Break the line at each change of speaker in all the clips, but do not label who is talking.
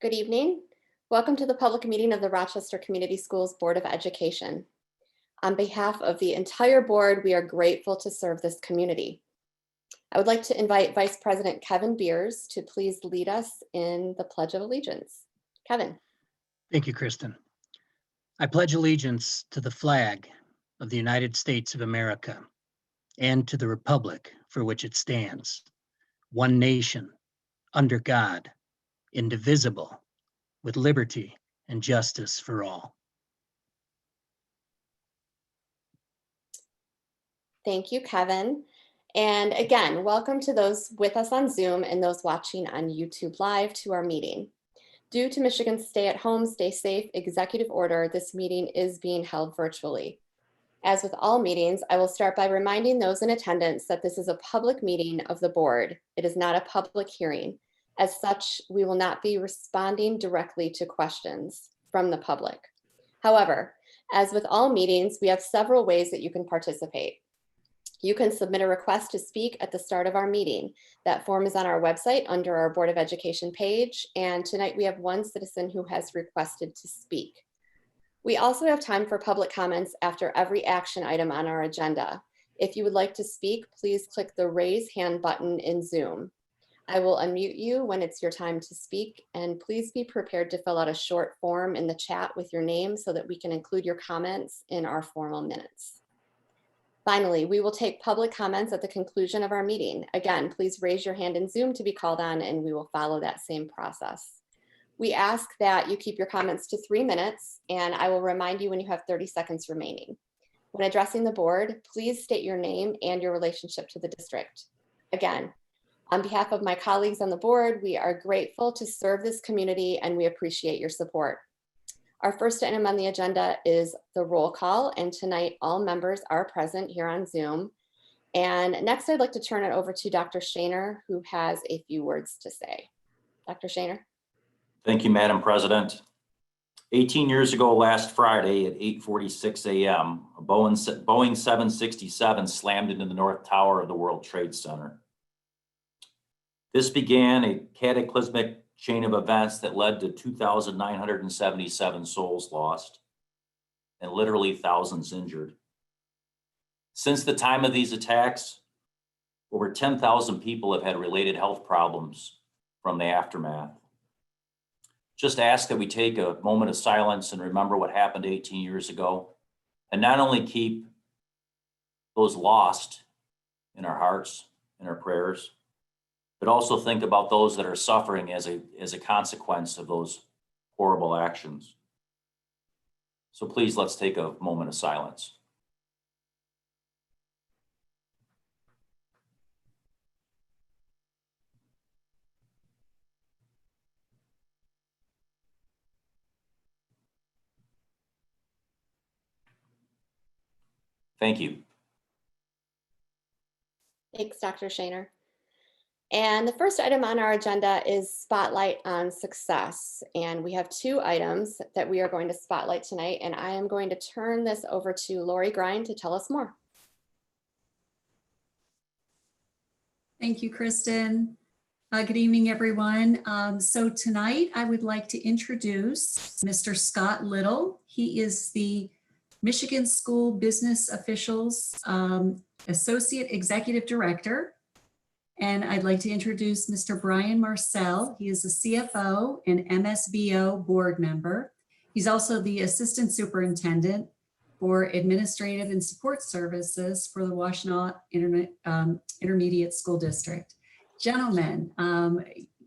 Good evening. Welcome to the public meeting of the Rochester Community Schools Board of Education. On behalf of the entire board, we are grateful to serve this community. I would like to invite Vice President Kevin Beers to please lead us in the Pledge of Allegiance. Kevin.
Thank you, Kristen. I pledge allegiance to the flag of the United States of America and to the republic for which it stands, one nation, under God, indivisible, with liberty and justice for all.
Thank you, Kevin. And again, welcome to those with us on Zoom and those watching on YouTube Live to our meeting. Due to Michigan's stay-at-home, stay-safe executive order, this meeting is being held virtually. As with all meetings, I will start by reminding those in attendance that this is a public meeting of the board. It is not a public hearing. As such, we will not be responding directly to questions from the public. However, as with all meetings, we have several ways that you can participate. You can submit a request to speak at the start of our meeting. That form is on our website under our Board of Education page, and tonight we have one citizen who has requested to speak. We also have time for public comments after every action item on our agenda. If you would like to speak, please click the raise hand button in Zoom. I will unmute you when it's your time to speak, and please be prepared to fill out a short form in the chat with your name so that we can include your comments in our formal minutes. Finally, we will take public comments at the conclusion of our meeting. Again, please raise your hand in Zoom to be called on, and we will follow that same process. We ask that you keep your comments to 3 minutes, and I will remind you when you have 30 seconds remaining. When addressing the board, please state your name and your relationship to the district. Again, on behalf of my colleagues on the board, we are grateful to serve this community and we appreciate your support. Our first item on the agenda is the roll call, and tonight all members are present here on Zoom. And next I'd like to turn it over to Dr. Shaner, who has a few words to say. Dr. Shaner.
Thank you, Madam President. 18 years ago last Friday at 8:46 a.m., a Boeing 767 slammed into the North Tower of the World Trade Center. This began a cataclysmic chain of events that led to 2,977 souls lost and literally thousands injured. Since the time of these attacks, over 10,000 people have had related health problems from the aftermath. Just ask that we take a moment of silence and remember what happened 18 years ago, and not only keep those lost in our hearts and our prayers, but also think about those that are suffering as a consequence of those horrible actions. So please, let's take a moment of silence. Thank you.
Thanks, Dr. Shaner. And the first item on our agenda is Spotlight on Success. And we have 2 items that we are going to spotlight tonight. And I am going to turn this over to Lori Grind to tell us more.
Thank you, Kristen. Good evening, everyone. So tonight I would like to introduce Mr. Scott Little. He is the Michigan School Business Officials Associate Executive Director. And I'd like to introduce Mr. Brian Marcel. He is a CFO and MSBO board member. He's also the Assistant Superintendent for Administrative and Support Services for the Washtenaw Intermediate School District. Gentlemen,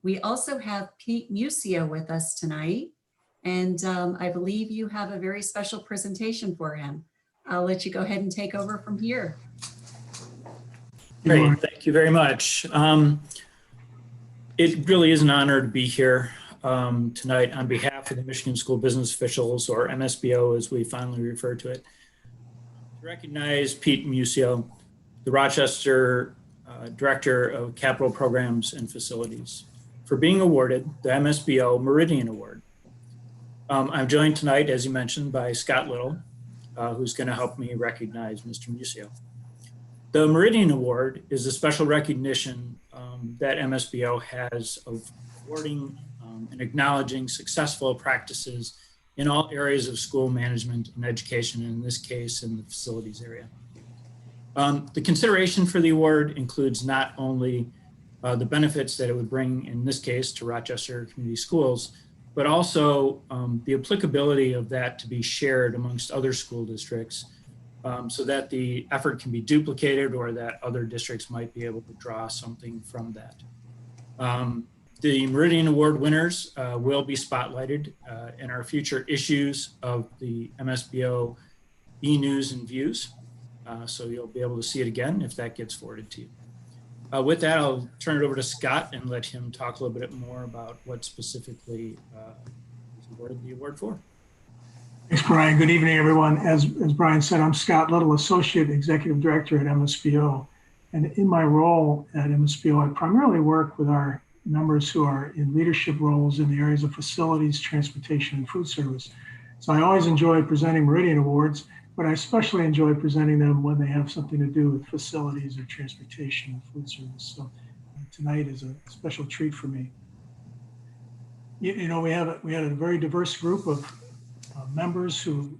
we also have Pete Musio with us tonight, and I believe you have a very special presentation for him. I'll let you go ahead and take over from here.
Great, thank you very much. It really is an honor to be here tonight on behalf of the Michigan School Business Officials, or MSBO as we finally refer to it, to recognize Pete Musio, the Rochester Director of Capital Programs and Facilities, for being awarded the MSBO Meridian Award. I'm joined tonight, as you mentioned, by Scott Little, who's going to help me recognize Mr. Musio. The Meridian Award is a special recognition that MSBO has of awarding and acknowledging successful practices in all areas of school management and education, and in this case, in the facilities area. The consideration for the award includes not only the benefits that it would bring, in this case, to Rochester Community Schools, but also the applicability of that to be shared amongst other school districts, so that the effort can be duplicated or that other districts might be able to draw something from that. The Meridian Award winners will be spotlighted in our future issues of the MSBO E-News and Views. So you'll be able to see it again if that gets forwarded to you. With that, I'll turn it over to Scott and let him talk a little bit more about what specifically he's awarded the award for.
Thanks, Brian. Good evening, everyone. As Brian said, I'm Scott Little, Associate Executive Director at MSBO. And in my role at MSBO, I primarily work with our members who are in leadership roles in the areas of facilities, transportation, and food service. So I always enjoy presenting Meridian Awards, but I especially enjoy presenting them when they have something to do with facilities or transportation and food service. So tonight is a special treat for me. You know, we had a very diverse group of members who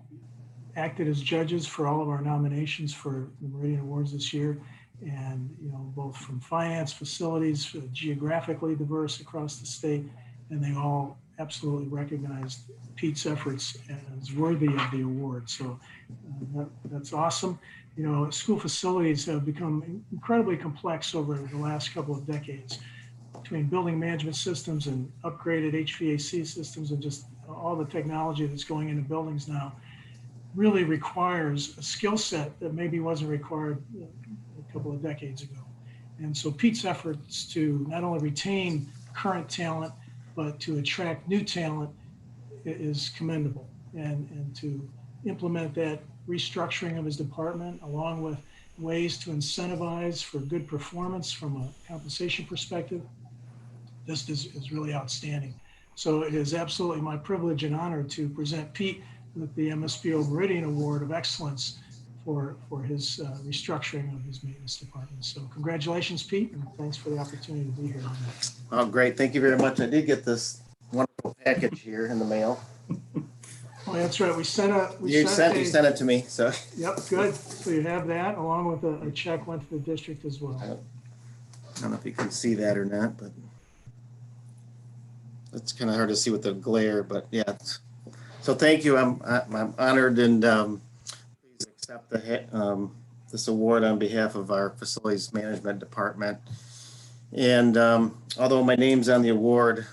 acted as judges for all of our nominations for the Meridian Awards this year. And, you know, both from finance, facilities, geographically diverse across the state, and they all absolutely recognized Pete's efforts as worthy of the award. So that's awesome. You know, school facilities have become incredibly complex over the last couple of decades, between building management systems and upgraded HVAC systems and just all the technology that's going into buildings now really requires a skill set that maybe wasn't required a couple of decades ago. And so Pete's efforts to not only retain current talent, but to attract new talent is commendable. And to implement that restructuring of his department, along with ways to incentivize for good performance from a compensation perspective, this is really outstanding. So it is absolutely my privilege and honor to present Pete with the MSBO Meridian Award of Excellence for his restructuring of his maintenance department. So congratulations, Pete, and thanks for the opportunity to be here.
Oh, great. Thank you very much. I did get this wonderful package here in the mail.
Oh, that's right. We sent
You sent it to me, so.
Yep, good. So you have that along with a check went to the district as well.
I don't know if you can see that or not, but it's kind of hard to see with the glare, but yeah. So thank you. I'm honored, and please accept this award on behalf of our facilities management department. And although my name's on the award,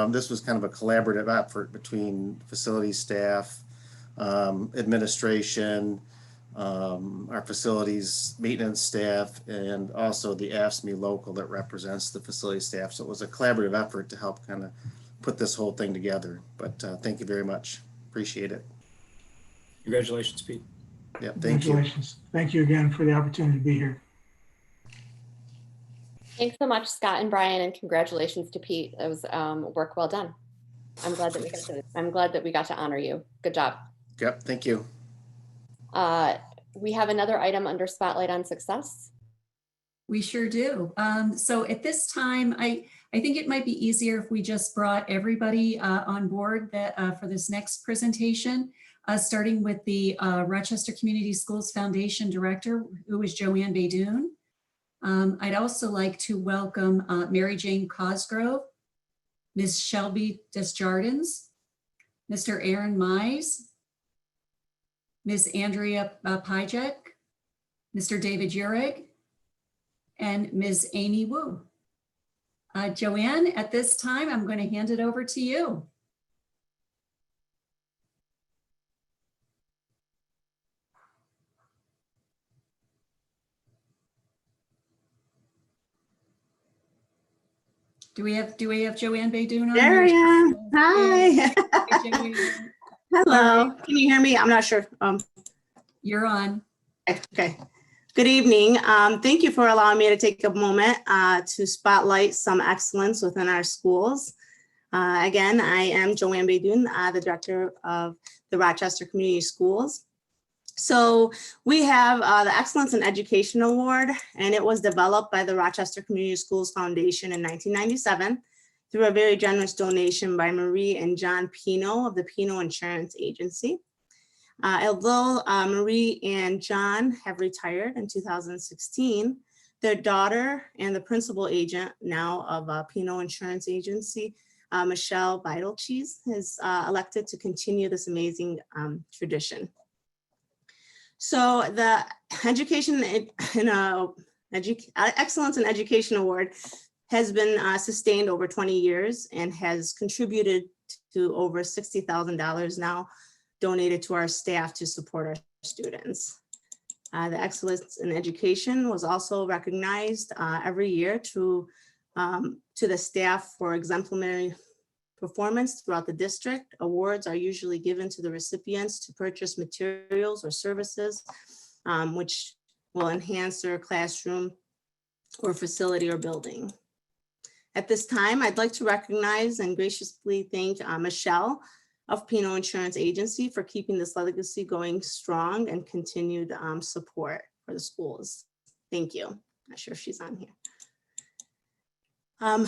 this was kind of a collaborative effort between facilities staff, administration, our facilities maintenance staff, and also the AFSCME local that represents the facility staff. So it was a collaborative effort to help kind of put this whole thing together. But thank you very much. Appreciate it.
Congratulations, Pete.
Yeah, thank you.
Congratulations. Thank you again for the opportunity to be here.
Thanks so much, Scott and Brian, and congratulations to Pete. It was work well done. I'm glad that we got to honor you. Good job.
Yep, thank you.
We have another item under Spotlight on Success.
We sure do. So at this time, I think it might be easier if we just brought everybody on board that for this next presentation, starting with the Rochester Community Schools Foundation Director, who is Joanne Baydoun. I'd also like to welcome Mary Jane Cosgrove, Ms. Shelby Desjardins, Mr. Aaron Mize, Ms. Andrea Pajek, Mr. David Ureg, and Ms. Amy Wu. Joanne, at this time, I'm going to hand it over to you. Do we have Joanne Baydoun on?
There I am. Hi.
Hey, Joanne.
Hello. Can you hear me? I'm not sure.
You're on.
Okay. Good evening. Thank you for allowing me to take a moment to spotlight some excellence within our schools. Again, I am Joanne Baydoun, the director of the Rochester Community Schools. So we have the Excellence in Education Award, and it was developed by the Rochester Community Schools Foundation in 1997. through a very generous donation by Marie and John Pino of the Pino Insurance Agency. Although Marie and John have retired in 2016, their daughter and the principal agent now of Pino Insurance Agency, Michelle Beidlecheese, has elected to continue this amazing tradition. So the Education Excellence in Education Award has been sustained over 20 years and has contributed to over $60,000 now donated to our staff to support our students. The Excellence in Education was also recognized every year to the staff for exemplary performance throughout the district. Awards are usually given to the recipients to purchase materials or services which will enhance their classroom or facility or building. At this time, I'd like to recognize and graciously thank Michelle of Pino Insurance Agency for keeping this legacy going strong and continued support for the schools. Thank you. Not sure if she's on here.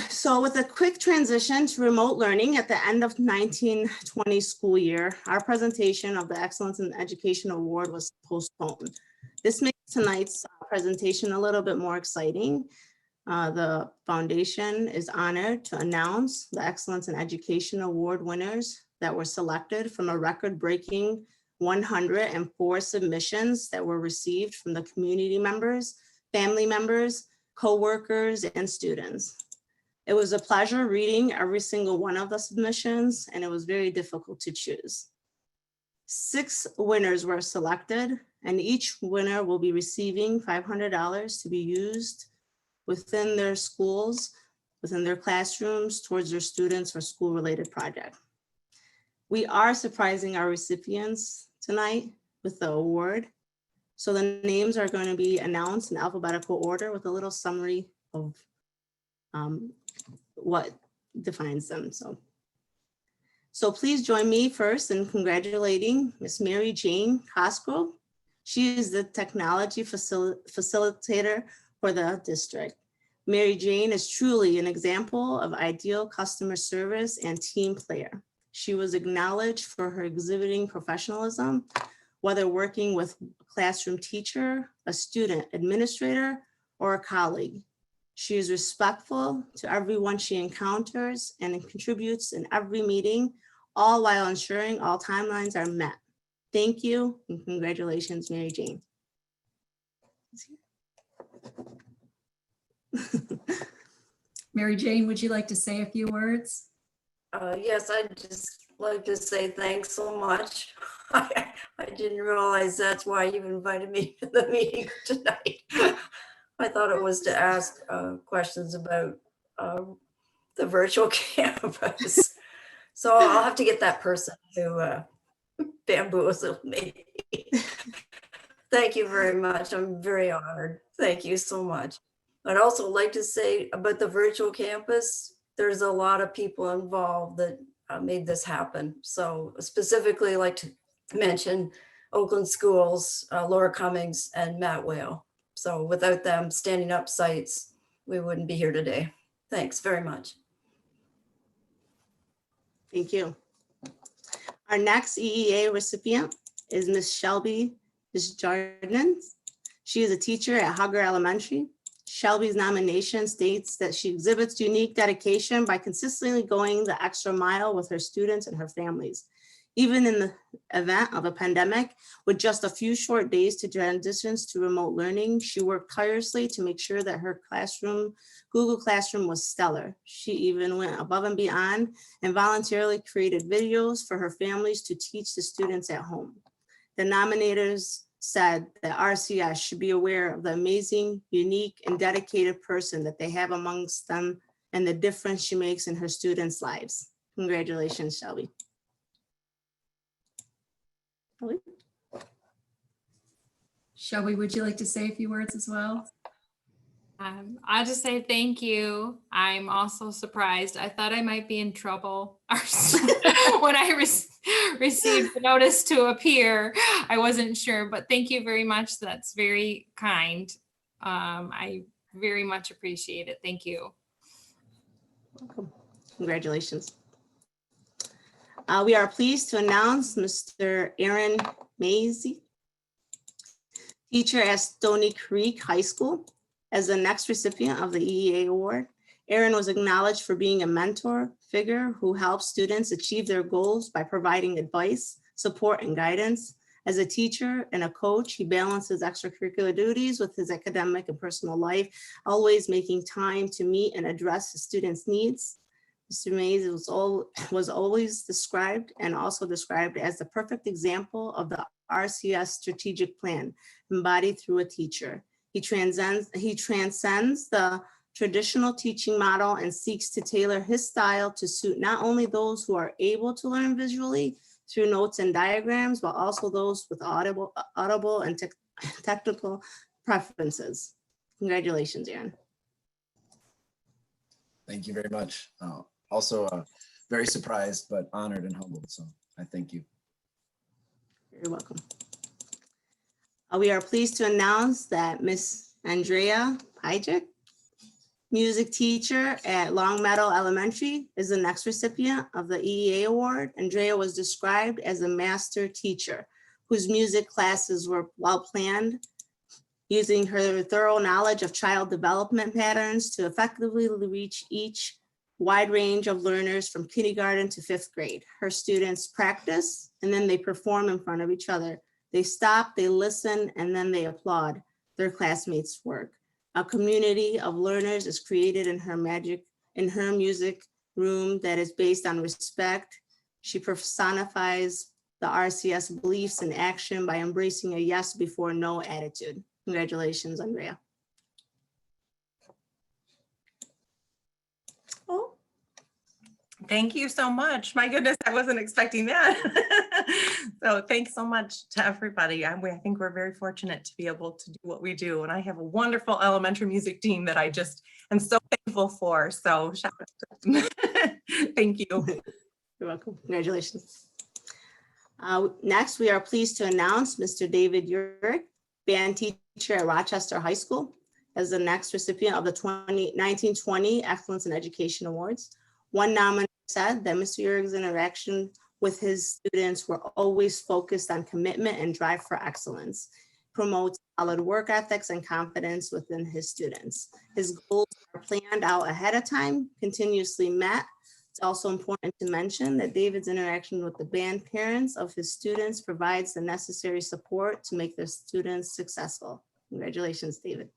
So with a quick transition to remote learning at the end of 1920 school year, our presentation of the Excellence in Education Award was postponed. This makes tonight's presentation a little bit more exciting. The foundation is honored to announce the Excellence in Education Award winners that were selected from a record-breaking 104 submissions that were received from the community members, family members, co-workers, and students. It was a pleasure reading every single one of the submissions, and it was very difficult to choose. 6 winners were selected, and each winner will be receiving $500 to be used within their schools, within their classrooms, towards their students or school-related project. We are surprising our recipients tonight with the award. So the names are going to be announced in alphabetical order with a little summary of what defines them. So please join me first in congratulating Miss Mary Jane Cosgrove. She is the technology facilitator for the district. Mary Jane is truly an example of ideal customer service and team player. She was acknowledged for her exhibiting professionalism, whether working with a classroom teacher, a student administrator, or a colleague. She is respectful to everyone she encounters and contributes in every meeting, all while ensuring all timelines are met. Thank you and congratulations, Mary Jane.
Mary Jane, would you like to say a few words?
Yes, I'd just like to say thanks so much. I didn't realize that's why you invited me to the meeting tonight. I thought it was to ask questions about the virtual campus. So I'll have to get that person to bamboozle me. Thank you very much. I'm very honored. Thank you so much. I'd also like to say about the virtual campus, there's a lot of people involved that made this happen. So specifically, I'd like to mention Oakland Schools, Laura Cummings, and Matt Whale. So without them standing up sites, we wouldn't be here today. Thanks very much.
Thank you. Our next EEA recipient is Ms. Shelby Desjardins. She is a teacher at Hugger Elementary. Shelby's nomination states that she exhibits unique dedication by consistently going the extra mile with her students and her families. Even in the event of a pandemic, with just a few short days to transition to remote learning, she worked tirelessly to make sure that her classroom, Google Classroom, was stellar. She even went above and beyond and voluntarily created videos for her families to teach the students at home. The nominators said that RCS should be aware of the amazing, unique, and dedicated person that they have amongst them and the difference she makes in her students' lives. Congratulations, Shelby.
Shelby, would you like to say a few words as well?
I'll just say thank you. I'm also surprised. I thought I might be in trouble when I received the notice to appear. I wasn't sure, but thank you very much. That's very kind. I very much appreciate it. Thank you.
Welcome. Congratulations. We are pleased to announce Mr. Aaron Mazie, teacher at Stoney Creek High School, as the next recipient of the EEA Award. Aaron was acknowledged for being a mentor figure who helps students achieve their goals by providing advice, support, and guidance. As a teacher and a coach, he balances extracurricular duties with his academic and personal life, always making time to meet and address his students' needs. Mr. Mays was always described and also described as the perfect example of the RCS strategic plan embodied through a teacher. He transcends the traditional teaching model and seeks to tailor his style to suit not only those who are able to learn visually through notes and diagrams, but also those with audible and technical preferences. Congratulations, Aaron.
Thank you very much. Also very surprised, but honored and humbled. So I thank you.
You're welcome. We are pleased to announce that Miss Andrea Pijek, music teacher at Longmeadow Elementary, is the next recipient of the EEA Award. Andrea was described as a master teacher whose music classes were well planned, using her thorough knowledge of child development patterns to effectively reach each wide range of learners from kindergarten to 5th grade. Her students practice and then they perform in front of each other. They stop, they listen, and then they applaud their classmates' work. A community of learners is created in her music room that is based on respect. She personifies the RCS beliefs in action by embracing a yes before no attitude. Congratulations, Andrea.
Oh, thank you so much. My goodness, I wasn't expecting that. So thanks so much to everybody. I think we're very fortunate to be able to do what we do. And I have a wonderful elementary music team that I just am so thankful for. So shout out to them. Thank you.
You're welcome. Congratulations. Next, we are pleased to announce Mr. David Urick, band teacher at Rochester High School, as the next recipient of the 1920 Excellence in Education Awards. One nominee said that Mr. Urick's interaction with his students were always focused on commitment and drive for excellence, promotes solid work ethics and confidence within his students. His goals are planned out ahead of time, continuously met. It's also important to mention that David's interaction with the band parents of his students provides the necessary support to make their students successful. Congratulations, David.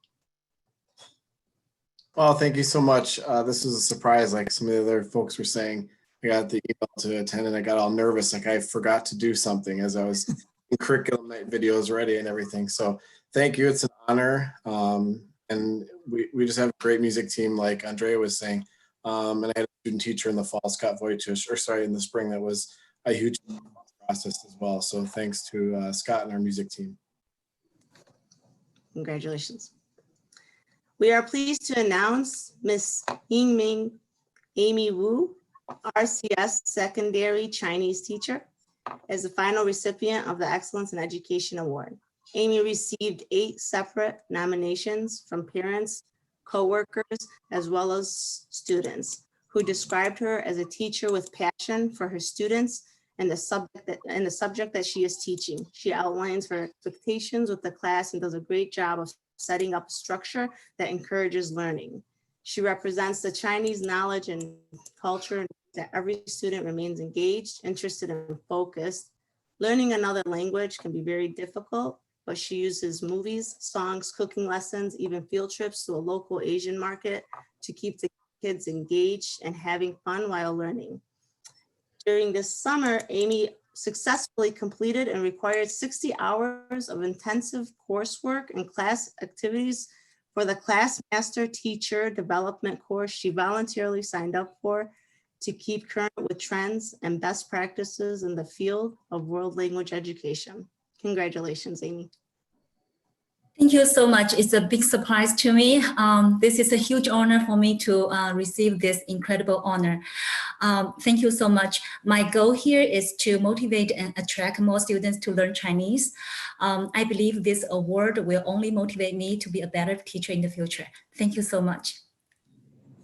Well, thank you so much. This was a surprise, like some of the other folks were saying. I got the email to attend and I got all nervous, like I forgot to do something as I was in curriculum night videos ready and everything. So thank you, it's an honor. And we just have a great music team, like Andrea was saying. And I had a student teacher in the fall, Scott Wojciech, or sorry, in the spring, that was a huge process as well. So thanks to Scott and our music team.
Congratulations. We are pleased to announce Miss Yingming Amy Wu, RCS secondary Chinese teacher, as the final recipient of the Excellence in Education Award. Amy received 8 separate nominations from parents, coworkers, as well as students, who described her as a teacher with passion for her students and the subject that she is teaching. She outlines her expectations with the class and does a great job of setting up a structure that encourages learning. She represents the Chinese knowledge and culture that every student remains engaged, interested, and focused. Learning another language can be very difficult, but she uses movies, songs, cooking lessons, even field trips to a local Asian market to keep the kids engaged and having fun while learning. During this summer, Amy successfully completed and required 60 hours of intensive coursework and class activities for the Class Master Teacher Development course she voluntarily signed up for to keep current with trends and best practices in the field of world language education. Congratulations, Amy.
Thank you so much. It's a big surprise to me. This is a huge honor for me to receive this incredible honor. Thank you so much. My goal here is to motivate and attract more students to learn Chinese. I believe this award will only motivate me to be a better teacher in the future. Thank you so much.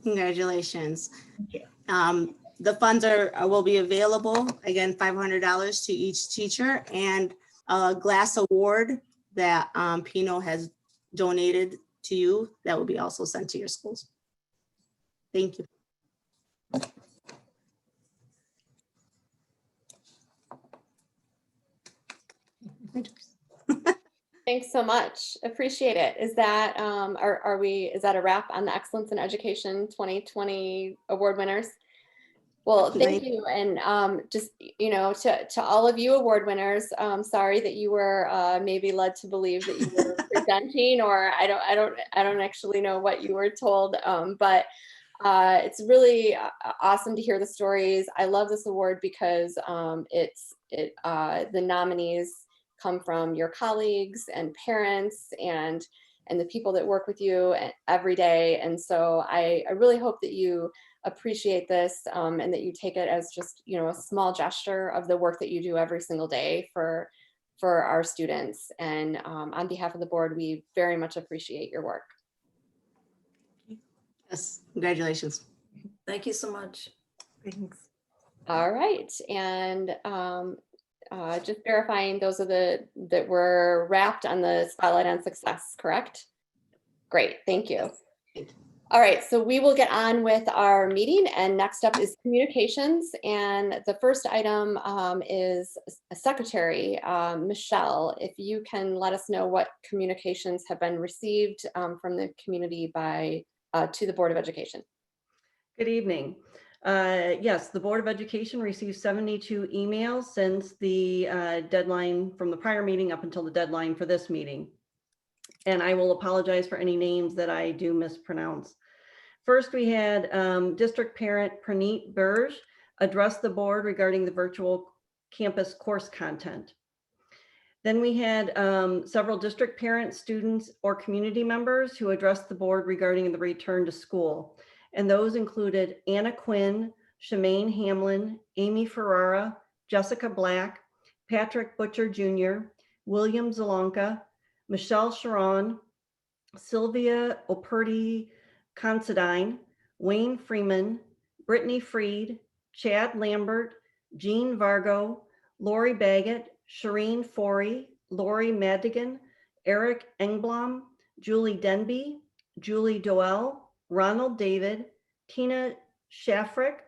Congratulations.
Thank you.
The funds will be available, again, $500 to each teacher, and a glass award that Pino has donated to you that will be also sent to your schools. Thank you.
Thanks so much. Appreciate it. Is that is that a wrap on the Excellence in Education 2020 award winners? Well, thank you. And just, you know, to all of you award winners, sorry that you were maybe led to believe that you were presenting, or I don't actually know what you were told, but it's really awesome to hear the stories. I love this award because the nominees come from your colleagues and parents and the people that work with you every day. And so I really hope that you appreciate this and that you take it as just, you know, a small gesture of the work that you do every single day for our students. And on behalf of the board, we very much appreciate your work.
Yes, congratulations.
Thank you so much.
Thanks.
All right, and just verifying those are that were wrapped on the Spotlight on Success, correct? Great, thank you. All right, so we will get on with our meeting, and next up is communications. And the first item is Secretary Michelle. If you can let us know what communications have been received from the community to the Board of Education.
Good evening. Yes, the Board of Education received 72 emails since the deadline from the prior meeting up until the deadline for this meeting. And I will apologize for any names that I do mispronounce. First, we had district parent Praneet Burge address the board regarding the virtual campus course content. Then we had several district parents, students, or community members who addressed the board regarding the return to school. And those included Anna Quinn, Shemaine Hamlin, Amy Ferrara, Jessica Black, Patrick Butcher Jr., William Zelonka, Michelle Sharon, Sylvia Operti Considine, Wayne Freeman, Brittany Freed, Chad Lambert, Jean Vargo, Lori Baggett, Shireen Forey, Lori Madigan, Eric Engblom, Julie Denby, Julie Doell, Ronald David, Tina Shafrick,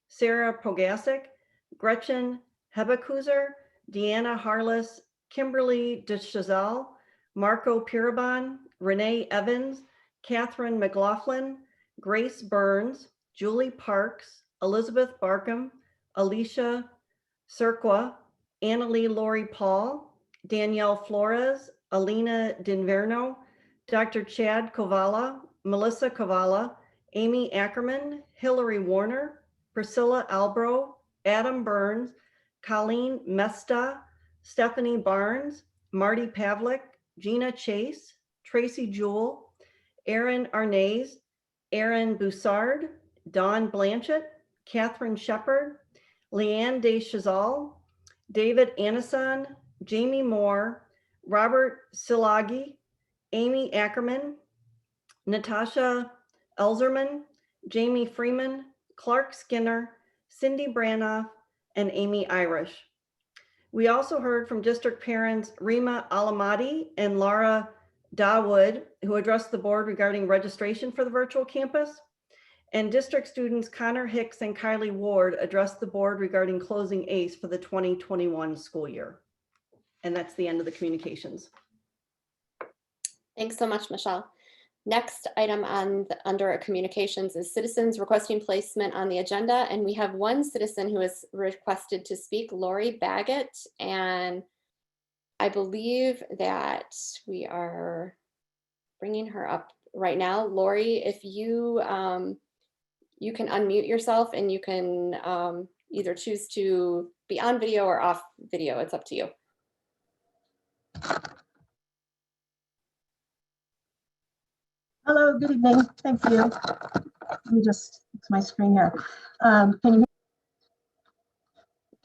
Sarah Pogasic, Gretchen Hebekuzer, Deanna Harless, Kimberly DeChazal, Marco Pirabon, Renee Evans, Catherine McLaughlin, Grace Burns, Julie Parks, Elizabeth Barkham, Alicia Serqua, Annalie Lori Paul, Danielle Flores, Alina Dinverno, Dr. Chad Kovala, Melissa Kovala, Amy Ackerman, Hillary Warner, Priscilla Albro, Adam Burns, Colleen Mesta, Stephanie Barnes, Marty Pavlik, Gina Chase, Tracy Jewell, Aaron Arnaz, Aaron Boussard, Dawn Blanchett, Catherine Shepard, Leanne Deschazal, David Anison, Jamie Moore, Robert Silagi, Amy Ackerman, Natasha Elzerman, Jamie Freeman, Clark Skinner, Cindy Branoff, and Amy Irish. We also heard from district parents Rima Alamati and Laura Dawood, who addressed the board regarding registration for the virtual campus. And district students Connor Hicks and Kylie Ward addressed the board regarding closing ACE for the 2021 school year. And that's the end of the communications.
Thanks so much, Michelle. Next item under communications is citizens requesting placement on the agenda. And we have one citizen who has requested to speak, Lori Baggett. And I believe that we are bringing her up right now. Lori, if you, you can unmute yourself and you can either choose to be on video or off video. It's up to you.
Hello, good evening. Thank you. Let me just, it's my screen here. Can you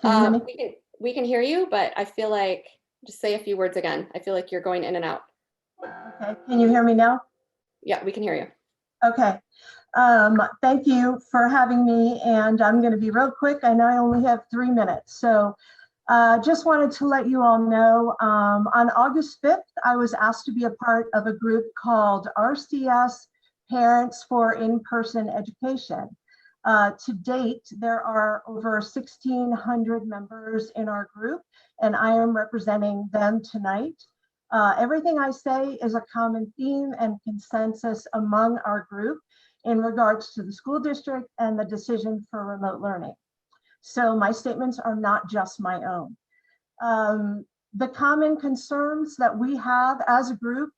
hear me?
We can hear you, but I feel like, just say a few words again. I feel like you're going in and out.
Okay, can you hear me now?
Yeah, we can hear you.
Okay. Thank you for having me, and I'm going to be real quick. I know I only have 3 minutes, so just wanted to let you all know, on August 5th, I was asked to be a part of a group called RCS Parents for In-Person Education. To date, there are over 1,600 members in our group, and I am representing them tonight. Everything I say is a common theme and consensus among our group in regards to the school district and the decision for remote learning. So my statements are not just my own. The common concerns that we have as a group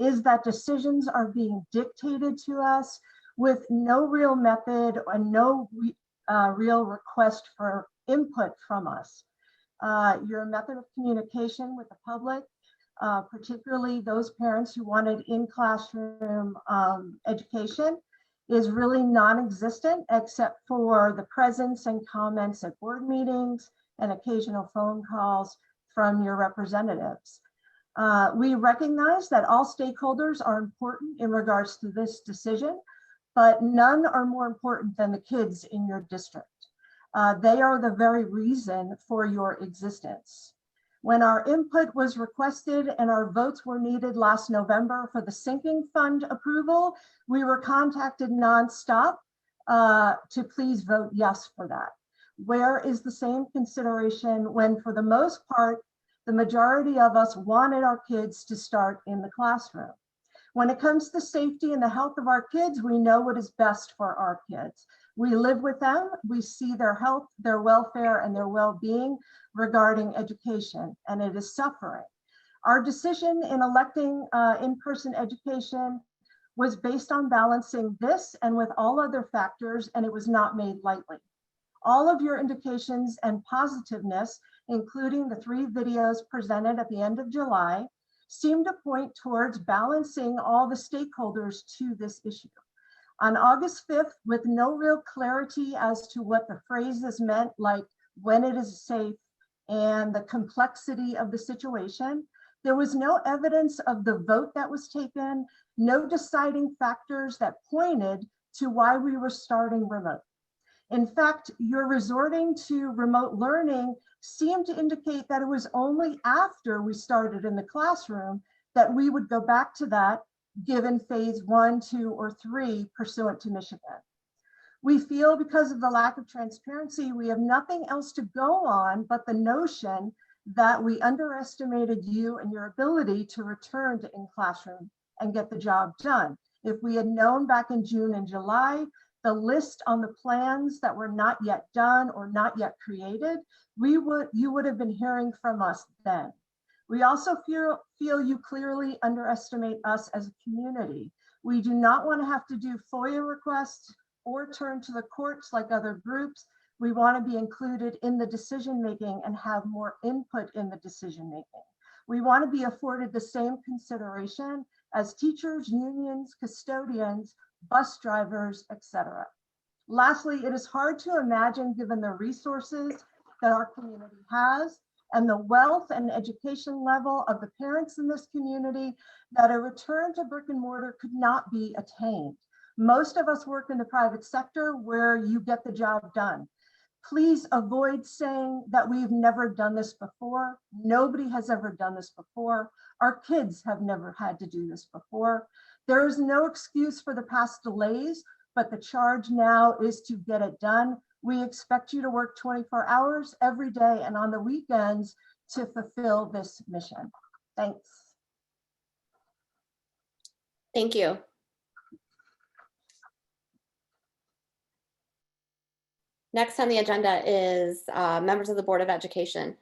is that decisions are being dictated to us with no real method and no real request for input from us. Your method of communication with the public, particularly those parents who wanted in-classroom education, is really non-existent except for the presence and comments at board meetings and occasional phone calls from your representatives. We recognize that all stakeholders are important in regards to this decision, but none are more important than the kids in your district. They are the very reason for your existence. When our input was requested and our votes were needed last November for the sinking fund approval, we were contacted nonstop to please vote yes for that. Where is the same consideration when, for the most part, the majority of us wanted our kids to start in the classroom? When it comes to safety and the health of our kids, we know what is best for our kids. We live with them, we see their health, their welfare, and their well-being regarding education, and it is suffering. Our decision in electing in-person education was based on balancing this and with all other factors, and it was not made lightly. All of your indications and positiveness, including the 3 videos presented at the end of July, seem to point towards balancing all the stakeholders to this issue. On August 5th, with no real clarity as to what the phrases meant, like when it is safe and the complexity of the situation, there was no evidence of the vote that was taken, no deciding factors that pointed to why we were starting remote. In fact, your resorting to remote learning seemed to indicate that it was only after we started in the classroom that we would go back to that, given phase 1, 2, or 3 pursuant to Michigan. We feel because of the lack of transparency, we have nothing else to go on but the notion that we underestimated you and your ability to return to in-classroom and get the job done. If we had known back in June and July, the list on the plans that were not yet done or not yet created, you would have been hearing from us then. We also feel you clearly underestimate us as a community. We do not want to have to do FOIA requests or turn to the courts like other groups. We want to be included in the decision-making and have more input in the decision-making. We want to be afforded the same consideration as teachers, unions, custodians, bus drivers, etc. Lastly, it is hard to imagine, given the resources that our community has and the wealth and education level of the parents in this community, that a return to brick and mortar could not be attained. Most of us work in the private sector where you get the job done. Please avoid saying that we've never done this before. Nobody has ever done this before. Our kids have never had to do this before. There is no excuse for the past delays, but the charge now is to get it done. We expect you to work 24 hours every day and on the weekends to fulfill this mission. Thanks.
Thank you. Next on the agenda is members of the Board of Education.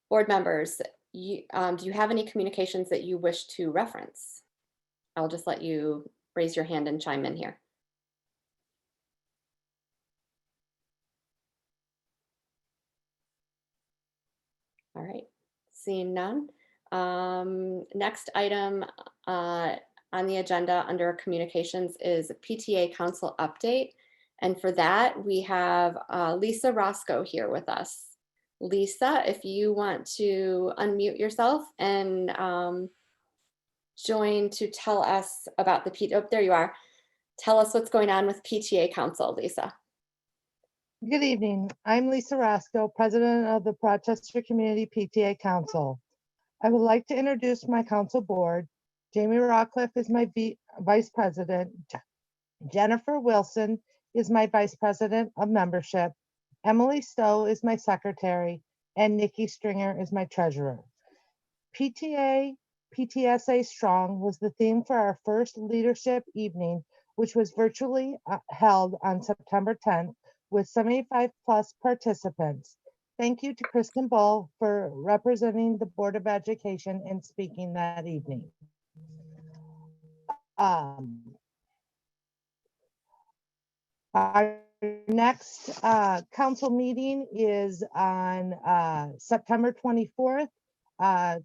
Board members, do you have any communications that you wish to reference? I'll just let you raise your hand and chime in here. All right, seeing none. Next item on the agenda under communications is PTA Council update. And for that, we have Lisa Roscoe here with us. Lisa, if you want to unmute yourself and join to tell us about the PTA, oh, there you are. Tell us what's going on with PTA Council, Lisa.
Good evening. I'm Lisa Roscoe, President of the Rochester Community PTA Council. I would like to introduce my council board. Jamie Rawcliffe is my Vice President. Jennifer Wilson is my Vice President of Membership. Emily Stowe is my Secretary, and Nikki Stringer is my Treasurer. PTSA Strong was the theme for our first leadership evening, which was virtually held on September 10th with 75 plus participants. Thank you to Kristen Bull for representing the Board of Education and speaking that evening. Our next council meeting is on September 24th at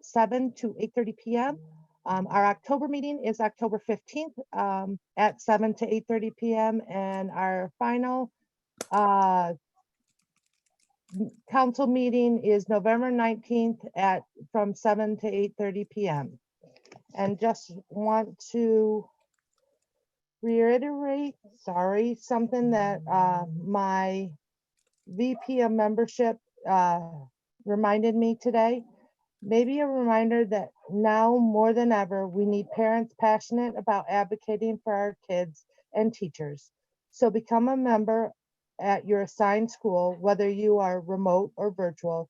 7 to 8:30 p.m. Our October meeting is October 15th at 7 to 8:30 p.m. And our final council meeting is November 19th from 7 to 8:30 p.m. And just want to reiterate, something that my VP of membership reminded me today. Maybe a reminder that now more than ever, we need parents passionate about advocating for our kids and teachers. So become a member at your assigned school, whether you are remote or virtual,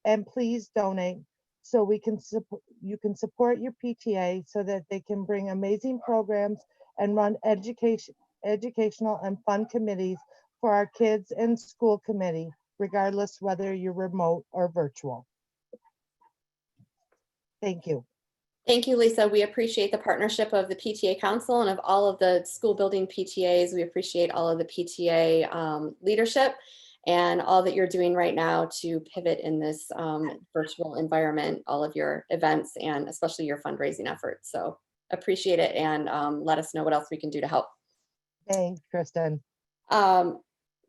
and please donate so you can support your PTA so that they can bring amazing programs and run educational and fun committees for our kids and school committee, regardless whether you're remote or virtual. Thank you.
Thank you, Lisa. We appreciate the partnership of the PTA Council and of all of the school building PTAs. We appreciate all of the PTA leadership and all that you're doing right now to pivot in this virtual environment, all of your events and especially your fundraising efforts. So appreciate it, and let us know what else we can do to help.
Thanks, Kristen.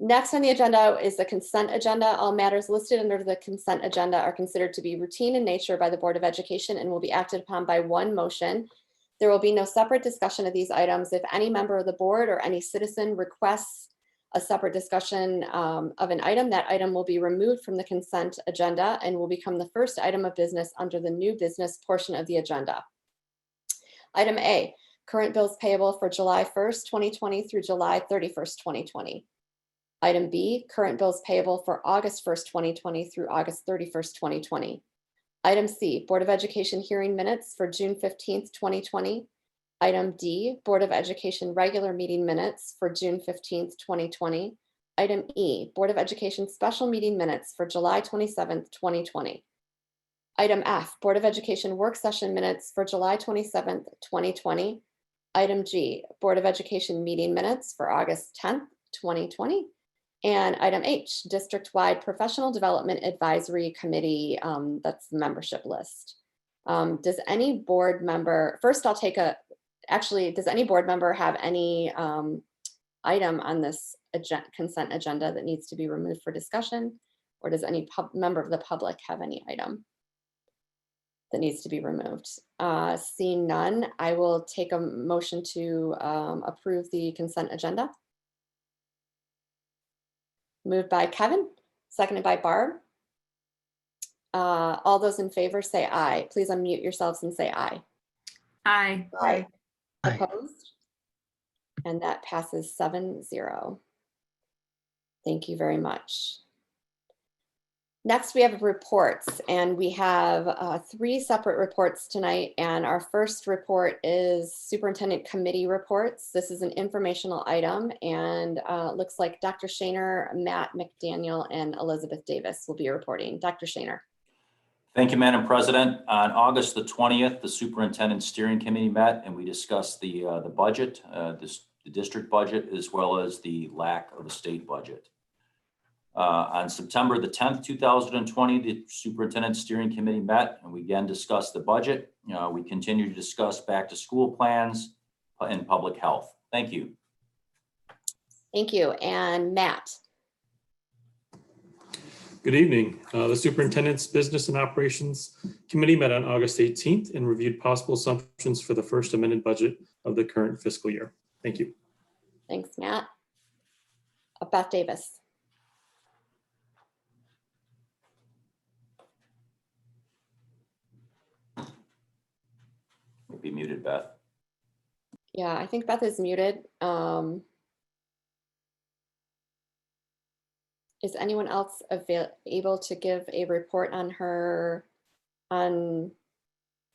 Next on the agenda is the consent agenda. All matters listed under the consent agenda are considered to be routine in nature by the Board of Education and will be acted upon by one motion. There will be no separate discussion of these items. If any member of the board or any citizen requests a separate discussion of an item, that item will be removed from the consent agenda and will become the first item of business under the new business portion of the agenda. Item A, current bills payable for July 1st, 2020 through July 31st, 2020. Item B, current bills payable for August 1st, 2020 through August 31st, 2020. Item C, Board of Education hearing minutes for June 15th, 2020. Item D, Board of Education regular meeting minutes for June 15th, 2020. Item E, Board of Education special meeting minutes for July 27th, 2020. Item F, Board of Education work session minutes for July 27th, 2020. Item G, Board of Education meeting minutes for August 10th, 2020. And item H, district-wide professional development advisory committee, that's the membership list. Does any board member, first I'll take does any board member have any item on this consent agenda that needs to be removed for discussion? Or does any member of the public have any item that needs to be removed? Seeing none, I will take a motion to approve the consent agenda. Moved by Kevin, seconded by Barb. All those in favor say aye. Please unmute yourselves and say aye.
Aye.
Aye.
Aye.
Opposed? And that passes 7-0. Thank you very much. Next, we have reports, and we have 3 separate reports tonight. And our first report is Superintendent Committee reports. This is an informational item, and looks like Dr. Shaner, Matt McDaniel, and Elizabeth Davis will be reporting. Dr. Shaner.
Thank you, Madam President. On August the 20th, the Superintendent Steering Committee met and we discussed the budget, the district budget, as well as the lack of a state budget. On September the 10th, 2020, the Superintendent Steering Committee met and we again discussed the budget. We continue to discuss back to school plans and public health. Thank you.
Thank you. And Matt.
Good evening. The Superintendent's Business and Operations Committee met on August 18th and reviewed possible assumptions for the first amended budget of the current fiscal year. Thank you.
Thanks, Matt. Beth Davis.
Be muted, Beth.
Yeah, I think Beth is muted. Is anyone else able to give a report on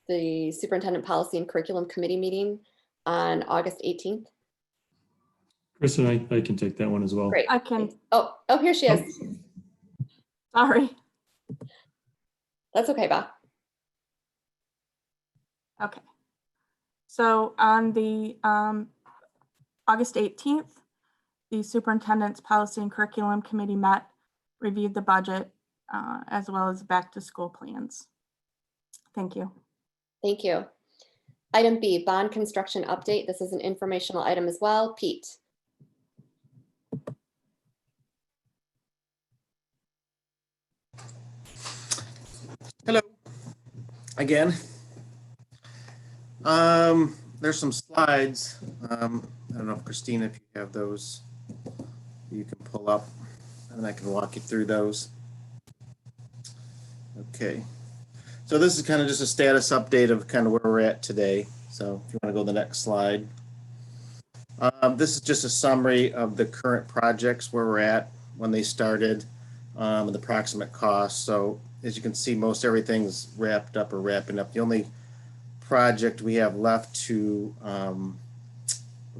the Superintendent Policy and Curriculum Committee meeting on August 18th?
Kristen, I can take that one as well.
Great.
I can.
Oh, here she is.
Sorry.
That's okay, Beth.
Okay. So on the August 18th, the Superintendent's Policy and Curriculum Committee met, reviewed the budget, as well as back to school plans. Thank you.
Thank you. Item B, bond construction update. This is an informational item as well. Pete.
Hello again. There's some slides. I don't know if Christina, if you have those, you can pull up and I can walk you through those. Okay. So this is kind of just a status update of kind of where we're at today. So if you want to go to the next slide. This is just a summary of the current projects, where we're at, when they started, and the approximate cost. So as you can see, most everything's wrapped up or wrapping up. The only project we have left to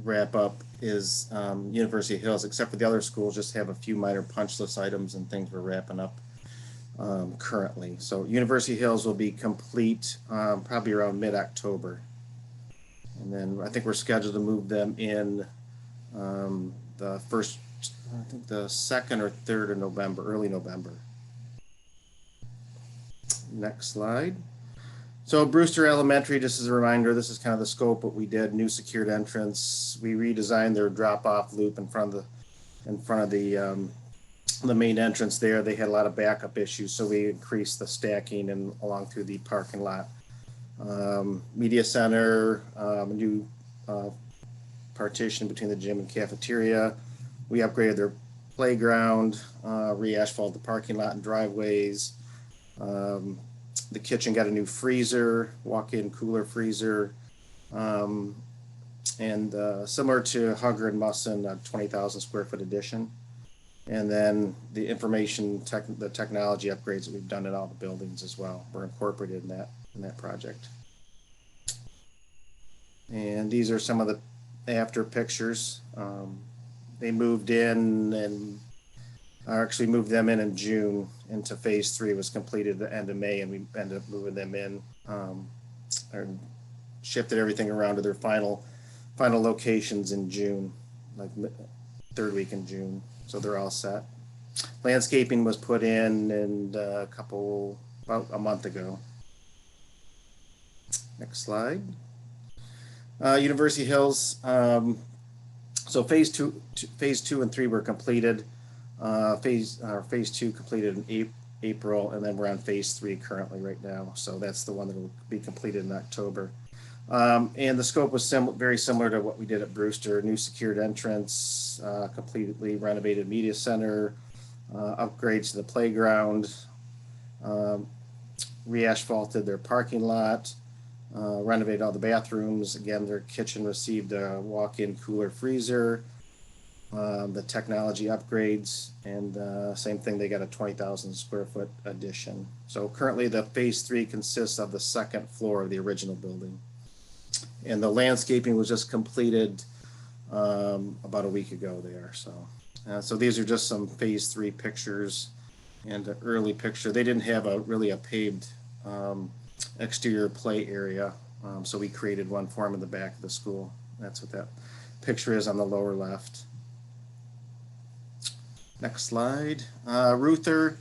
wrap up is University Hills, except for the other schools just have a few minor punch list items and things we're wrapping up currently. So University Hills will be complete probably around mid-October. And then I think we're scheduled to move them in the first, I think the 2nd or 3rd of November, early November. Next slide. So Brewster Elementary, just as a reminder, this is kind of the scope what we did. New secured entrance. We redesigned their drop-off loop in front of the main entrance there. They had a lot of backup issues, so we increased the stacking and along through the parking lot. Media center, new partition between the gym and cafeteria. We upgraded their playground, re-asphalt the parking lot and driveways. The kitchen got a new freezer, walk-in cooler freezer, and similar to Hugger and Musson, a 20,000 square foot addition. And then the the technology upgrades that we've done in all the buildings as well were incorporated in that project. And these are some of the after pictures. They moved in and actually moved them in June into phase 3. Was completed at the end of May, and we ended up moving them in or shifted everything around to their final locations in June, like 3rd week in June. So they're all set. Landscaping was put in about a month ago. Next slide. University Hills. So phase two and 3 were completed. Phase 2 completed in April, and then we're on phase 3 currently right now. So that's the one that will be completed in October. And the scope was very similar to what we did at Brewster. New secured entrance, completely renovated media center, upgrades to the playground, re-asphalted their parking lot, renovated all the bathrooms. Again, their kitchen received a walk-in cooler freezer, the technology upgrades, and same thing, they got a 20,000 square foot addition. So currently the phase 3 consists of the 2nd floor of the original building. And the landscaping was just completed about a week ago there. So these are just some phase 3 pictures and an early picture. They didn't have really a paved exterior play area. So we created one for them in the back of the school. That's what that picture is on the lower left. Next slide. Reuther.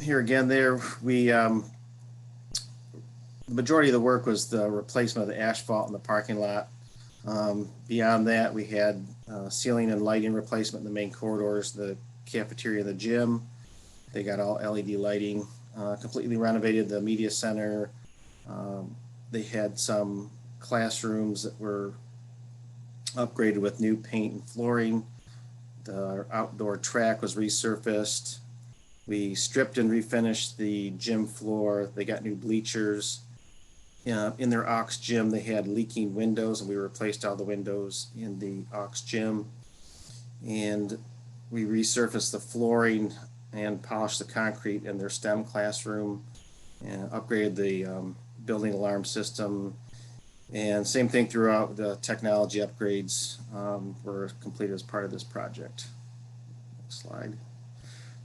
Here again, there we the majority of the work was the replacement of the asphalt in the parking lot. Beyond that, we had ceiling and lighting replacement in the main corridors, the cafeteria, and the gym. They got all LED lighting, completely renovated the media center. They had some classrooms that were upgraded with new paint and flooring. The outdoor track was resurfaced. We stripped and refinished the gym floor. They got new bleachers. In their Aux gym, they had leaking windows, and we replaced all the windows in the Aux gym. And we resurfaced the flooring and polished the concrete in their STEM classroom, and upgraded the building alarm system. And same thing throughout. The technology upgrades were completed as part of this project. Next slide.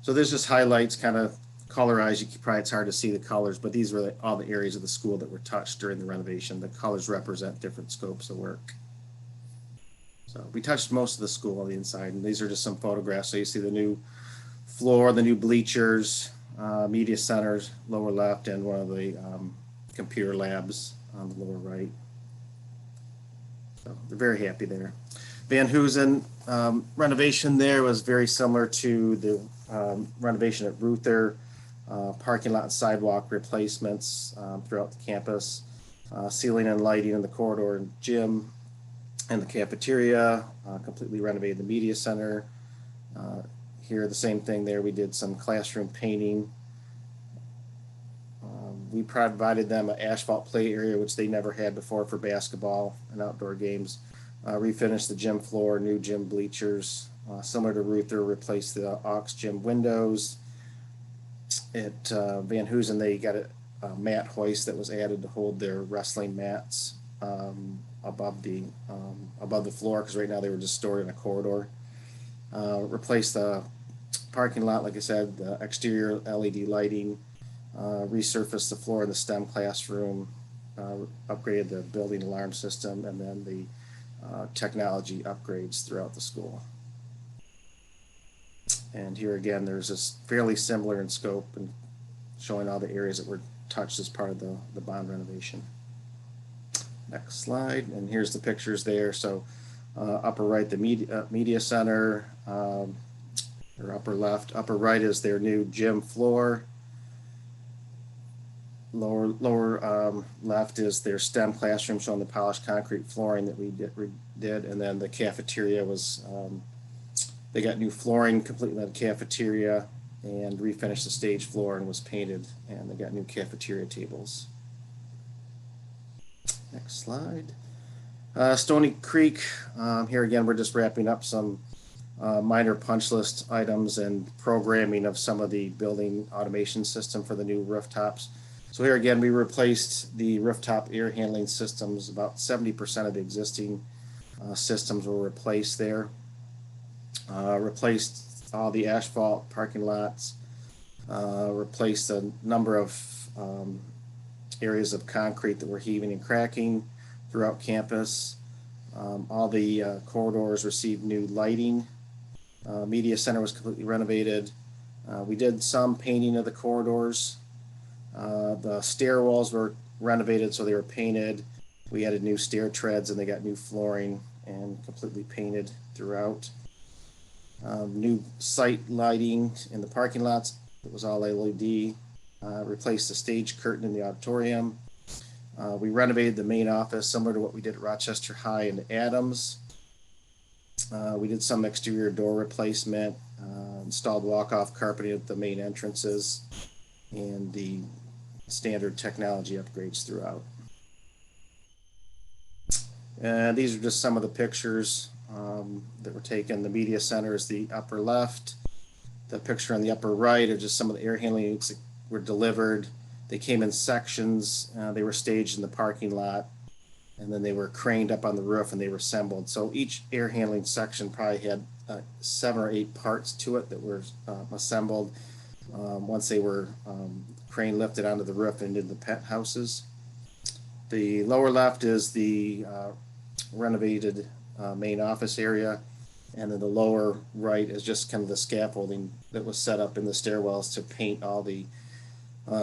So there's just highlights, kind of colorized. It's hard to see the colors, but these were all the areas of the school that were touched during the renovation. The colors represent different scopes of work. So we touched most of the school on the inside, and these are just some photographs. So you see the new floor, the new bleachers, media centers, lower left, and one of the computer labs on the lower right. So they're very happy there. Van Hoosen renovation there was very similar to the renovation at Reuther. Parking lot and sidewalk replacements throughout the campus. Ceiling and lighting in the corridor and gym and the cafeteria. Completely renovated the media center. Here the same thing there. We did some classroom painting. We provided them an asphalt play area, which they never had before for basketball and outdoor games. Refinished the gym floor, new gym bleachers. Similar to Reuther, replaced the Aux gym windows. At Van Hoosen, they got a mat hoist that was added to hold their wrestling mats above the floor, because right now they were just stored in a corridor. Replaced the parking lot, like I said, the exterior LED lighting. Resurfaced the floor in the STEM classroom, upgraded the building alarm system, and then the technology upgrades throughout the school. And here again, there's this fairly similar in scope and showing all the areas that were touched as part of the bond renovation. Next slide, and here's the pictures there. So upper right, the media center, or upper left. Upper right is their new gym floor. Lower left is their STEM classroom, showing the polished concrete flooring that we did. And then the cafeteria was, they got new flooring completely in the cafeteria and refinished the stage floor and was painted, and they got new cafeteria tables. Next slide. Stoney Creek, here again, we're just wrapping up some minor punch list items and programming of some of the building automation system for the new rooftops. So here again, we replaced the rooftop air handling systems. About 70% of the existing systems were replaced there. Replaced all the asphalt parking lots. Replaced a number of areas of concrete that were heaving and cracking throughout campus. All the corridors received new lighting. Media center was completely renovated. We did some painting of the corridors. The stairwells were renovated, so they were painted. We added new stair treads, and they got new flooring and completely painted throughout. New site lighting in the parking lots. It was all LED. Replaced the stage curtain in the auditorium. We renovated the main office, similar to what we did at Rochester High and Adams. We did some exterior door replacement, installed walk-off carpeting at the main entrances, and the standard technology upgrades throughout. And these are just some of the pictures that were taken. The media center is the upper left. The picture on the upper right are just some of the air handling units that were delivered. They came in sections. They were staged in the parking lot, and then they were craned up on the roof and they were assembled. So each air handling section probably had 7 or 8 parts to it that were assembled once they were crane lifted onto the roof and into the penthouses. The lower left is the renovated main office area, and then the lower right is just kind of the scaffolding that was set up in the stairwells to paint all the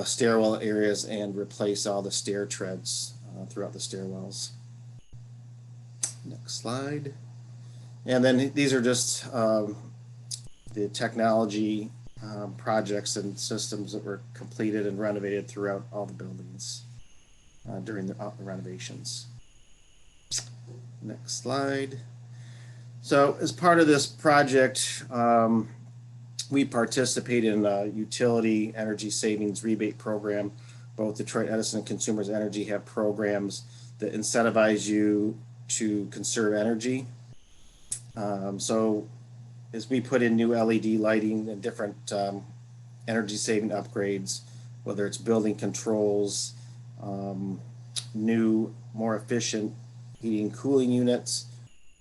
stairwell areas and replace all the stair treads throughout the stairwells. Next slide. And then these are just the technology projects and systems that were completed and renovated throughout all the buildings during the renovations. Next slide. So as part of this project, we participate in a utility energy savings rebate program. Both Detroit Edison and Consumers Energy have programs that incentivize you to conserve energy. So as we put in new LED lighting and different energy saving upgrades, whether it's building controls, new, more efficient heating and cooling units,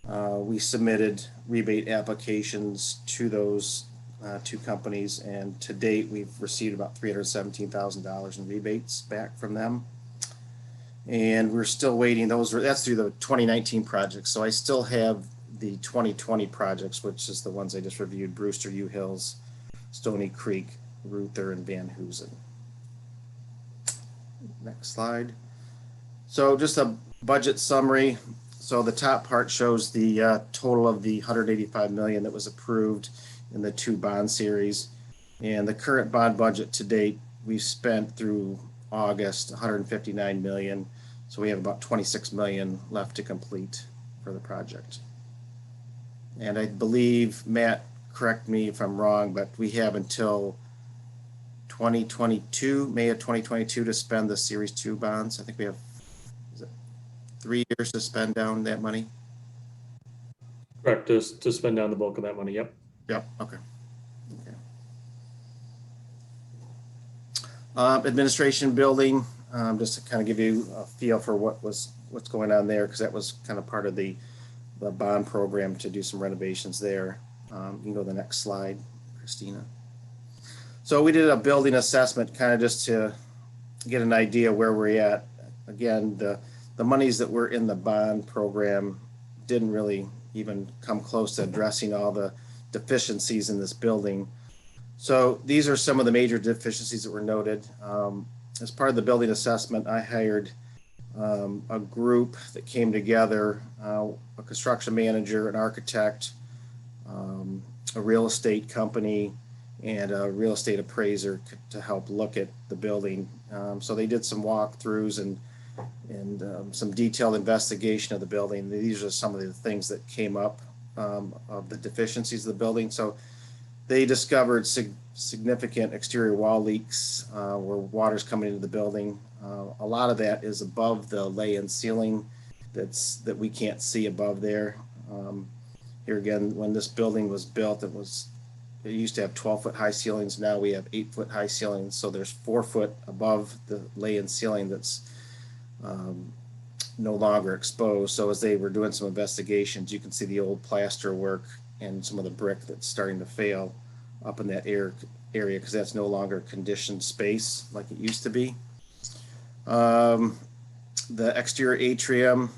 we submitted rebate applications to those two companies, and to date we've received about $317,000 in rebates back from them. And we're still waiting. That's through the 2019 projects. So I still have the 2020 projects, which is the ones I just reviewed: Brewster, U Hills, Stoney Creek, Reuther, and Van Hoosen. Next slide. So just a budget summary. So the top part shows the total of the $185 million that was approved in the two bond series. And the current bond budget to date, we've spent through August $159 million. So we have about $26 million left to complete for the project. And I believe, Matt, correct me if I'm wrong, but we have until 2022, May of 2022, to spend the Series 2 bonds. I think we have 3 years to spend down that money.
Correct, to spend down the bulk of that money. Yep.
Yep. Okay. Administration building, just to kind of give you a feel for what's going on there, because that was kind of part of the bond program to do some renovations there. You can go to the next slide, Christina. So we did a building assessment, kind of just to get an idea where we're at. Again, the monies that were in the bond program didn't really even come close to addressing all the deficiencies in this building. So these are some of the major deficiencies that were noted. As part of the building assessment, I hired a group that came together, a construction manager, an architect, a real estate company, and a real estate appraiser to help look at the building. So they did some walkthroughs and some detailed investigation of the building. These are some of the things that came up of the deficiencies of the building. So they discovered significant exterior wall leaks where water's coming into the building. A lot of that is above the lay-in ceiling that we can't see above there. Here again, when this building was built, it used to have 12-foot high ceilings. Now we have 8-foot high ceilings. So there's 4 foot above the lay-in ceiling that's no longer exposed. So as they were doing some investigations, you can see the old plaster work and some of the brick that's starting to fail up in that area, because that's no longer conditioned space like it used to be. The exterior atrium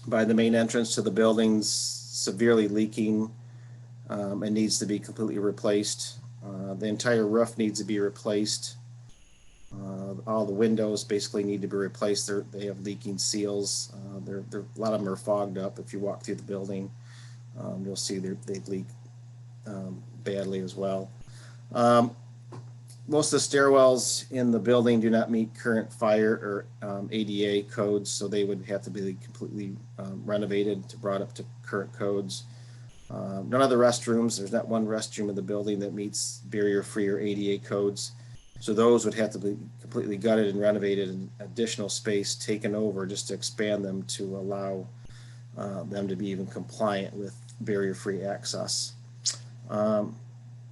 by the main entrance to the building's severely leaking and needs to be completely replaced. The entire roof needs to be replaced. All the windows basically need to be replaced. They have leaking seals. A lot of them are fogged up. If you walk through the building, you'll see they leak badly as well. Most of the stairwells in the building do not meet current fire or ADA codes, so they would have to be completely renovated to brought up to current codes. None of the restrooms, there's not one restroom in the building that meets barrier-free or ADA codes. So those would have to be completely gutted and renovated, and additional space taken over just to expand them to allow them to be even compliant with barrier-free access.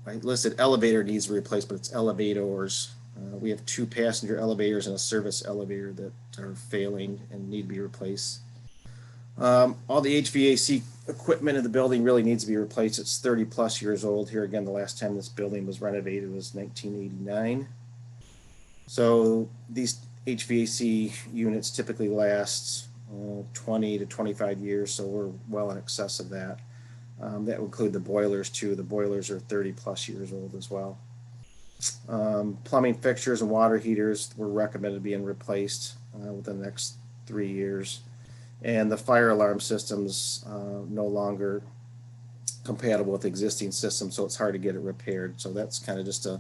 I listed elevator needs to be replaced, but it's elevators. We have 2 passenger elevators and a service elevator that are failing and need to be replaced. All the HVAC equipment in the building really needs to be replaced. It's 30+ years old. Here again, the last time this building was renovated was 1989. So these HVAC units typically last 20 to 25 years, so we're well in excess of that. That would include the boilers too. The boilers are 30+ years old as well. Plumbing fixtures and water heaters were recommended being replaced within the next 3 years. And the fire alarm systems no longer compatible with existing systems, so it's hard to get it repaired. So that's kind of just a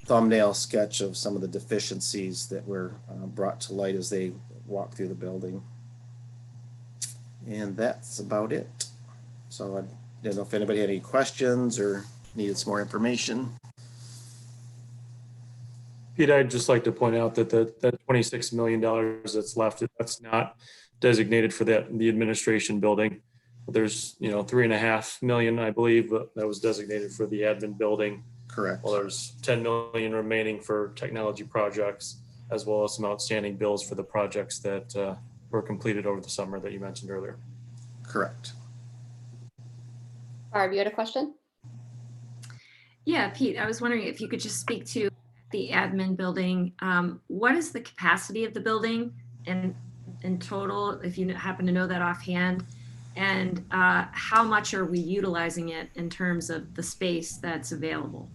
thumbnail sketch of some of the deficiencies that were brought to light as they walked through the building. And that's about it. So I didn't know if anybody had any questions or needed some more information.
Pete, I'd just like to point out that that $26 million that's left, that's not designated for the administration building. There's, 3.5 million, I believe, that was designated for the admin building.
Correct.
Well, there's 10 million remaining for technology projects, as well as some outstanding bills for the projects that were completed over the summer that you mentioned earlier.
Correct.
Barb, you had a question?
Yeah, Pete, I was wondering if you could just speak to the admin building. What is the capacity of the building and in total, if you happen to know that offhand? And how much are we utilizing it in terms of the space that's available?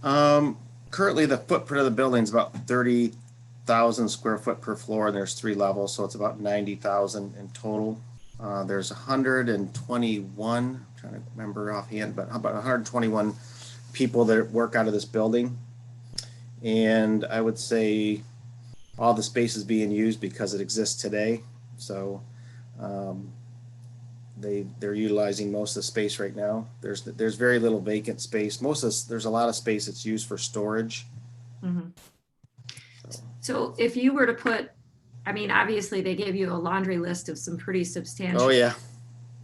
Currently, the footprint of the building is about 30,000 square foot per floor, and there's 3 levels, so it's about 90,000 in total. There's 121, I'm trying to remember offhand, but about 121 people that work out of this building. And I would say all the space is being used because it exists today. So they're utilizing most of the space right now. There's very little vacant space. There's a lot of space that's used for storage.
Mm-hmm. So if you were to put, I mean, obviously they gave you a laundry list of some pretty substantial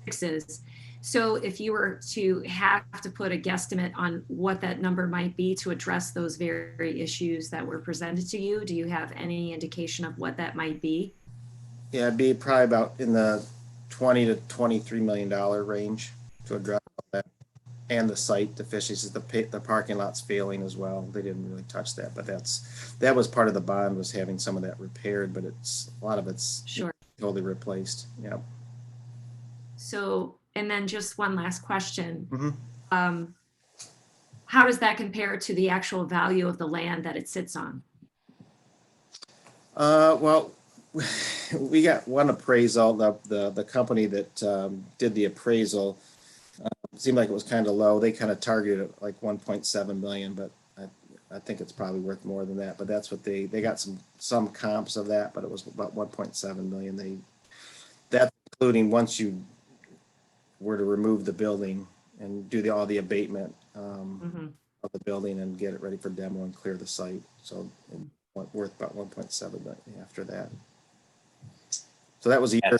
fixes. So if you were to have to put a guesstimate on what that number might be to address those very issues that were presented to you, do you have any indication of what that might be?
Yeah, it'd be probably about in the $20 to $23 million range to address that. And the site deficiencies, the parking lot's failing as well. They didn't really touch that, but that was part of the bond, was having some of that repaired, but a lot of it's totally replaced. Yeah.
So, and then just one last question.
Mm-hmm.
How does that compare to the actual value of the land that it sits on?
Well, we got one appraisal. The company that did the appraisal seemed like it was kind of low. They kind of targeted like 1.7 million, but I think it's probably worth more than that. But that's what they got some comps of that, but it was about 1.7 million. That's including once you were to remove the building and do all the abatement of the building and get it ready for demo and clear the site. So worth about 1.7 million after that. So that was a year.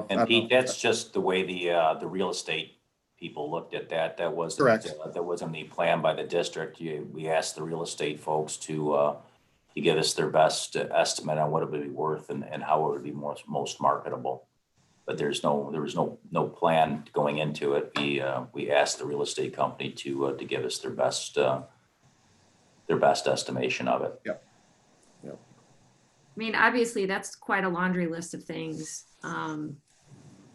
And Pete, that's just the way the real estate people looked at that. That wasn't
correct.
That wasn't the plan by the district. We asked the real estate folks to give us their best estimate on what it would be worth and how it would be most marketable. But there was no plan going into it. We asked the real estate company to give us their best estimation of it.
Yep.
I mean, obviously that's quite a laundry list of things.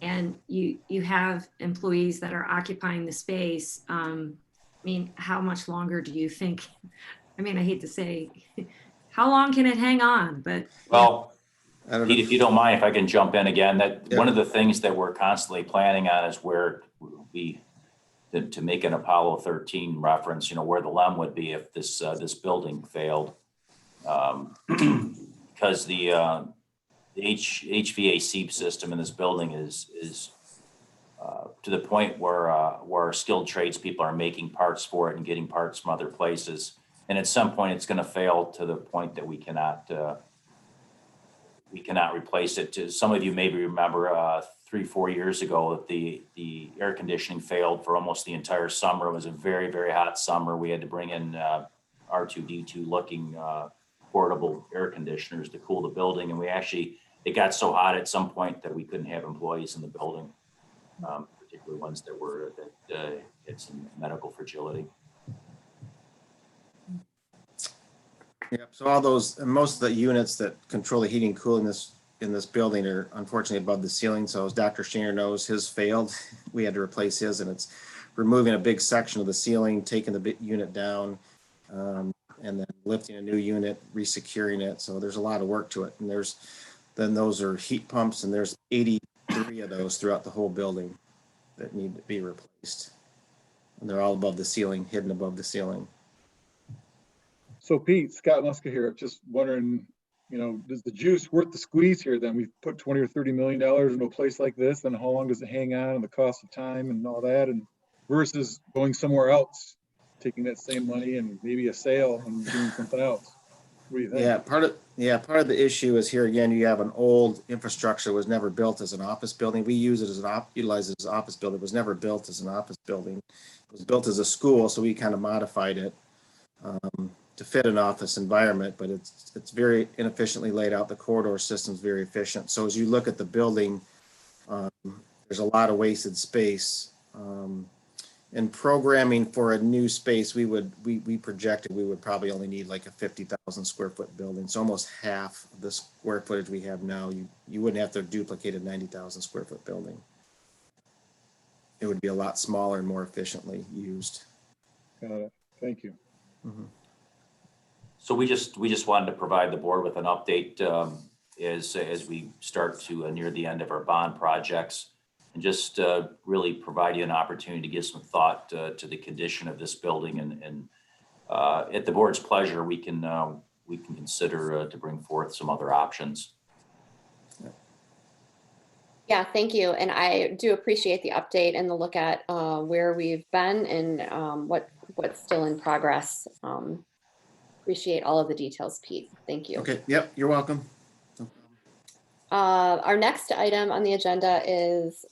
And you have employees that are occupying the space. I mean, how much longer do you think? I mean, I hate to say, how long can it hang on? But
well, Pete, if you don't mind, if I can jump in again, one of the things that we're constantly planning on is where to make an Apollo 13 reference, where the LEM would be if this building failed, because the HVAC system in this building is to the point where skilled tradespeople are making parts for it and getting parts from other places. And at some point, it's going to fail to the point that we cannot replace it. Some of you maybe remember 3-4 years ago that the air conditioning failed for almost the entire summer. It was a very, very hot summer. We had to bring in R2D2 looking portable air conditioners to cool the building, and it got so hot at some point that we couldn't have employees in the building, particularly ones that had some medical fragility.
Yep. So all those, and most of the units that control the heating and cooling in this building are unfortunately above the ceiling. So as Dr. Shaner knows, his failed. We had to replace his, and it's removing a big section of the ceiling, taking the big unit down, and then lifting a new unit, resecuring it. So there's a lot of work to it. And then those are heat pumps, and there's 83 of those throughout the whole building. that need to be replaced. And they're all above the ceiling, hidden above the ceiling.
So Pete, Scott Muska here, just wondering, you know, is the juice worth the squeeze here? Then we've put 20 or $30 million into a place like this, and how long does it hang on, and the cost of time and all that, and versus going somewhere else, taking that same money and maybe a sale and doing something else. What do you think?
Part of the issue is here again, you have an old infrastructure that was never built as an office building. We use it as utilize it as an office building. It was never built as an office building. It was built as a school, so we kind of modified it to fit an office environment, but it's very inefficiently laid out. The corridor system is very efficient. So as you look at the building, there's a lot of wasted space. And programming for a new space, we projected we would probably only need like a 50,000 square foot building. It's almost half of the square footage we have now. You wouldn't have to duplicate a 90,000 square foot building. It would be a lot smaller and more efficiently used.
Got it. Thank you.
Mm-hmm.
So we just wanted to provide the board with an update as we start to near the end of our bond projects, and just really provide you an opportunity to give some thought to the condition of this building, and at the board's pleasure, we can consider to bring forth some other options.
Yeah, thank you. And I do appreciate the update and the look at where we've been and what's still in progress. Appreciate all of the details, Pete. Thank you.
Okay, yep, you're welcome.
Our next item on the agenda is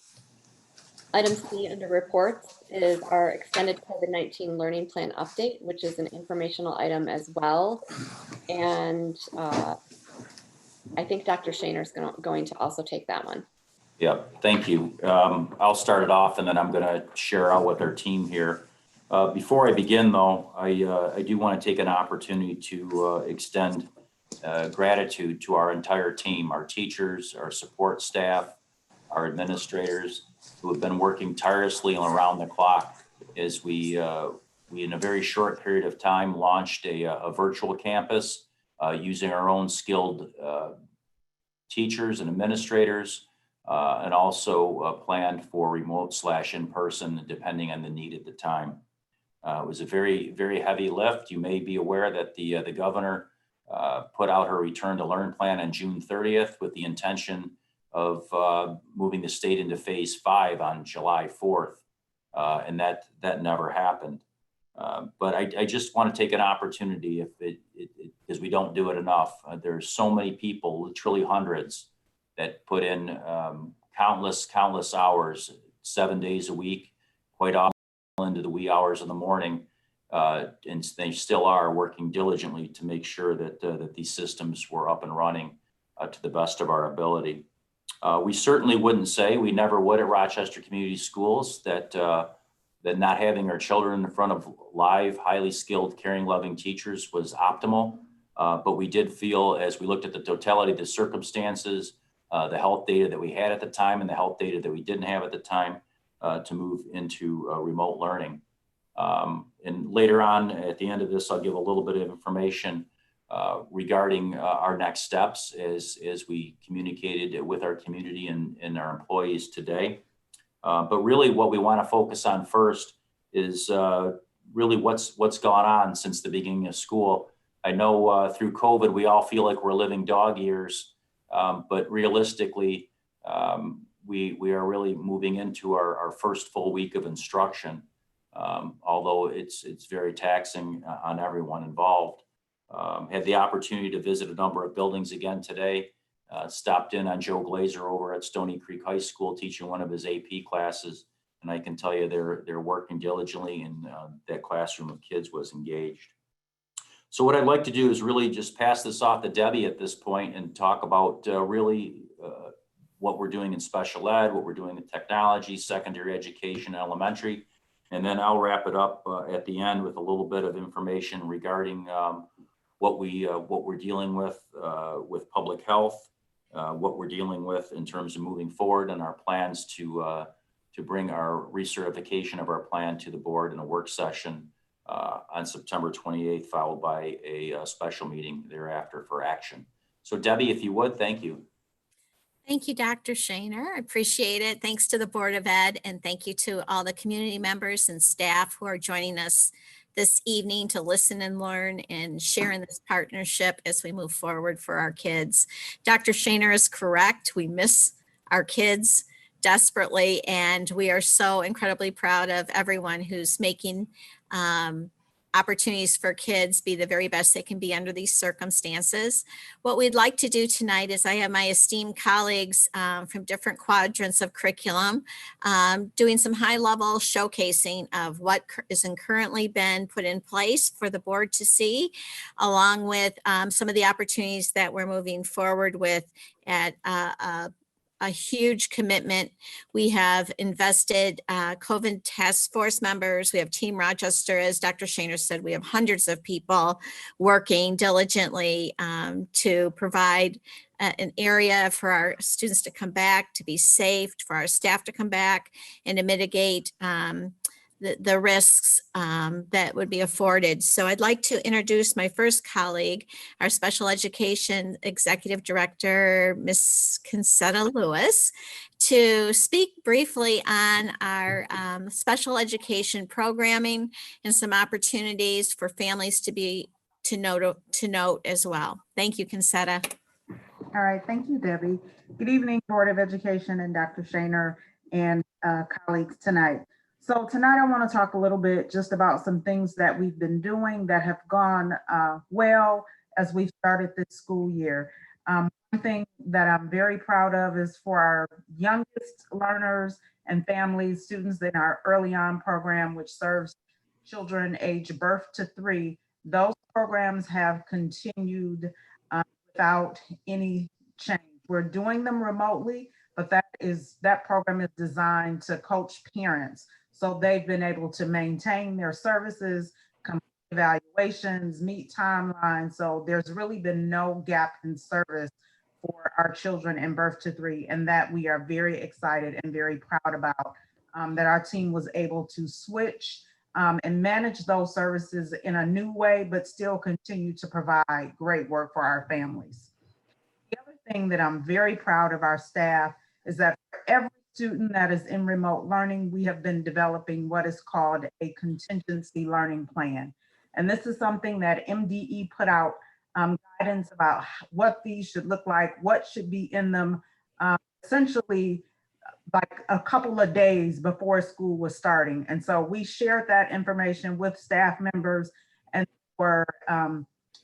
item C under reports, is our extended COVID-19 learning plan update, which is an informational item as well. And I think Dr. Shaner is going to also take that one.
Yeah, thank you. I'll start it off, and then I'm going to share out with our team here. Before I begin, though, I do want to take an opportunity to extend gratitude to our entire team, our teachers, our support staff, our administrators, who have been working tirelessly around the clock as we in a very short period of time launched a virtual campus using our own skilled teachers and administrators, and also planned for remote / in-person, depending on the need at the time. It was a very, very heavy lift. You may be aware that the governor put out her return to learn plan on June 30th with the intention of moving the state into phase 5 on July 4th. And that never happened. But I just want to take an opportunity, because we don't do it enough. There's so many people, literally hundreds, that put in countless hours, 7 days a week, quite often into the wee hours of the morning, and they still are working diligently to make sure that these systems were up and running to the best of our ability. We certainly wouldn't say, we never would at Rochester Community Schools, that not having our children in front of live, highly skilled, caring, loving teachers was optimal. But we did feel, as we looked at the totality of the circumstances, the health data that we had at the time and the health data that we didn't have at the time, to move into remote learning. And later on, at the end of this, I'll give a little bit of information regarding our next steps as we communicated with our community and our employees today. But really what we want to focus on first is really what's gone on since the beginning of school. I know through COVID, we all feel like we're living dog years, but realistically, we are really moving into our first full week of instruction, although it's very taxing on everyone involved. Had the opportunity to visit a number of buildings again today. Stopped in on Joe Glazer over at Stoney Creek High School teaching one of his AP classes, and I can tell you they're working diligently, and that classroom of kids was engaged. So what I'd like to do is really just pass this off to Debbie at this point and talk about really what we're doing in special ed, what we're doing in technology, secondary education, elementary, and then I'll wrap it up at the end with a little bit of information regarding what we're dealing with public health, what we're dealing with in terms of moving forward, and our plans to bring our recertification of our plan to the board in a work session on September 28th, followed by a special meeting thereafter for action. So Debbie, if you would, thank you.
Thank you, Dr. Shaner. I appreciate it. Thanks to the Board of Ed, and thank you to all the community members and staff who are joining us this evening to listen and learn and share in this partnership as we move forward for our kids. Dr. Shaner is correct. We miss our kids desperately, and we are so incredibly proud of everyone who's making opportunities for kids be the very best they can be under these circumstances. What we'd like to do tonight is I have my esteemed colleagues from different quadrants of curriculum doing some high-level showcasing of what isn't currently been put in place for the board to see, along with some of the opportunities that we're moving forward with at a huge commitment. We have invested COVID task force members. We have Team Rochester, as Dr. Shaner said, we have hundreds of people working diligently to provide an area for our students to come back, to be safe, for our staff to come back, and to mitigate the risks that would be afforded. So I'd like to introduce my first colleague, our Special Education Executive Director, Ms. Concetta Lewis, to speak briefly on our special education programming and some opportunities for families to note as well. Thank you, Concetta.
All right, thank you, Debbie. Good evening, Board of Education and Dr. Shaner and colleagues tonight. So tonight I want to talk a little bit just about some things that we've been doing that have gone well as we've started this school year. One thing that I'm very proud of is for our youngest learners and families, students in our early on program, which serves children age birth to 3, those programs have continued without any change. We're doing them remotely, but that program is designed to coach parents. So they've been able to maintain their services, complete evaluations, meet timelines. So there's really been no gap in service for our children in birth to 3, and that we are very excited and very proud about, that our team was able to switch and manage those services in a new way, but still continue to provide great work for our families. The other thing that I'm very proud of our staff is that for every student that is in remote learning, we have been developing what is called a contingency learning plan. And this is something that MDE put out guidance about what these should look like, what should be in them, essentially like a couple of days before school was starting. And so we shared that information with staff members and were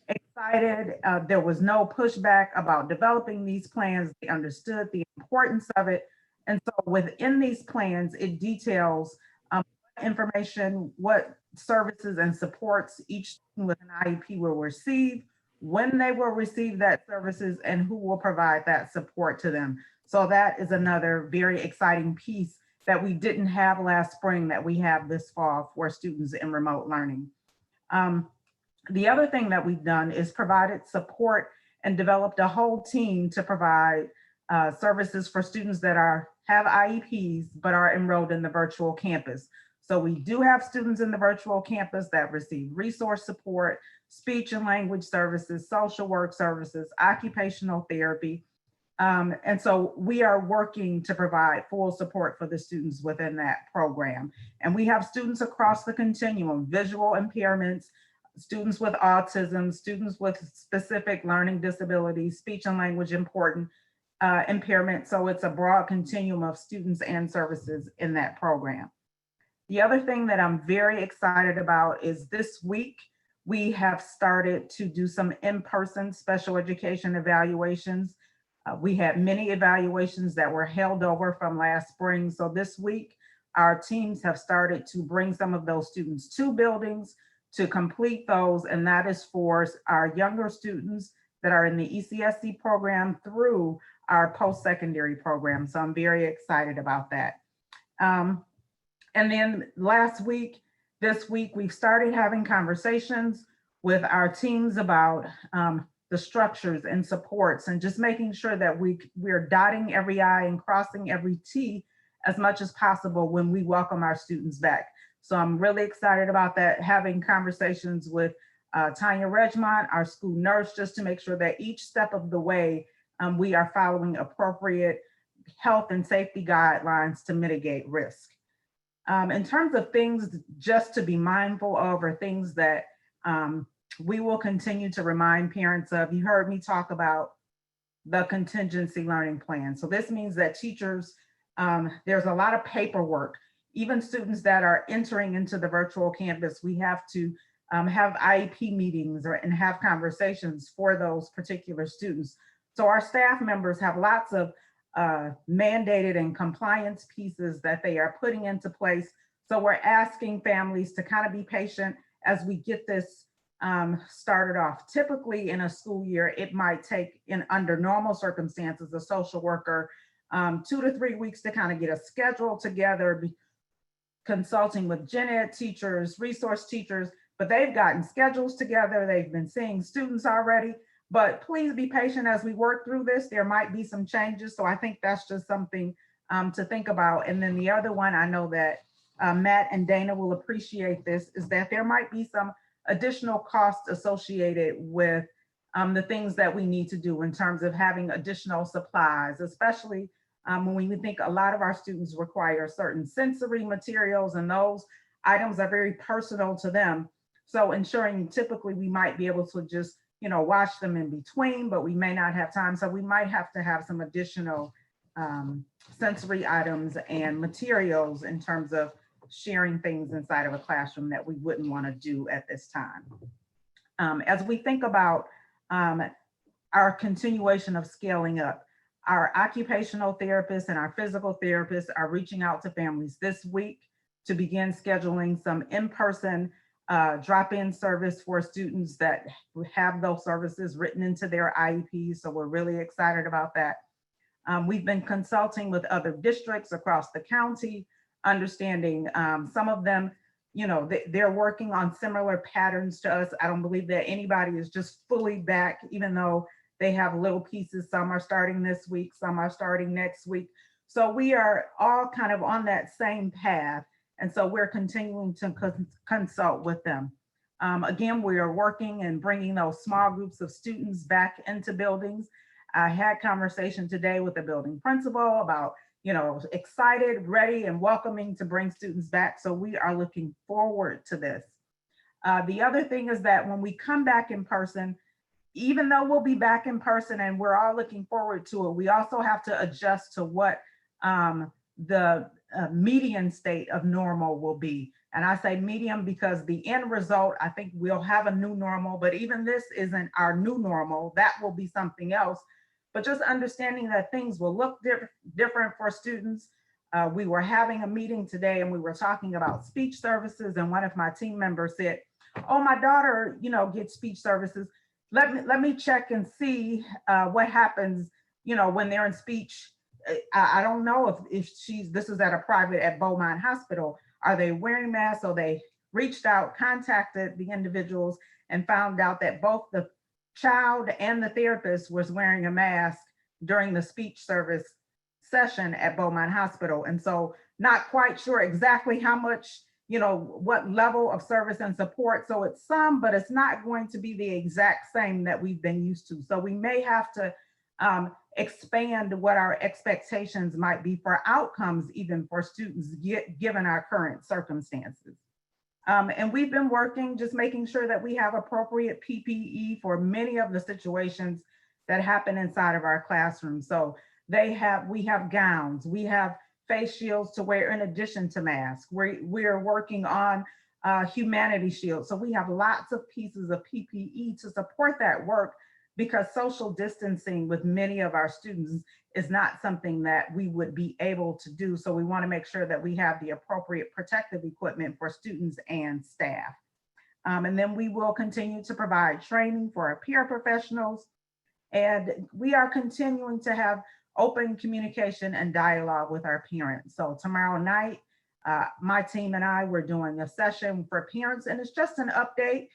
excited. There was no pushback about developing these plans. They understood the importance of it. And so within these plans, it details information, what services and supports each student with an IEP will receive, when they will receive that services, and who will provide that support to them. So that is another very exciting piece that we didn't have last spring that we have this fall for students in remote learning. The other thing that we've done is provided support and developed a whole team to provide services for students that have IEPs but are enrolled in the virtual campus. So we do have students in the virtual campus that receive resource support, speech and language services, social work services, occupational therapy. And so we are working to provide full support for the students within that program. And we have students across the continuum, visual impairments, students with autism, students with specific learning disabilities, speech and language impairment. So it's a broad continuum of students and services in that program. The other thing that I'm very excited about is this week, we have started to do some in-person special education evaluations. We had many evaluations that were held over from last spring. So this week, our teams have started to bring some of those students to buildings to complete those. And that is for our younger students that are in the ECSC program through our post-secondary program. So I'm very excited about that. And then this week, we've started having conversations with our teams about the structures and supports and just making sure that we're dotting every I and crossing every T as much as possible when we welcome our students back. So I'm really excited about that, having conversations with Tanya Regmont, our school nurse, just to make sure that each step of the way we are following appropriate health and safety guidelines to mitigate risk. In terms of things just to be mindful of, or things that we will continue to remind parents of, you heard me talk about the contingency learning plan. So this means that teachers, there's a lot of paperwork. Even students that are entering into the virtual campus, we have to have IEP meetings and have conversations for those particular students. So our staff members have lots of mandated and compliance pieces that they are putting into place. So we're asking families to kind of be patient as we get this started off. Typically in a school year, it might take, under normal circumstances, a social worker 2 to 3 weeks to kind of get a schedule together, consulting with gen ed teachers, resource teachers, but they've gotten schedules together. They've been seeing students already. But please be patient as we work through this. There might be some changes. So I think that's just something to think about. And then the other one, I know that Matt and Dana will appreciate this, is that there might be some additional costs associated with the things that we need to do in terms of having additional supplies, especially when we think a lot of our students require certain sensory materials, and those items are very personal to them. So ensuring, typically we might be able to just wash them in between, but we may not have time. So we might have to have some additional sensory items and materials in terms of sharing things inside of a classroom that we wouldn't want to do at this time. As we think about our continuation of scaling up, our occupational therapists and our physical therapists are reaching out to families this week to begin scheduling some in-person drop-in service for students that have those services written into their IEPs. So we're really excited about that. We've been consulting with other districts across the county, understanding some of them, they're working on similar patterns to us. I don't believe that anybody is just fully back, even though they have little pieces. Some are starting this week, some are starting next week. So we are all kind of on that same path. And so we're continuing to consult with them. Again, we are working and bringing those small groups of students back into buildings. I had conversation today with the building principal about, excited, ready, and welcoming to bring students back. So we are looking forward to this. The other thing is that when we come back in person, even though we'll be back in person and we're all looking forward to it, we also have to adjust to what the median state of normal will be. And I say medium because the end result, I think we'll have a new normal, but even this isn't our new normal. That will be something else. But just understanding that things will look different for students. We were having a meeting today and we were talking about speech services, and one of my team members said, oh, my daughter, gets speech services. Let me check and see what happens, when they're in speech. I don't know if this is at a private at Beaumont Hospital. Are they wearing masks? So they reached out, contacted the individuals, and found out that both the child and the therapist was wearing a mask during the speech service session at Beaumont Hospital. And so not quite sure exactly how much, what level of service and support. So it's some, but it's not going to be the exact same that we've been used to. So we may have to expand what our expectations might be for outcomes, even for students, given our current circumstances. And we've been working, just making sure that we have appropriate PPE for many of the situations that happen inside of our classrooms. So we have gowns, we have face shields to wear in addition to masks. We're working on humanity shields. So we have lots of pieces of PPE to support that work, because social distancing with many of our students is not something that we would be able to do. So we want to make sure that we have the appropriate protective equipment for students and staff. And then we will continue to provide training for our peer professionals. And we are continuing to have open communication and dialogue with our parents. So tomorrow night, my team and I, we're doing a session for parents, and it's just an update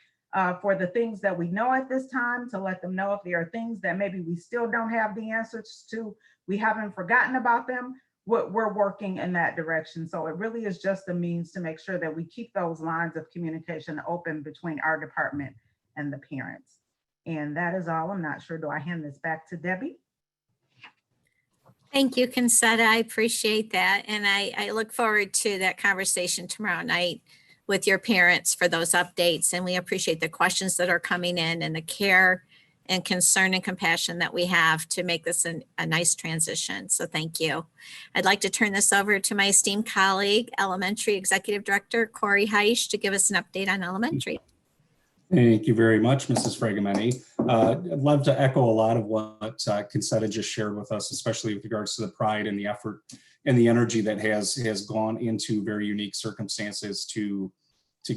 for the things that we know at this time, to let them know if there are things that maybe we still don't have the answers to, we haven't forgotten about them, we're working in that direction. So it really is just a means to make sure that we keep those lines of communication open between our department and the parents. And that is all. I'm not sure, do I hand this back to Debbie?
Thank you, Consetta. I appreciate that. And I look forward to that conversation tomorrow night with your parents for those updates. And we appreciate the questions that are coming in and the care and concern and compassion that we have to make this a nice transition. So thank you. I'd like to turn this over to my esteemed colleague, Elementary Executive Director Corey Heisch, to give us an update on elementary.
Thank you very much, Mrs. Fragamini. I'd love to echo a lot of what Consetta just shared with us, especially with regards to the pride and the effort and the energy that has gone into very unique circumstances to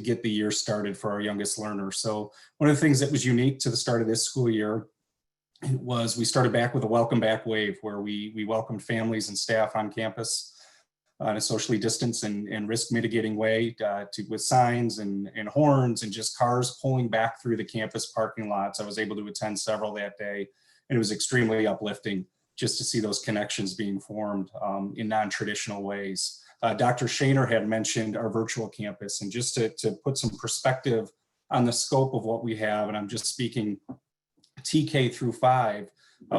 get the year started for our youngest learners. So one of the things that was unique to the start of this school year was we started back with a welcome back wave where we welcomed families and staff on campus in a socially distanced and risk mitigating way with signs and horns and just cars pulling back through the campus parking lots. I was able to attend several that day, and it was extremely uplifting just to see those connections being formed in non-traditional ways. Dr. Shaner had mentioned our virtual campus, and just to put some perspective on the scope of what we have, and I'm just speaking TK through 5,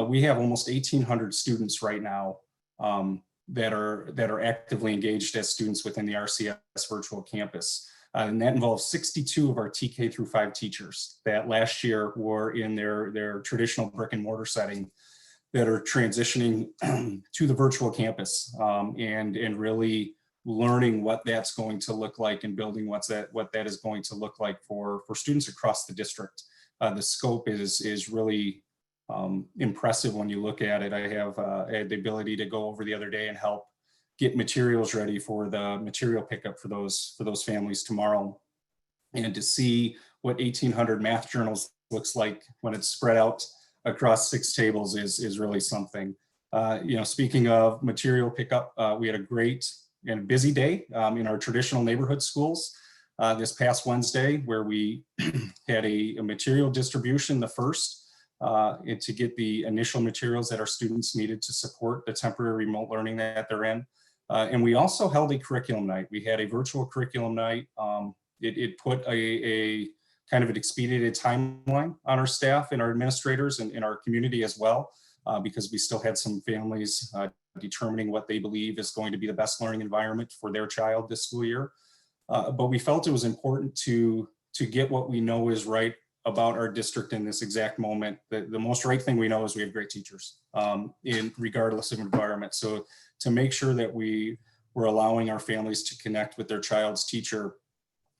we have almost 1,800 students right now that are actively engaged as students within the RCS virtual campus. And that involves 62 of our TK through 5 teachers that last year were in their traditional brick and mortar setting that are transitioning to the virtual campus and really learning what that's going to look like and building what that is going to look like for students across the district. The scope is really impressive when you look at it. I had the ability to go over the other day and help get materials ready for the material pickup for those families tomorrow, and to see what 1,800 math journals looks like when it's spread out across 6 tables is really something. Speaking of material pickup, we had a great and busy day in our traditional neighborhood schools this past Wednesday, where we had a material distribution, the first, and to get the initial materials that our students needed to support the temporary remote learning that they're in. And we also held a curriculum night. We had a virtual curriculum night. It put a kind of an expedited timeline on our staff and our administrators and in our community as well, because we still had some families determining what they believe is going to be the best learning environment for their child this school year. But we felt it was important to get what we know is right about our district in this exact moment. The most right thing we know is we have great teachers regardless of environment. So to make sure that we were allowing our families to connect with their child's teacher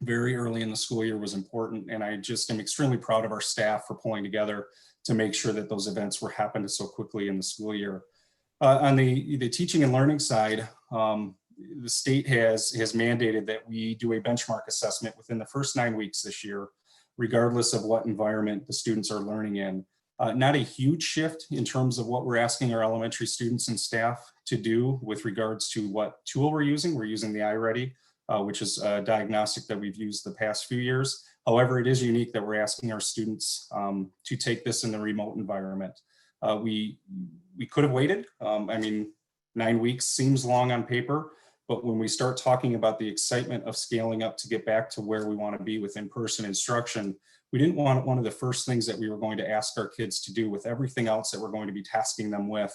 very early in the school year was important. And I just am extremely proud of our staff for pulling together to make sure that those events were happening so quickly in the school year. On the teaching and learning side, the state has mandated that we do a benchmark assessment within the first 9 weeks this year, regardless of what environment the students are learning in. Not a huge shift in terms of what we're asking our elementary students and staff to do with regards to what tool we're using. We're using the iReady, which is a diagnostic that we've used the past few years. However, it is unique that we're asking our students to take this in the remote environment. We could have waited. 9 weeks seems long on paper, but when we start talking about the excitement of scaling up to get back to where we want to be with in-person instruction, we didn't want one of the first things that we were going to ask our kids to do with everything else that we're going to be tasking them with,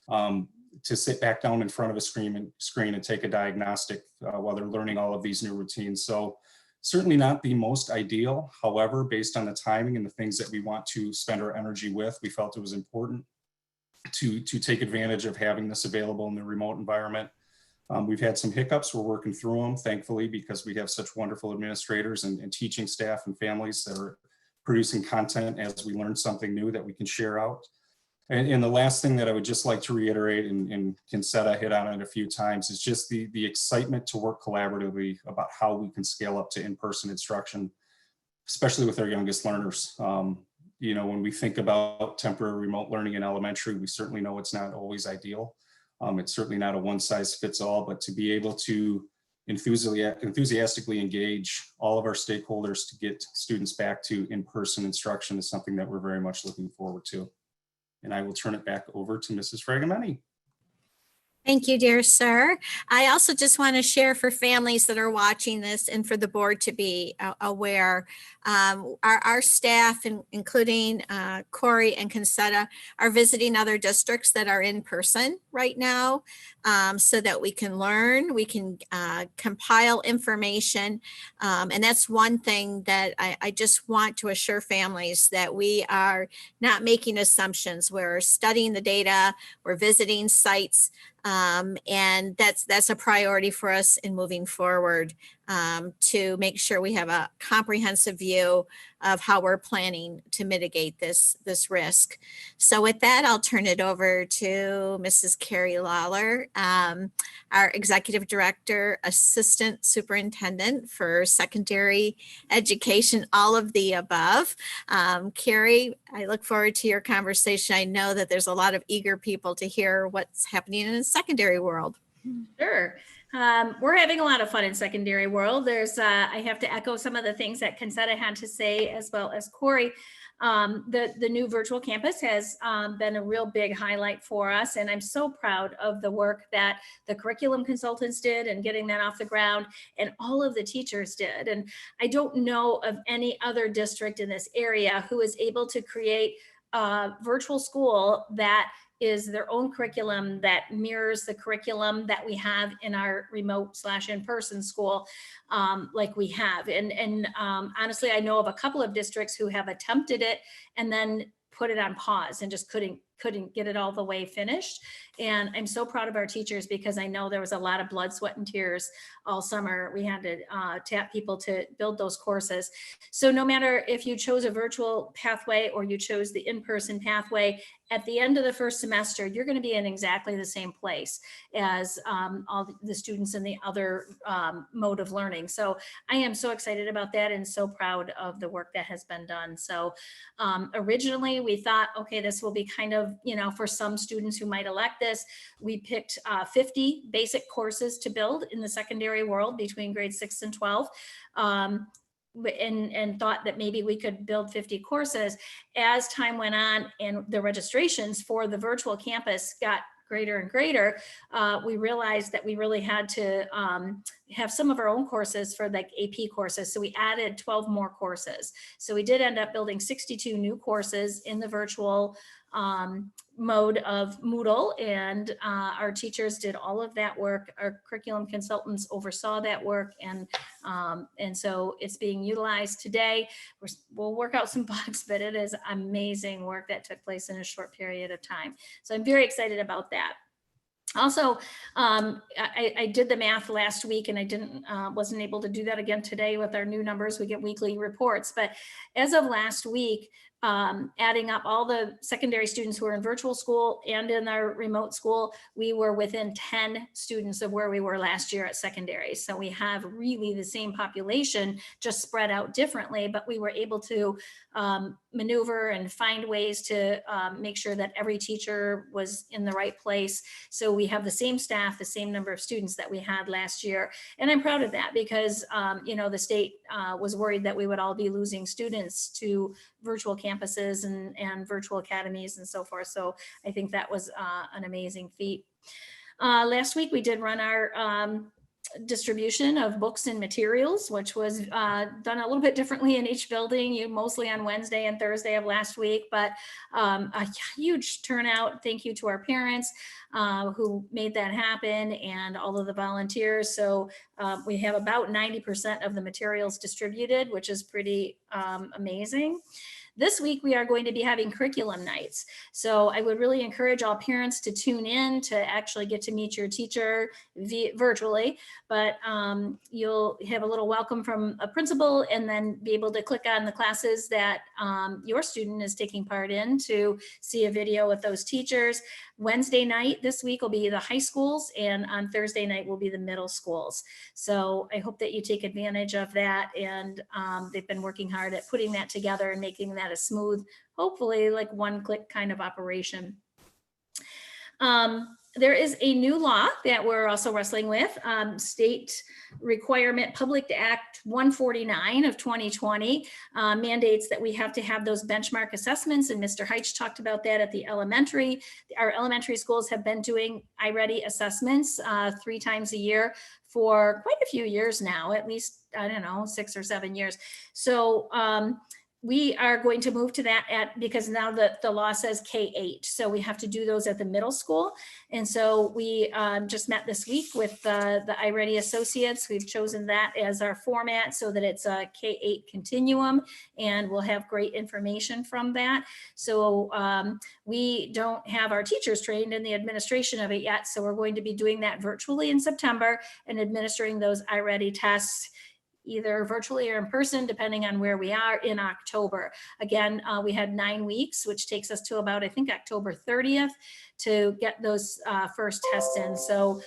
to sit back down in front of a screen and take a diagnostic while they're learning all of these new routines. So certainly not the most ideal. However, based on the timing and the things that we want to spend our energy with, we felt it was important to take advantage of having this available in the remote environment. We've had some hiccups. We're working through them, thankfully, because we have such wonderful administrators and teaching staff and families that are producing content as we learn something new that we can share out. And the last thing that I would just like to reiterate, and Consetta hit on it a few times, is just the excitement to work collaboratively about how we can scale up to in-person instruction, especially with our youngest learners. When we think about temporary remote learning in elementary, we certainly know it's not always ideal. It's certainly not a one-size-fits-all, but to be able to enthusiastically engage all of our stakeholders to get students back to in-person instruction is something that we're very much looking forward to. And I will turn it back over to Mrs. Fragamini.
Thank you, dear sir. I also just want to share for families that are watching this and for the board to be aware. Our staff, including Corey and Concetta, are visiting other districts that are in person right now so that we can learn, we can compile information. And that's one thing that I just want to assure families that we are not making assumptions. We're studying the data, we're visiting sites, and that's a priority for us in moving forward to make sure we have a comprehensive view of how we're planning to mitigate this risk. So with that, I'll turn it over to Mrs. Carrie Lawler, our Executive Director, Assistant Superintendent for Secondary Education, all of the above. Carrie, I look forward to your conversation. I know that there's a lot of eager people to hear what's happening in the secondary world.
Sure. We're having a lot of fun in secondary world. There's, I have to echo some of the things that Concetta had to say, as well as Corey. The new virtual campus has been a real big highlight for us. And I'm so proud of the work that the curriculum consultants did and getting that off the ground, and all of the teachers did. And I don't know of any other district in this area who is able to create a virtual school that is their own curriculum that mirrors the curriculum that we have in our remote / in-person school, like we have. And honestly, I know of a couple of districts who have attempted it and then put it on pause and just couldn't get it all the way finished. And I'm so proud of our teachers, because I know there was a lot of blood, sweat, and tears all summer. We had to tap people to build those courses. So no matter if you chose a virtual pathway or you chose the in-person pathway, at the end of the first semester, you're going to be in exactly the same place as all the students in the other mode of learning. So I am so excited about that and so proud of the work that has been done. So originally we thought, okay, this will be kind of, for some students who might elect this, we picked 50 basic courses to build in the secondary world between grades 6 and 12. And thought that maybe we could build 50 courses. As time went on and the registrations for the virtual campus got greater and greater, we realized that we really had to have some of our own courses for like AP courses. So we added 12 more courses. So we did end up building 62 new courses in the virtual mode of Moodle, and our teachers did all of that work. Our curriculum consultants oversaw that work, and so it's being utilized today. We'll work out some bugs, but it is amazing work that took place in a short period of time. So I'm very excited about that. Also, I did the math last week, and I wasn't able to do that again today with our new numbers. We get weekly reports, but as of last week, adding up all the secondary students who are in virtual school and in our remote school, we were within 10 students of where we were last year at secondary. So we have really the same population, just spread out differently, but we were able to maneuver and find ways to make sure that every teacher was in the right place. So we have the same staff, the same number of students that we had last year. And I'm proud of that, because the state was worried that we would all be losing students to virtual campuses and virtual academies and so forth. So I think that was an amazing feat. Last week we did run our distribution of books and materials, which was done a little bit differently in each building, mostly on Wednesday and Thursday of last week, but a huge turnout. Thank you to our parents who made that happen, and all of the volunteers. So we have about 90% of the materials distributed, which is pretty amazing. This week, we are going to be having curriculum nights. So I would really encourage all parents to tune in to actually get to meet your teacher virtually, but you'll have a little welcome from a principal, and then be able to click on the classes that your student is taking part in to see a video with those teachers. Wednesday night this week will be the high schools, and on Thursday night will be the middle schools. So I hope that you take advantage of that, and they've been working hard at putting that together and making that a smooth, hopefully like one-click kind of operation. There is a new law that we're also wrestling with, state requirement Public Act 149 of 2020 mandates that we have to have those benchmark assessments, and Mr. Heitch talked about that at the elementary. Our elementary schools have been doing iReady assessments 3 times a year for quite a few years now, at least, I don't know, 6 or 7 years. So we are going to move to that because now the law says K-8. So we have to do those at the middle school. And so we just met this week with the iReady Associates. We've chosen that as our format so that it's a K-8 continuum, and we'll have great information from that. So we don't have our teachers trained in the administration of it yet. So we're going to be doing that virtually in September and administering those iReady tests either virtually or in person, depending on where we are, in October. Again, we had 9 weeks, which takes us to about, I think, October 30th to get those first tests in. So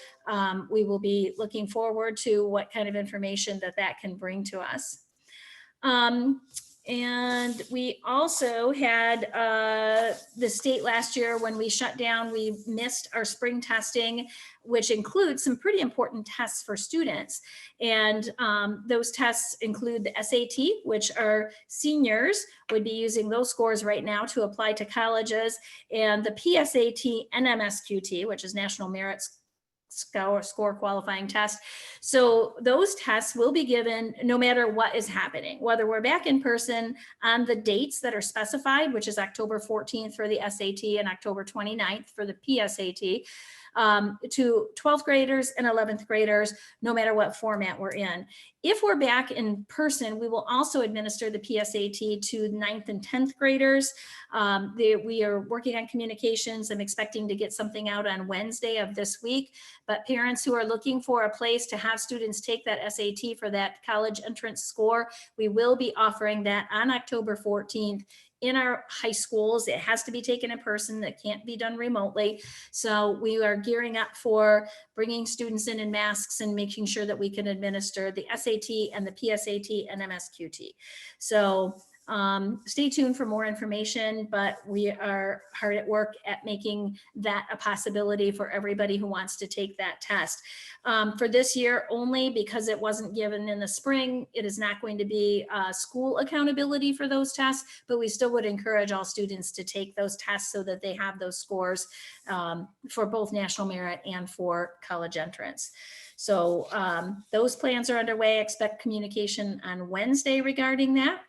we will be looking forward to what kind of information that can bring to us. And we also had the state last year, when we shut down, we missed our spring testing, which includes some pretty important tests for students. And those tests include the SAT, which our seniors would be using those scores right now to apply to colleges, and the PSAT and MSQT, which is National Merit Score Qualifying Test. So those tests will be given no matter what is happening, whether we're back in person on the dates that are specified, which is October 14th for the SAT and October 29th for the PSAT, to 12th graders and 11th graders, no matter what format we're in. If we're back in person, we will also administer the PSAT to 9th and 10th graders. We are working on communications. I'm expecting to get something out on Wednesday of this week, but parents who are looking for a place to have students take that SAT for that college entrance score, we will be offering that on October 14th in our high schools. It has to be taken in person. That can't be done remotely. So we are gearing up for bringing students in masks and making sure that we can administer the SAT and the PSAT and MSQT. So stay tuned for more information, but we are hard at work at making that a possibility for everybody who wants to take that test. For this year only, because it wasn't given in the spring, it is not going to be school accountability for those tests, but we still would encourage all students to take those tests so that they have those scores for both national merit and for college entrance. So those plans are underway. Expect communication on Wednesday regarding that.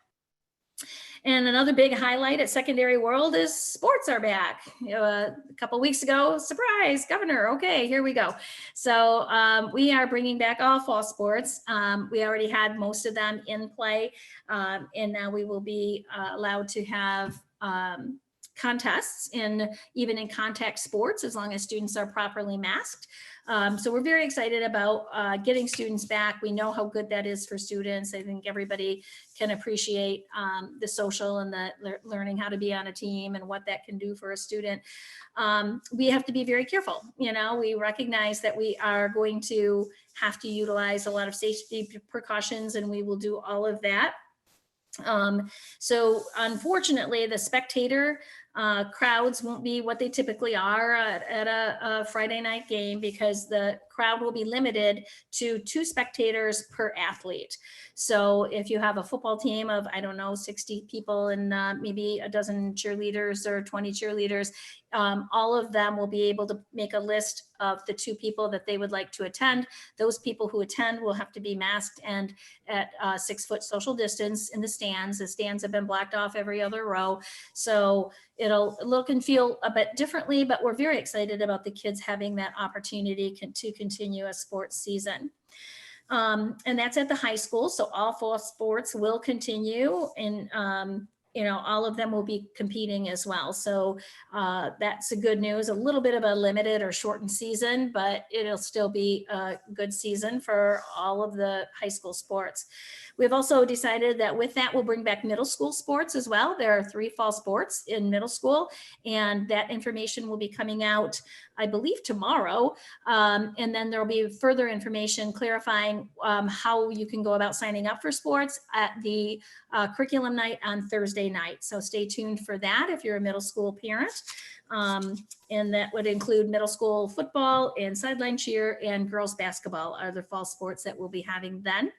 And another big highlight at Secondary World is sports are back. A couple weeks ago, surprise, governor, okay, here we go. So we are bringing back all fall sports. We already had most of them in play, and now we will be allowed to have contests even in contact sports, as long as students are properly masked. So we're very excited about getting students back. We know how good that is for students. I think everybody can appreciate the social and the learning how to be on a team and what that can do for a student. We have to be very careful. You know, we recognize that we are going to have to utilize a lot of safety precautions, and we will do all of that. So unfortunately, the spectator crowds won't be what they typically are at a Friday night game, because the crowd will be limited to 2 spectators per athlete. So if you have a football team of, I don't know, 60 people and maybe a dozen cheerleaders or 20 cheerleaders, all of them will be able to make a list of the 2 people that they would like to attend. Those people who attend will have to be masked and at 6-foot social distance in the stands. The stands have been blocked off every other row. So it'll look and feel a bit differently, but we're very excited about the kids having that opportunity to continue a sports season. And that's at the high school. So all fall sports will continue, and you know, all of them will be competing as well. So that's a good news. A little bit of a limited or shortened season, but it'll still be a good season for all of the high school sports. We've also decided that with that, we'll bring back middle school sports as well. There are 3 fall sports in middle school, and that information will be coming out I believe, tomorrow. And then there'll be further information clarifying how you can go about signing up for sports at the curriculum night on Thursday night. So stay tuned for that if you're a middle school parent. And that would include middle school football and sideline cheer and girls basketball are the fall sports that we'll be having then.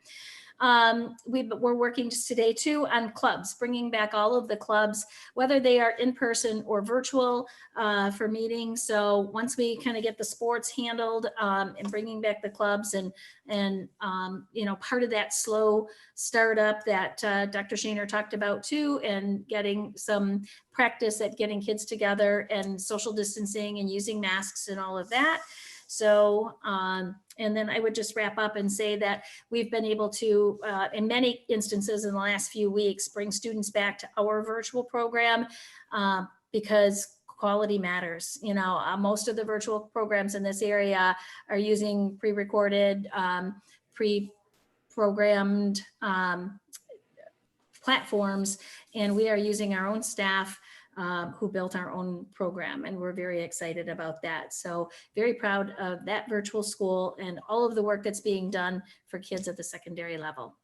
We're working just today too on clubs, bringing back all of the clubs, whether they are in person or virtual for meetings. So once we kind of get the sports handled and bringing back the clubs and you know, part of that slow startup that Dr. Shaner talked about too, and getting some practice at getting kids together and social distancing and using masks and all of that. So, and then I would just wrap up and say that we've been able to, in many instances in the last few weeks, bring students back to our virtual program because quality matters. You know, most of the virtual programs in this area are using pre-recorded, pre-programmed platforms, and we are using our own staff who built our own program, and we're very excited about that. So very proud of that virtual school and all of the work that's being done for kids at the secondary level.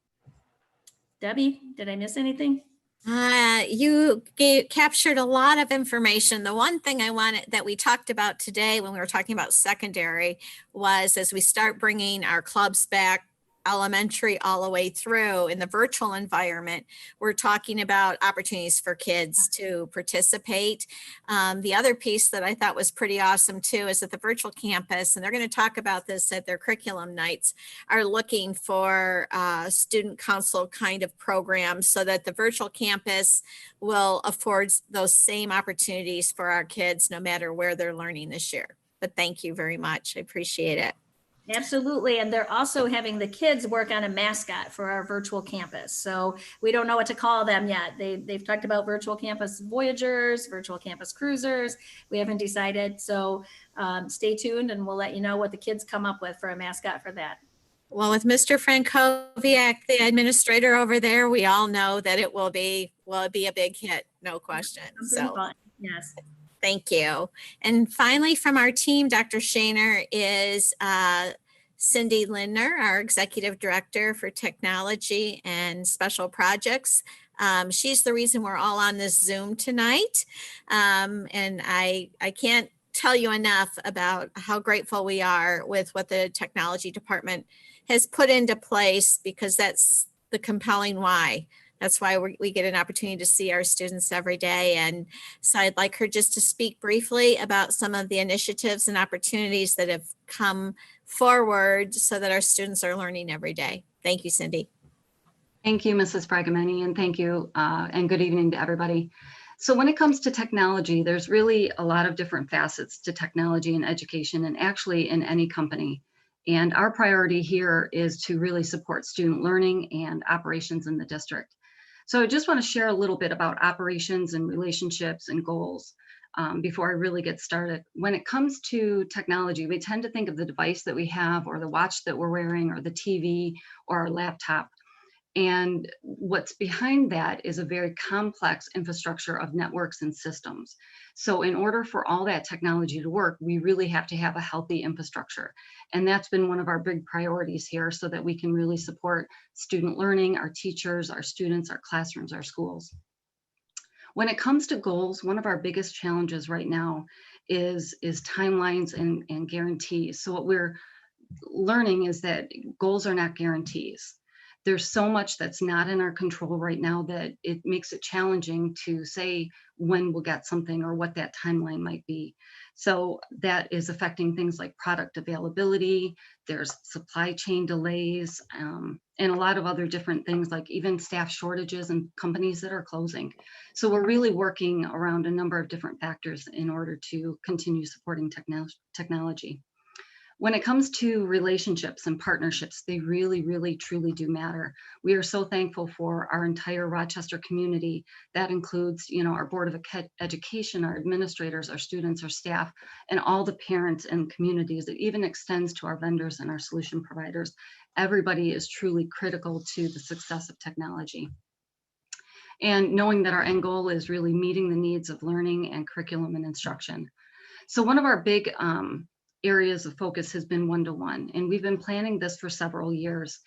Debbie, did I miss anything?
You captured a lot of information. The one thing I wanted that we talked about today when we were talking about secondary was as we start bringing our clubs back, elementary all the way through in the virtual environment, we're talking about opportunities for kids to participate. The other piece that I thought was pretty awesome too is that the virtual campus, and they're going to talk about this at their curriculum nights, are looking for student council kind of programs so that the virtual campus will afford those same opportunities for our kids no matter where they're learning this year. But thank you very much. I appreciate it.
Absolutely. And they're also having the kids work on a mascot for our virtual campus. So we don't know what to call them yet. They've talked about virtual campus Voyagers, virtual campus Cruisers. We haven't decided. So stay tuned and we'll let you know what the kids come up with for a mascot for that.
Well, with Mr. Frankowiak, the administrator over there, we all know that it will be a big hit, no question. So
Fun. Yes.
Thank you. And finally, from our team, Dr. Shaner is Cindy Lindner, our Executive Director for Technology and Special Projects. She's the reason we're all on this Zoom tonight. And I can't tell you enough about how grateful we are with what the technology department has put into place, because that's the compelling why. That's why we get an opportunity to see our students every day. And so I'd like her just to speak briefly about some of the initiatives and opportunities that have come forward so that our students are learning every day. Thank you, Cindy.
Thank you, Mrs. Fragamini, and thank you, and good evening to everybody. So when it comes to technology, there's really a lot of different facets to technology and education, and actually in any company. And our priority here is to really support student learning and operations in the district. So I just want to share a little bit about operations and relationships and goals before I really get started. When it comes to technology, we tend to think of the device that we have, or the watch that we're wearing, or the TV, or our laptop. And what's behind that is a very complex infrastructure of networks and systems. So in order for all that technology to work, we really have to have a healthy infrastructure. And that's been one of our big priorities here, so that we can really support student learning, our teachers, our students, our classrooms, our schools. When it comes to goals, one of our biggest challenges right now is timelines and guarantees. So what we're learning is that goals are not guarantees. There's so much that's not in our control right now that it makes it challenging to say when we'll get something or what that timeline might be. So that is affecting things like product availability, there's supply chain delays, and a lot of other different things, like even staff shortages and companies that are closing. So we're really working around a number of different factors in order to continue supporting technology. When it comes to relationships and partnerships, they really, really, truly do matter. We are so thankful for our entire Rochester community. That includes, our Board of Education, our administrators, our students, our staff, and all the parents and communities. It even extends to our vendors and our solution providers. Everybody is truly critical to the success of technology. And knowing that our end goal is really meeting the needs of learning and curriculum and instruction. So one of our big areas of focus has been one-to-one, and we've been planning this for several years.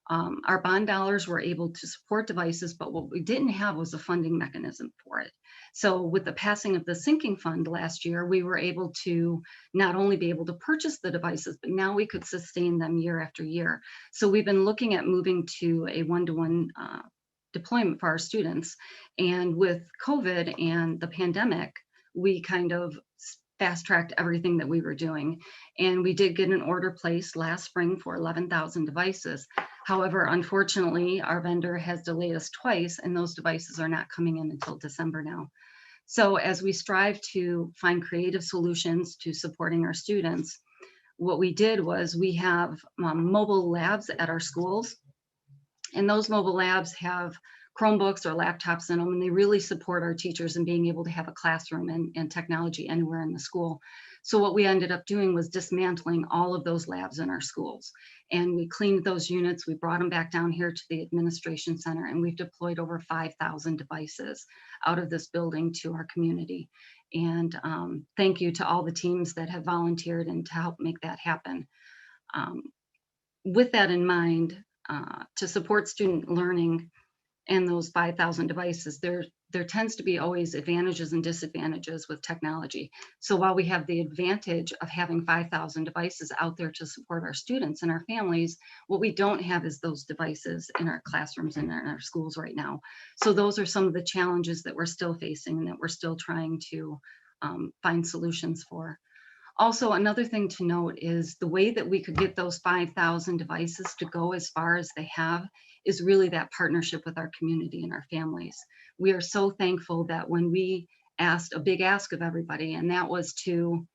Our bond dollars were able to support devices, but what we didn't have was a funding mechanism for it. So with the passing of the sinking fund last year, we were able to not only be able to purchase the devices, but now we could sustain them year after year. So we've been looking at moving to a one-to-one deployment for our students. And with COVID and the pandemic, we kind of fast-tracked everything that we were doing. And we did get an order placed last spring for 11,000 devices. However, unfortunately, our vendor has delayed us twice, and those devices are not coming in until December now. So as we strive to find creative solutions to supporting our students, what we did was we have mobile labs at our schools, and those mobile labs have Chromebooks or laptops in them, and they really support our teachers in being able to have a classroom and technology anywhere in the school. So what we ended up doing was dismantling all of those labs in our schools. And we cleaned those units, we brought them back down here to the administration center, and we've deployed over 5,000 devices out of this building to our community. And thank you to all the teams that have volunteered and to help make that happen. With that in mind, to support student learning and those 5,000 devices, there tends to be always advantages and disadvantages with technology. So while we have the advantage of having 5,000 devices out there to support our students and our families, what we don't have is those devices in our classrooms and in our schools right now. So those are some of the challenges that we're still facing and that we're still trying to find solutions for. Also, another thing to note is the way that we could get those 5,000 devices to go as far as they have is really that partnership with our community and our families. We are so thankful that when we asked a big ask of everybody, and that was to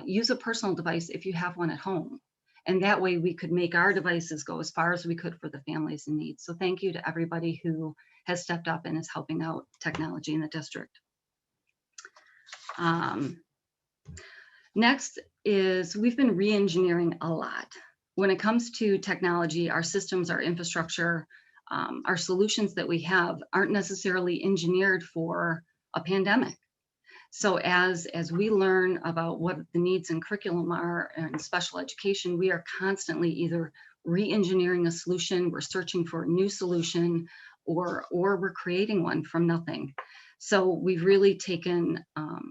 use a personal device if you have one at home. And that way we could make our devices go as far as we could for the families in need. So thank you to everybody who has stepped up and is helping out technology in the district. Next is we've been re-engineering a lot. When it comes to technology, our systems, our infrastructure, our solutions that we have aren't necessarily engineered for a pandemic. So as we learn about what the needs in curriculum are in special education, we are constantly either re-engineering a solution, we're searching for a new solution, or we're creating one from nothing. So we've really taken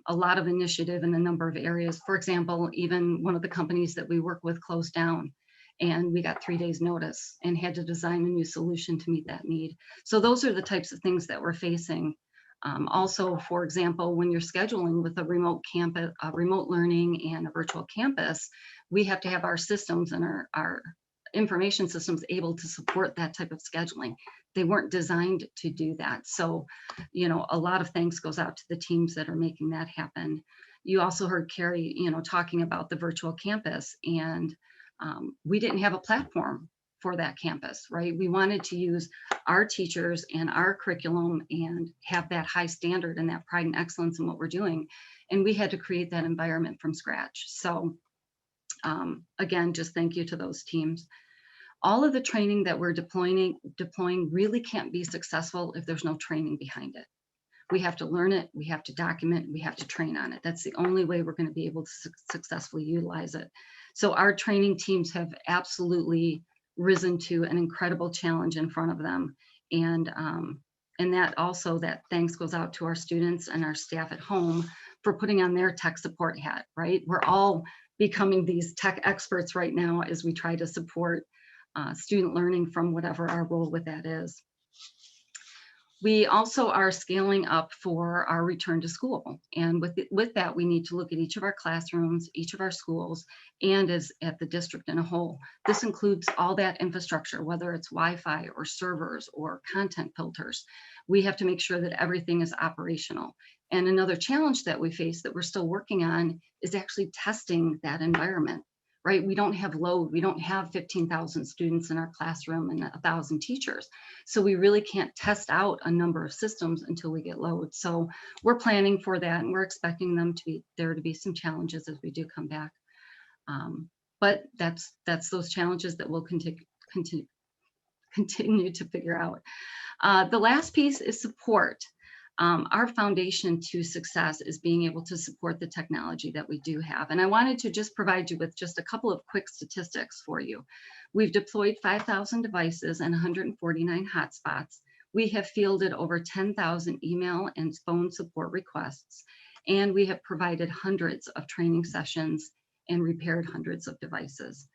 a lot of initiative in a number of areas. For example, even one of the companies that we work with closed down, and we got 3 days notice and had to design a new solution to meet that need. So those are the types of things that we're facing. Also, for example, when you're scheduling with a remote campus, remote learning and a virtual campus, we have to have our systems and our information systems able to support that type of scheduling. They weren't designed to do that. So, you know, a lot of thanks goes out to the teams that are making that happen. You also heard Carrie, you know, talking about the virtual campus, and we didn't have a platform for that campus, right? We wanted to use our teachers and our curriculum and have that high standard and that pride and excellence in what we're doing. And we had to create that environment from scratch. So again, just thank you to those teams. All of the training that we're deploying really can't be successful if there's no training behind it. We have to learn it, we have to document, we have to train on it. That's the only way we're going to be able to successfully utilize it. So our training teams have absolutely risen to an incredible challenge in front of them. And that also, that thanks goes out to our students and our staff at home for putting on their tech support hat, right? We're all becoming these tech experts right now as we try to support student learning from whatever our role with that is. We also are scaling up for our return to school. And with that, we need to look at each of our classrooms, each of our schools, and at the district in a whole. This includes all that infrastructure, whether it's Wi-Fi or servers or content filters. We have to make sure that everything is operational. And another challenge that we face that we're still working on is actually testing that environment. Right? We don't have load. We don't have 15,000 students in our classroom and 1,000 teachers. So we really can't test out a number of systems until we get load. So we're planning for that, and we're expecting there to be some challenges as we do come back. But that's those challenges that we'll continue to figure out. The last piece is support. Our foundation to success is being able to support the technology that we do have. And I wanted to just provide you with just a couple of quick statistics for you. We've deployed 5,000 devices and 149 hotspots. We have fielded over 10,000 email and phone support requests, and we have provided hundreds of training sessions and repaired hundreds of devices.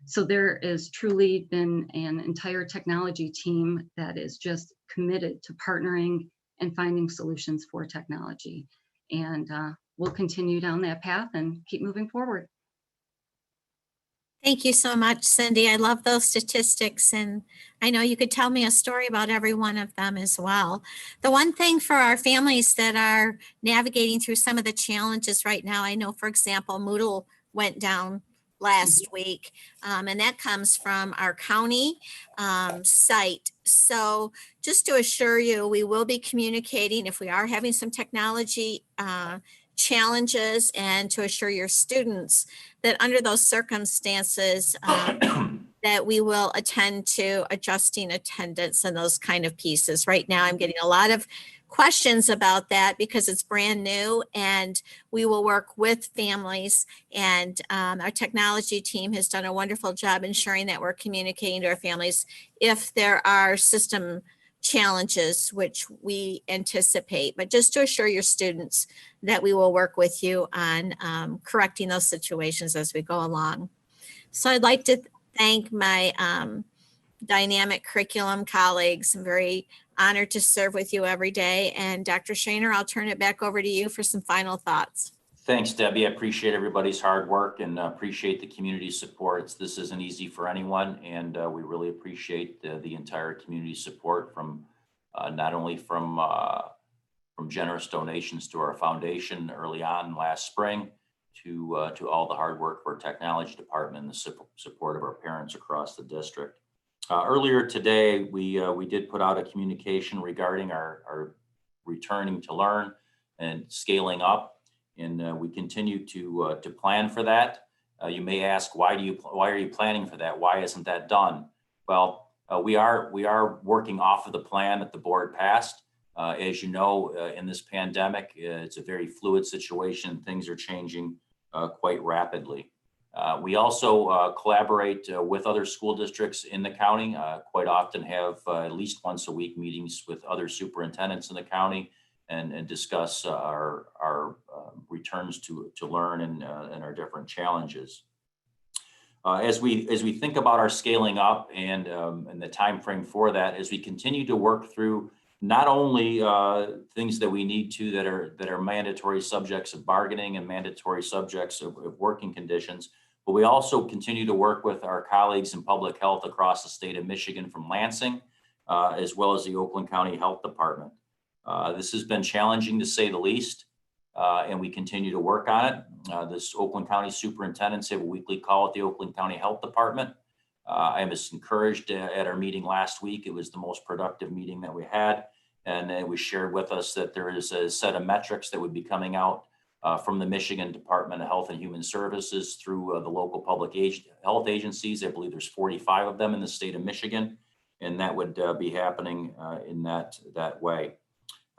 So there is truly been an entire technology team that is just committed to partnering and finding solutions for technology. And we'll continue down that path and keep moving forward.
Thank you so much, Cindy. I love those statistics, and I know you could tell me a story about every one of them as well. The one thing for our families that are navigating through some of the challenges right now, I know, for example, Moodle went down last week, and that comes from our county site. So just to assure you, we will be communicating if we are having some technology challenges, and to assure your students that under those circumstances that we will attend to adjusting attendance and those kind of pieces. Right now, I'm getting a lot of questions about that because it's brand new, and we will work with families, and our technology team has done a wonderful job ensuring that we're communicating to our families if there are system challenges, which we anticipate. But just to assure your students that we will work with you on correcting those situations as we go along. So I'd like to thank my dynamic curriculum colleagues. I'm very honored to serve with you every day. And Dr. Shaner, I'll turn it back over to you for some final thoughts.
Thanks, Debbie. I appreciate everybody's hard work and appreciate the community support. This isn't easy for anyone, and we really appreciate the entire community support from not only from generous donations to our foundation early on last spring to all the hard work of our technology department and the support of our parents across the district. Earlier today, we did put out a communication regarding our returning to learn and scaling up. And we continue to plan for that. You may ask, why are you planning for that? Why isn't that done? Well, we are working off of the plan that the board passed. As you know, in this pandemic, it's a very fluid situation. Things are changing quite rapidly. We also collaborate with other school districts in the county. Quite often have at least once a week meetings with other superintendents in the county and discuss our returns to learn and our different challenges. As we think about our scaling up and the time frame for that, as we continue to work through not only things that we need to that are mandatory subjects of bargaining and mandatory subjects of working conditions, but we also continue to work with our colleagues in public health across the state of Michigan from Lansing, as well as the Oakland County Health Department. This has been challenging to say the least, and we continue to work on it. This Oakland County superintendents have a weekly call at the Oakland County Health Department. I was encouraged at our meeting last week. It was the most productive meeting that we had. And it was shared with us that there is a set of metrics that would be coming out from the Michigan Department of Health and Human Services through the local public health agencies. I believe there's 45 of them in the state of Michigan, and that would be happening in that way.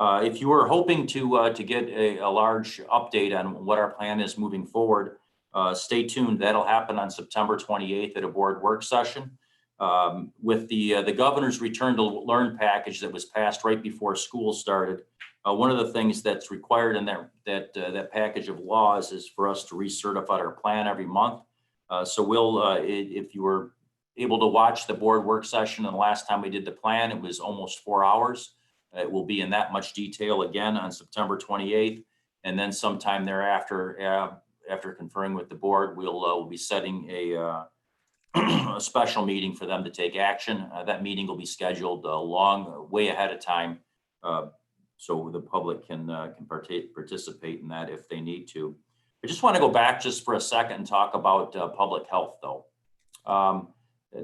If you were hoping to get a large update on what our plan is moving forward, stay tuned. That'll happen on September 28th at a board work session. With the governor's return to learn package that was passed right before school started, one of the things that's required in that package of laws is for us to recertify our plan every month. So we'll, if you were able to watch the board work session, and the last time we did the plan, it was almost 4 hours. It will be in that much detail again on September 28th. And then sometime thereafter, after conferring with the board, we'll be setting a special meeting for them to take action. That meeting will be scheduled way ahead of time, so the public can participate in that if they need to. I just want to go back just for a second and talk about public health, though.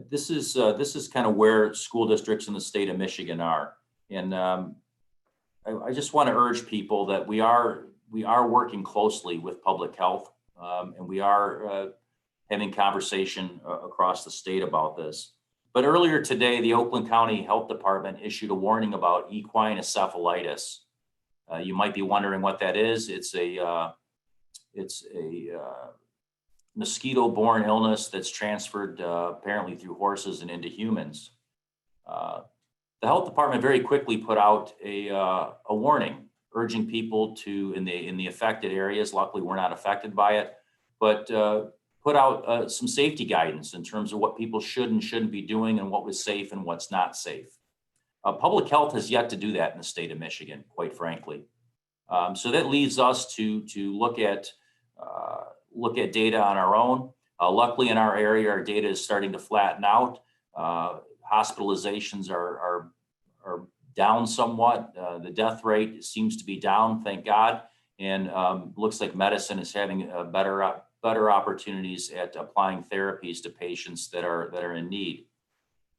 This is kind of where school districts in the state of Michigan are, and I just want to urge people that we are working closely with public health, and we are having conversation across the state about this. But earlier today, the Oakland County Health Department issued a warning about equine encephalitis. You might be wondering what that is. It's a mosquito-borne illness that's transferred apparently through horses and into humans. The health department very quickly put out a warning, urging people to, in the affected areas, luckily we're not affected by it, but put out some safety guidance in terms of what people should and shouldn't be doing and what was safe and what's not safe. Public health has yet to do that in the state of Michigan, quite frankly. So that leaves us to look at data on our own. Luckily in our area, our data is starting to flatten out. Hospitalizations are down somewhat. The death rate seems to be down, thank God. And looks like medicine is having better opportunities at applying therapies to patients that are in need.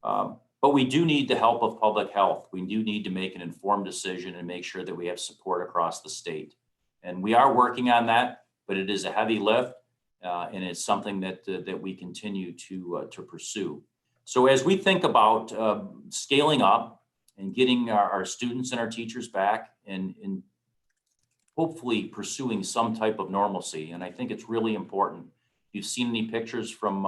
But we do need the help of public health. We do need to make an informed decision and make sure that we have support across the state. And we are working on that, but it is a heavy lift, and it's something that we continue to pursue. So as we think about scaling up and getting our students and our teachers back and hopefully pursuing some type of normalcy, and I think it's really important. If you've seen any pictures from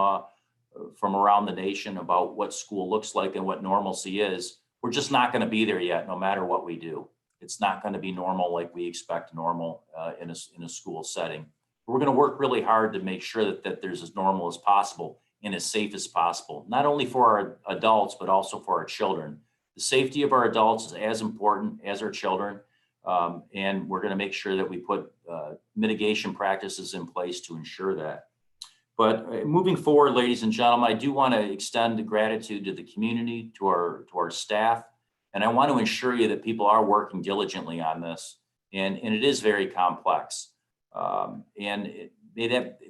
around the nation about what school looks like and what normalcy is, we're just not going to be there yet, no matter what we do. It's not going to be normal like we expect normal in a school setting. We're going to work really hard to make sure that there's as normal as possible and as safe as possible, not only for our adults, but also for our children. The safety of our adults is as important as our children, and we're going to make sure that we put mitigation practices in place to ensure that. But moving forward, ladies and gentlemen, I do want to extend the gratitude to the community, to our staff, and I want to assure you that people are working diligently on this, and it is very complex.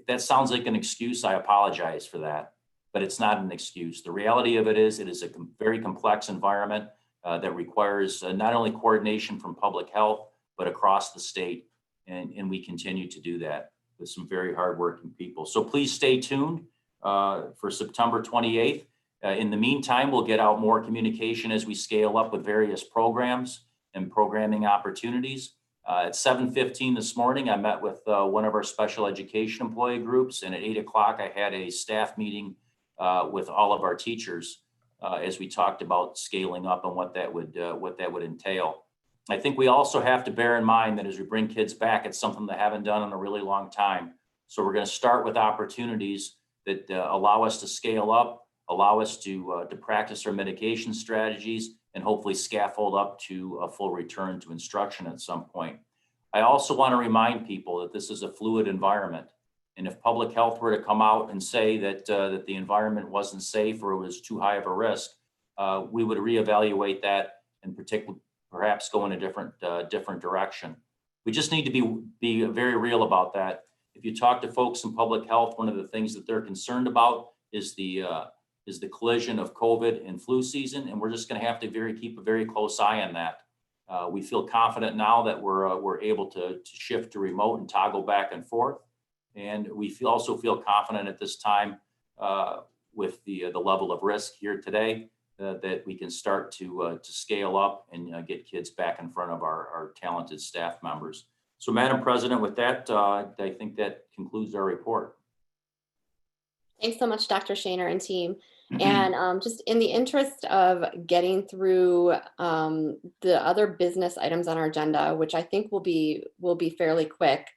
That sounds like an excuse. I apologize for that, but it's not an excuse. The reality of it is a very complex environment that requires not only coordination from public health, but across the state, and we continue to do that with some very hardworking people. So please stay tuned for September 28th. In the meantime, we'll get out more communication as we scale up with various programs and programming opportunities. At 7:15 this morning, I met with one of our special education employee groups, and at 8 o'clock, I had a staff meeting with all of our teachers as we talked about scaling up and what that would entail. I think we also have to bear in mind that as we bring kids back, it's something they haven't done in a really long time. So we're going to start with opportunities that allow us to scale up, allow us to practice our mitigation strategies, and hopefully scaffold up to a full return to instruction at some point. I also want to remind people that this is a fluid environment. And if public health were to come out and say that the environment wasn't safe or it was too high of a risk, we would reevaluate that and perhaps go in a different direction. We just need to be very real about that. If you talk to folks in public health, one of the things that they're concerned about is the collision of COVID and flu season, and we're just going to have to keep a very close eye on that. We feel confident now that we're able to shift to remote and toggle back and forth, and we also feel confident at this time with the level of risk here today that we can start to scale up and get kids back in front of our talented staff members. So, Madam President, with that, I think that concludes our report.
Thanks so much, Dr. Shaner and team. And just in the interest of getting through the other business items on our agenda, which I think will be fairly quick,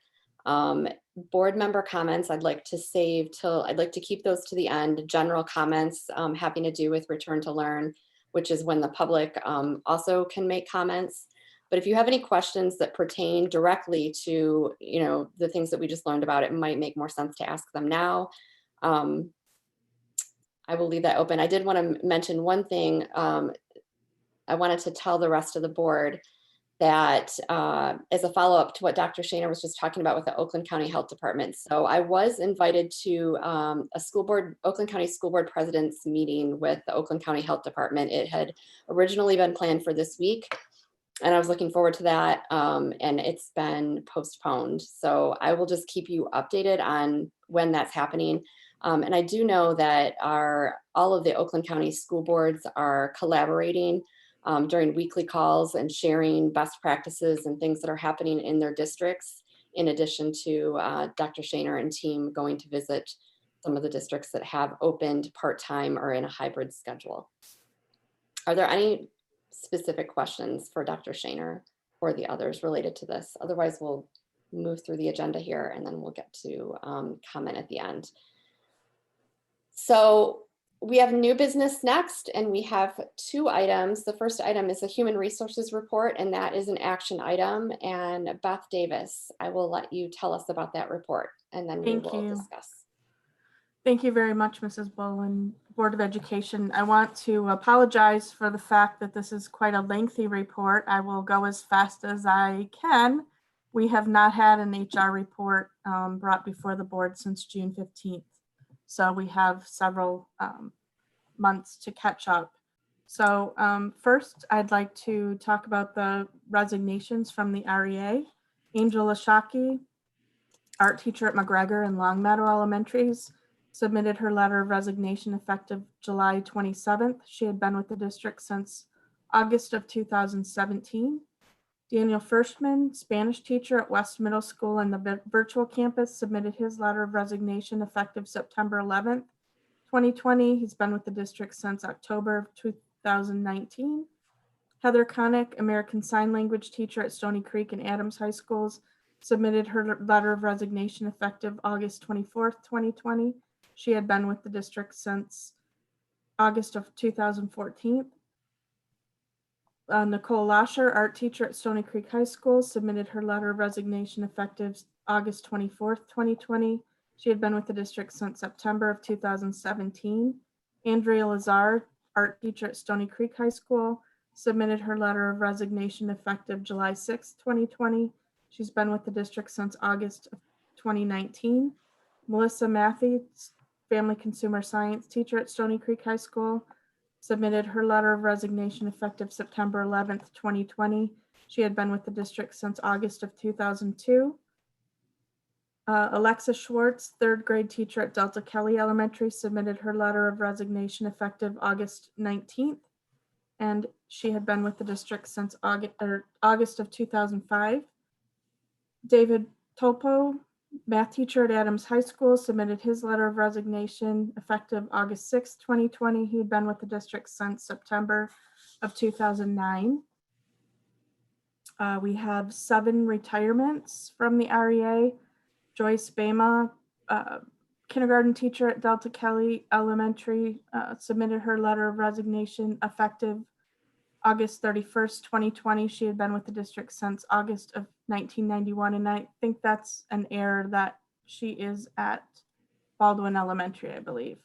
board member comments I'd like to keep those to the end. General comments having to do with return to learn, which is when the public also can make comments. But if you have any questions that pertain directly to the things that we just learned about, it might make more sense to ask them now. I will leave that open. I did want to mention one thing. I wanted to tell the rest of the board that as a follow-up to what Dr. Shaner was just talking about with the Oakland County Health Department. So I was invited to Oakland County School Board President's meeting with the Oakland County Health Department. It had originally been planned for this week, and I was looking forward to that, and it's been postponed. So I will just keep you updated on when that's happening. And I do know that all of the Oakland County school boards are collaborating during weekly calls and sharing best practices and things that are happening in their districts, in addition to Dr. Shaner and team going to visit some of the districts that have opened part-time or in a hybrid schedule. Are there any specific questions for Dr. Shaner or the others related to this? Otherwise, we'll move through the agenda here and then we'll get to comment at the end. So we have new business next, and we have 2 items. The first item is a human resources report, and that is an action item. And Beth Davis, I will let you tell us about that report, and then we will discuss.
Thank you very much, Mrs. Bowen, Board of Education. I want to apologize for the fact that this is quite a lengthy report. I will go as fast as I can. We have not had an HR report brought before the board since June 15th. So we have several months to catch up. So first, I'd like to talk about the resignations from the REA. Angel Ashaki, art teacher at McGregor and Longmeadow Elementaries, submitted her letter of resignation effective July 27th. She had been with the district since August of 2017. Daniel Firstman, Spanish teacher at West Middle School and the virtual campus, submitted his letter of resignation effective September 11th, 2020. He's been with the district since October of 2019. Heather Connick, American Sign Language teacher at Stoney Creek and Adams High Schools, submitted her letter of resignation effective August 24th, 2020. She had been with the district since August of 2014. Nicole Lasher, art teacher at Stoney Creek High School, submitted her letter of resignation effective August 24th, 2020. She had been with the district since September of 2017. Andrea Lazar, art teacher at Stoney Creek High School, submitted her letter of resignation effective July 6th, 2020. She's been with the district since August of 2019. Melissa Matthews, family consumer science teacher at Stoney Creek High School, submitted her letter of resignation effective September 11th, 2020. She had been with the district since August of 2002. Alexa Schwartz, 3rd grade teacher at Delta Kelly Elementary, submitted her letter of resignation effective August 19th. And she had been with the district since August of 2005. David Topo, math teacher at Adams High School, submitted his letter of resignation effective August 6, 2020. He had been with the district since September of 2009. We have 7 retirements from the REA. Joyce Bama, kindergarten teacher at Delta Kelly Elementary, submitted her letter of resignation effective August 31st, 2020. She had been with the district since August of 1991, and I think that's an error that she is at Baldwin Elementary, I believe.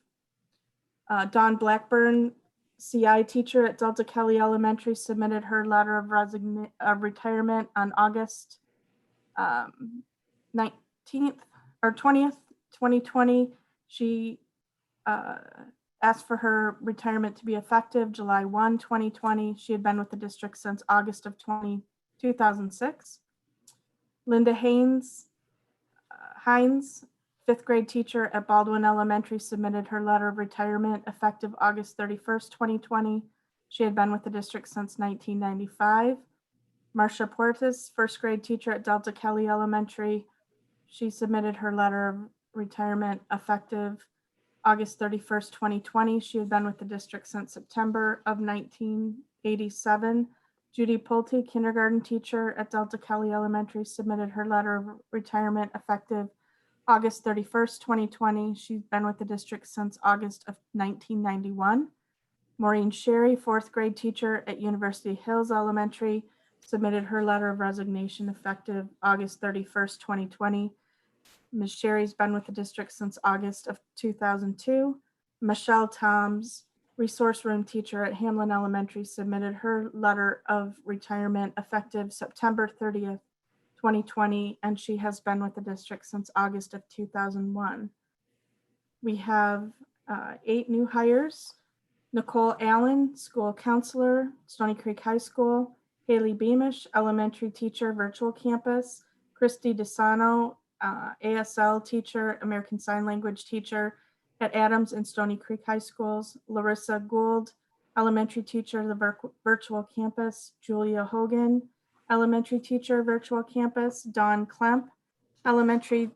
Dawn Blackburn, CI teacher at Delta Kelly Elementary, submitted her letter of retirement on August 19th or 20th, 2020. She asked for her retirement to be effective July 1, 2020. She had been with the district since August of 2006. Linda Hines, 5th grade teacher at Baldwin Elementary, submitted her letter of retirement effective August 31st, 2020. She had been with the district since 1995. Marcia Puertas, 1st grade teacher at Delta Kelly Elementary. She submitted her letter of retirement effective August 31st, 2020. She had been with the district since September of 1987. Judy Pulte, kindergarten teacher at Delta Kelly Elementary, submitted her letter of retirement effective August 31st, 2020. She's been with the district since August of 1991. Maureen Sherry, 4th grade teacher at University Hills Elementary, submitted her letter of resignation effective August 31st, 2020. Ms. Sherry's been with the district since August of 2002. Michelle Toms, resource room teacher at Hamlin Elementary, submitted her letter of retirement effective September 30th, 2020, and she has been with the district since August of 2001. We have 8 new hires. Nicole Allen, school counselor, Stoney Creek High School. Haley Beamish, elementary teacher, virtual campus. Christy DeSano, ASL teacher, American Sign Language teacher at Adams and Stoney Creek High Schools. Larissa Gould, Elementary teacher, the virtual campus, Julia Hogan. Elementary teacher, virtual campus, Dawn Klemp. Elementary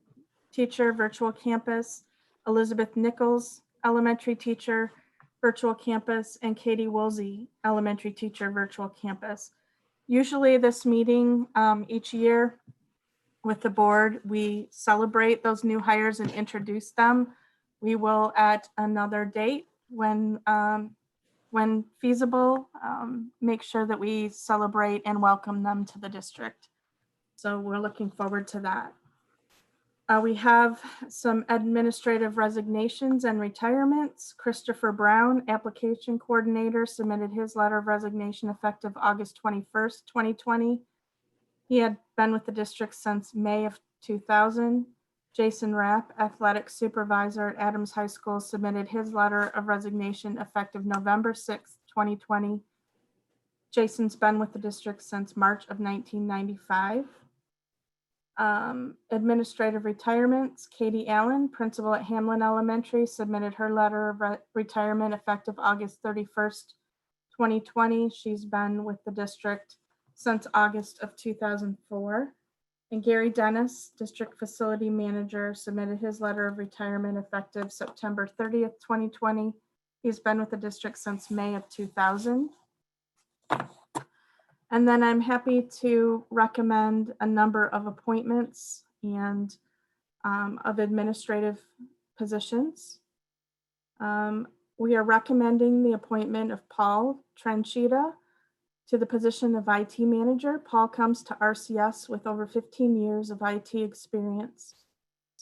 teacher, virtual campus, Elizabeth Nichols. Elementary teacher, virtual campus, and Katie Woolsey, elementary teacher, virtual campus. Usually this meeting each year with the board, we celebrate those new hires and introduce them. We will at another date when feasible, make sure that we celebrate and welcome them to the district. So we're looking forward to that. We have some administrative resignations and retirements. Christopher Brown, application coordinator, submitted his letter of resignation effective August 21st, 2020. He had been with the district since May of 2000. Jason Rapp, athletic supervisor at Adams High School, submitted his letter of resignation effective November 6th, 2020. Jason's been with the district since March of 1995. Administrative retirements, Katie Allen, principal at Hamlin Elementary, submitted her letter of retirement effective August 31st, 2020. She's been with the district since August of 2004. And Gary Dennis, district facility manager, submitted his letter of retirement effective September 30th, 2020. He's been with the district since May of 2000. And then I'm happy to recommend a number of appointments and of administrative positions. We are recommending the appointment of Paul Tranchita to the position of IT manager. Paul comes to RCS with over 15 years of IT experience.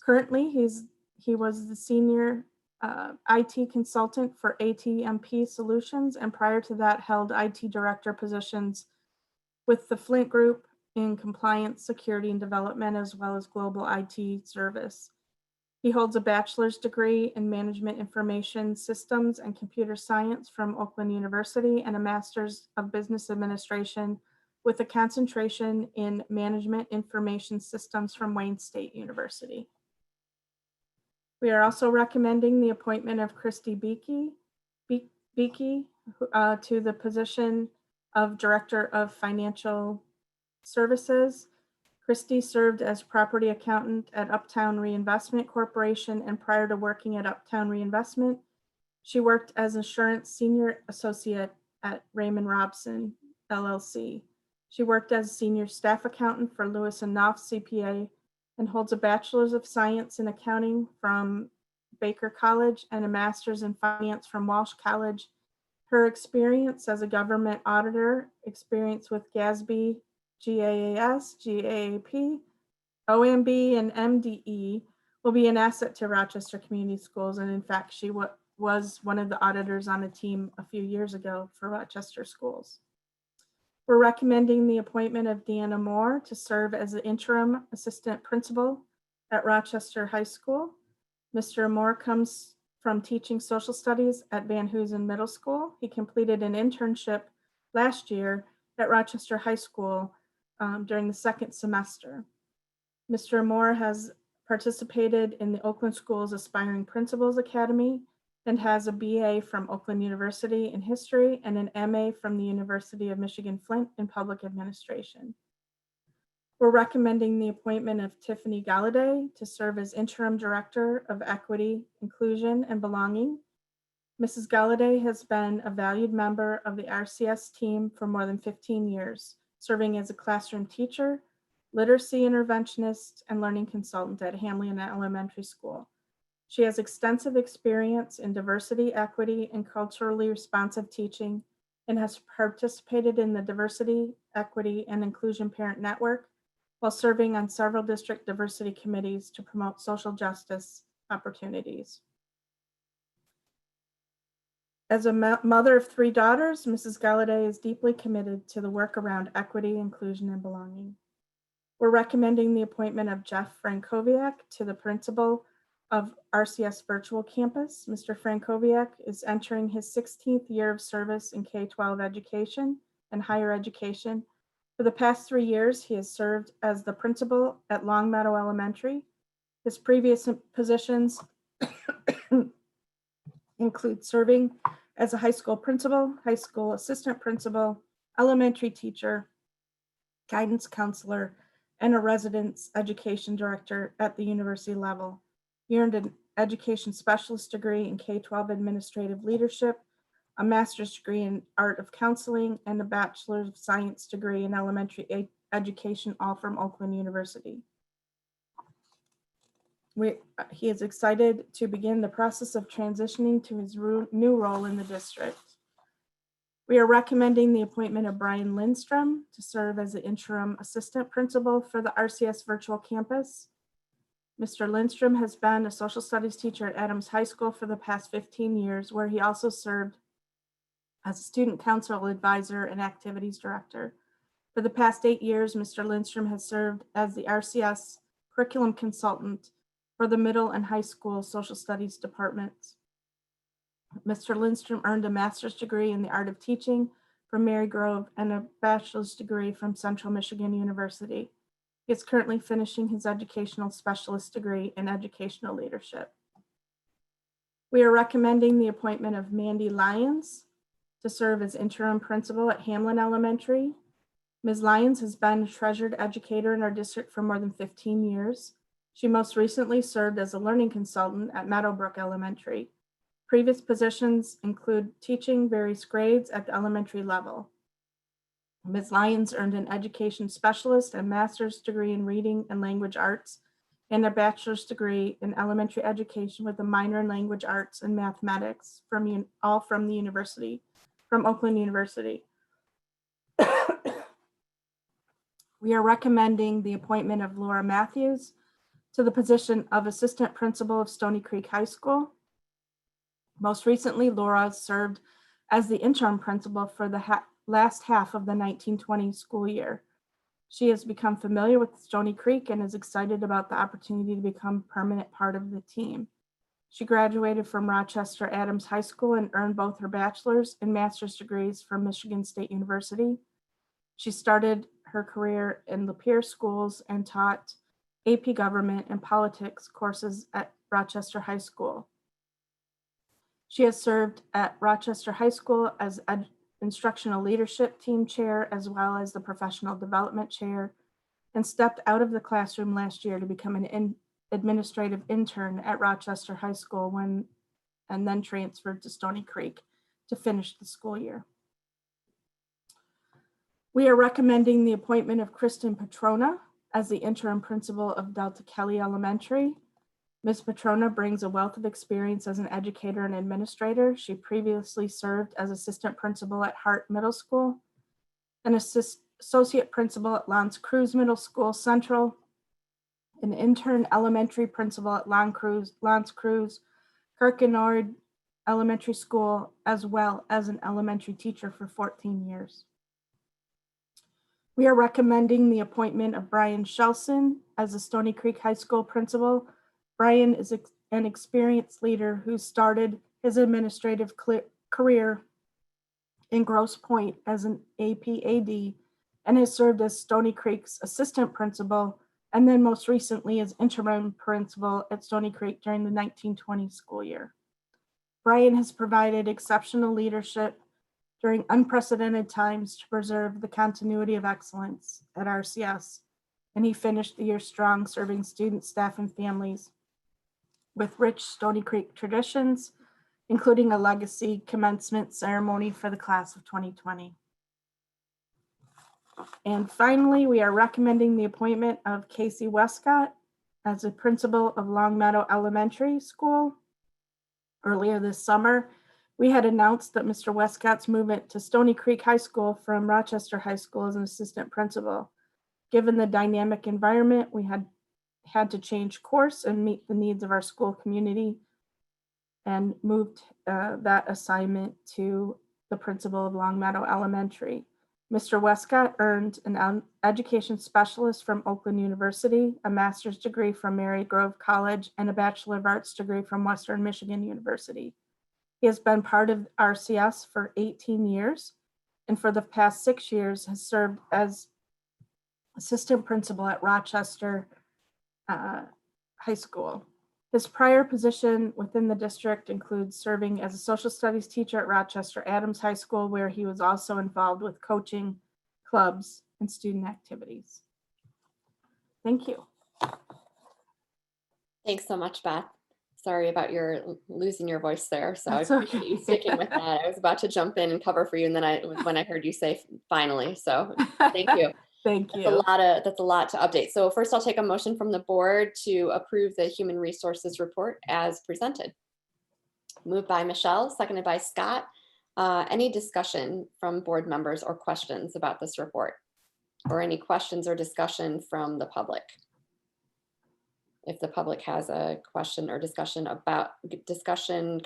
Currently, he was the senior IT consultant for ATMP Solutions, and prior to that held IT director positions with the Flint Group in compliance, security, and development, as well as global IT service. He holds a bachelor's degree in management information systems and computer science from Oakland University and a master's of business administration with a concentration in management information systems from Wayne State University. We are also recommending the appointment of Christy Beakey to the position of Director of Financial Services. Christy served as property accountant at Uptown Reinvestment Corporation, and prior to working at Uptown Reinvestment, she worked as insurance senior associate at Raymond Robson, LLC. She worked as senior staff accountant for Lewis & Knopf CPA and holds a bachelor's of science in accounting from Baker College and a master's in finance from Walsh College. Her experience as a government auditor, experience with GASB, GAAS, GAAP, OMB, and MDE will be an asset to Rochester Community Schools. And in fact, she was one of the auditors on a team a few years ago for Rochester Schools. We're recommending the appointment of Deanna Moore to serve as the interim assistant principal at Rochester High School. Mr. Moore comes from teaching social studies at Van Hoosen Middle School. He completed an internship last year at Rochester High School during the second semester. Mr. Moore has participated in the Oakland Schools Aspiring Principals Academy and has a BA from Oakland University in history and an MA from the University of Michigan Flint in public administration. We're recommending the appointment of Tiffany Galladay to serve as interim director of equity, inclusion, and belonging. Mrs. Galladay has been a valued member of the RCS team for more than 15 years, serving as a classroom teacher, literacy interventionist, and learning consultant at Hamlin Elementary School. She has extensive experience in diversity, equity, and culturally responsive teaching and has participated in the Diversity, Equity, and Inclusion Parent Network while serving on several district diversity committees to promote social justice opportunities. As a mother of 3 daughters, Mrs. Galladay is deeply committed to the work around equity, inclusion, and belonging. We're recommending the appointment of Jeff Frankowiak to the principal of RCS Virtual Campus. Mr. Frankowiak is entering his 16th year of service in K-12 education and higher education. For the past 3 years, he has served as the principal at Long Meadow Elementary. His previous positions include serving as a high school principal, high school assistant principal, elementary teacher, guidance counselor, and a residence education director at the university level. He earned an education specialist degree in K-12 administrative leadership, a master's degree in art of counseling, and a bachelor's of science degree in elementary education, all from Oakland University. He is excited to begin the process of transitioning to his new role in the district. We are recommending the appointment of Brian Lindstrom to serve as the interim assistant principal for the RCS virtual campus. Mr. Lindstrom has been a social studies teacher at Adams High School for the past 15 years, where he also served as a student council advisor and activities director. For the past 8 years, Mr. Lindstrom has served as the RCS curriculum consultant for the middle and high school social studies departments. Mr. Lindstrom earned a master's degree in the art of teaching from Mary Grove and a bachelor's degree from Central Michigan University. He is currently finishing his educational specialist degree in educational leadership. We are recommending the appointment of Mandy Lyons to serve as interim principal at Hamlin Elementary. Ms. Lyons has been a treasured educator in our district for more than 15 years. She most recently served as a learning consultant at Meadowbrook Elementary. Previous positions include teaching various grades at the elementary level. Ms. Lyons earned an education specialist and master's degree in reading and language arts and a bachelor's degree in elementary education with a minor in language arts and mathematics from Oakland University. We are recommending the appointment of Laura Matthews to the position of assistant principal of Stoney Creek High School. Most recently, Laura served as the interim principal for the last half of the 1920 school year. She has become familiar with Stoney Creek and is excited about the opportunity to become a permanent part of the team. She graduated from Rochester Adams High School and earned both her bachelor's and master's degrees from Michigan State University. She started her career in Lapeer schools and taught AP Government and Politics courses at Rochester High School. She has served at Rochester High School as instructional leadership team chair, as well as the professional development chair, and stepped out of the classroom last year to become an administrative intern at Rochester High School and then transferred to Stoney Creek to finish the school year. We are recommending the appointment of Kristen Petrona as the interim principal of Delta Kelly Elementary. Ms. Petrona brings a wealth of experience as an educator and administrator. She previously served as assistant principal at Hart Middle School, an associate principal at L'Anse Creuse Middle School Central, an intern elementary principal at L'Anse Creuse, Kirkenord Elementary School, as well as an elementary teacher for 14 years. We are recommending the appointment of Brian Shelson as the Stoney Creek High School principal. Brian is an experienced leader who started his administrative career in Grosse Pointe as an AP/AD and has served as Stoney Creek's assistant principal and then most recently as interim principal at Stoney Creek during the 1920 school year. Brian has provided exceptional leadership during unprecedented times to preserve the continuity of excellence at RCS, and he finished the year strong, serving students, staff, and families with rich Stoney Creek traditions, including a legacy commencement ceremony for the class of 2020. And finally, we are recommending the appointment of Casey Westcott as the principal of Longmeadow Elementary School. Earlier this summer, we had announced that Mr. Westcott's movement to Stoney Creek High School from Rochester High School as an assistant principal. Given the dynamic environment, we had to change course and meet the needs of our school community and moved that assignment to the principal of Longmeadow Elementary. Mr. Westcott earned an education specialist from Oakland University, a master's degree from Mary Grove College, and a Bachelor of Arts degree from Western Michigan University. He has been part of RCS for 18 years, and for the past 6 years has served as assistant principal at Rochester High School. His prior position within the district includes serving as a social studies teacher at Rochester Adams High School, where he was also involved with coaching, clubs, and student activities. Thank you.
Thanks so much, Beth. Sorry about your losing your voice there. So
That's
I appreciate you
okay.
sticking with that. I was about to jump in and cover for you, and then when I heard you say finally, so thank you.
Thank
That's
you.
that's a lot to update. So first, I'll take a motion from the board to approve the human resources report as presented. Moved by Michelle, seconded by Scott. Any discussion from board members or questions about this report, or any questions or discussion from the public? If the public has a question or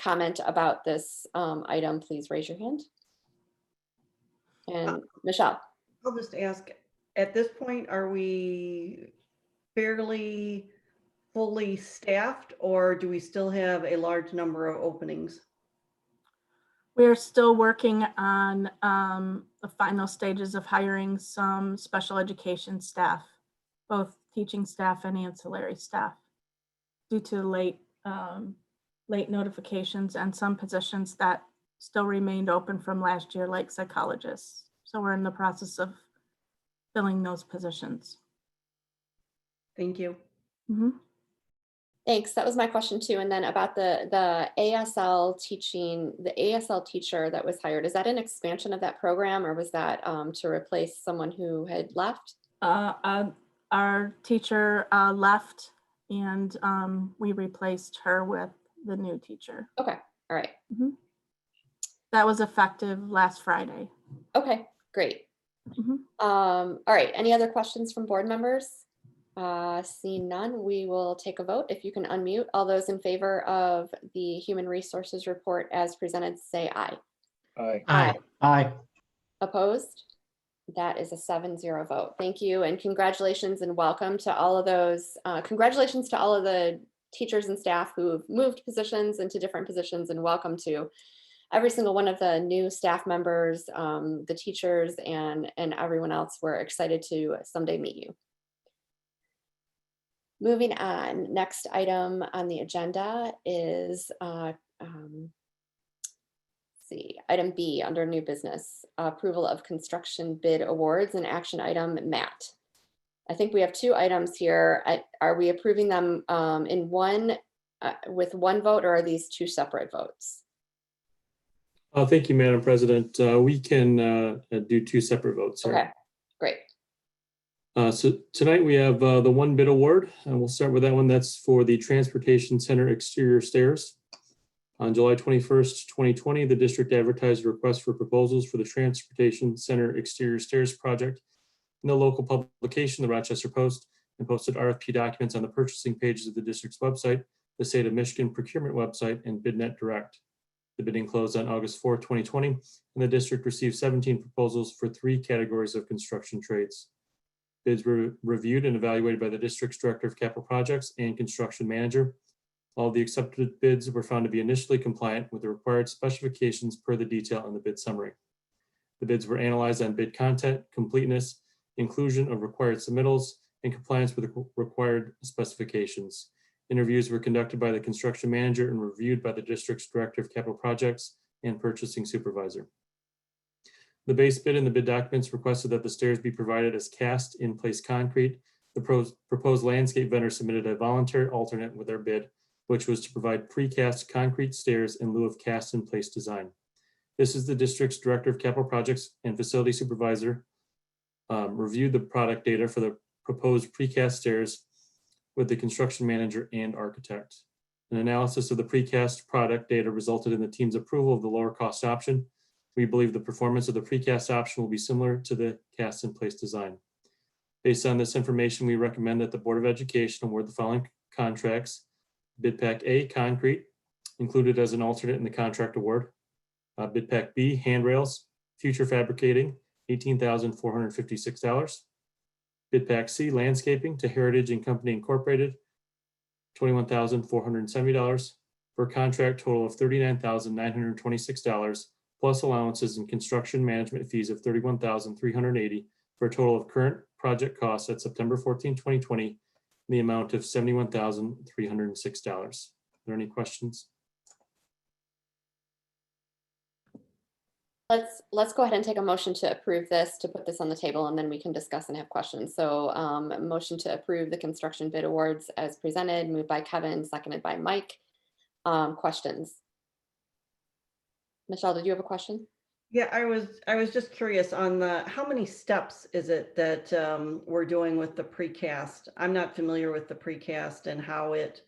comment about this item, please raise your hand. And Michelle.
I'll just ask, at this point, are we fairly fully staffed, or do we still have a large number of openings?
We're still working on the final stages of hiring some special education staff, both teaching staff and ancillary staff, due to late notifications and some positions that still remained open from last year, like psychologists. So we're in the process of filling those positions.
Thank you.
Mm-hmm.
Thanks. That was my question too. And then about the ASL teaching, the ASL teacher that was hired, is that an expansion of that program, or was that to replace someone who had left?
Our teacher left, and we replaced her with the new teacher.
Okay. All right.
Mm-hmm. That was effective last Friday.
Okay, great.
Mm-hmm.
All right. Any other questions from board members? Seeing none, we will take a vote. If you can unmute. All those in favor of the human resources report as presented, say aye.
Aye.
Aye. Aye.
Opposed? That is a 7-0 vote. Thank you, and congratulations and welcome to all of those. Congratulations to all of the teachers and staff who've moved positions into different positions, and welcome to every single one of the new staff members, the teachers, and everyone else. We're excited to someday meet you. Moving on, next item on the agenda is item B under new business, approval of construction bid awards, and action item Matt. I think we have two items here. Are we approving them in one with one vote, or are these two separate votes?
Thank you, Madam President. We can do two separate votes here.
Okay, great.
So tonight we have the one bid award, and we'll start with that one. That's for the Transportation Center exterior stairs. On July 21st, 2020, the district advertised a request for proposals for the Transportation Center exterior stairs project in the local publication, the Rochester Post, and posted RFP documents on the purchasing pages of the district's website, the State of Michigan procurement website, and BidNet Direct. The bidding closed on August 4th, 2020, and the district received 17 proposals for 3 categories of construction trades. Bids were reviewed and evaluated by the district's Director of Capital Projects and Construction Manager. All of the accepted bids were found to be initially compliant with the required specifications per the detail in the bid summary. The bids were analyzed on bid content, completeness, inclusion of required submittals, and compliance with the required specifications. Interviews were conducted by the construction manager and reviewed by the district's Director of Capital Projects and Purchasing Supervisor. The base bid and the bid documents requested that the stairs be provided as cast in place concrete. The proposed landscape vendor submitted a voluntary alternate with their bid, which was to provide precast concrete stairs in lieu of cast in place design. This is the district's Director of Capital Projects and Facility Supervisor reviewed the product data for the proposed precast stairs with the construction manager and architect. An analysis of the precast product data resulted in the team's approval of the lower cost option. We believe the performance of the precast option will be similar to the cast in place design. Based on this information, we recommend that the Board of Education award the following contracts. Bid Pack A, concrete, included as an alternate in the contract award. Bid Pack B, handrails, future fabricating, $18,456. Bid Pack C, landscaping, to Heritage and Company Incorporated, $21,470, for a contract total of $39,926, plus allowances and construction management fees of $31,380, for a total of current project costs at September 14, 2020, in the amount of $71,306. Are there any questions?
Let's go ahead and take a motion to approve this, to put this on the table, and then we can discuss and have questions. So a motion to approve the construction bid awards as presented, moved by Kevin, seconded by Mike. Questions? Michelle, did you have a question?
Yeah, I was just curious on the, how many steps is it that we're doing with the precast? I'm not familiar with the precast and how it,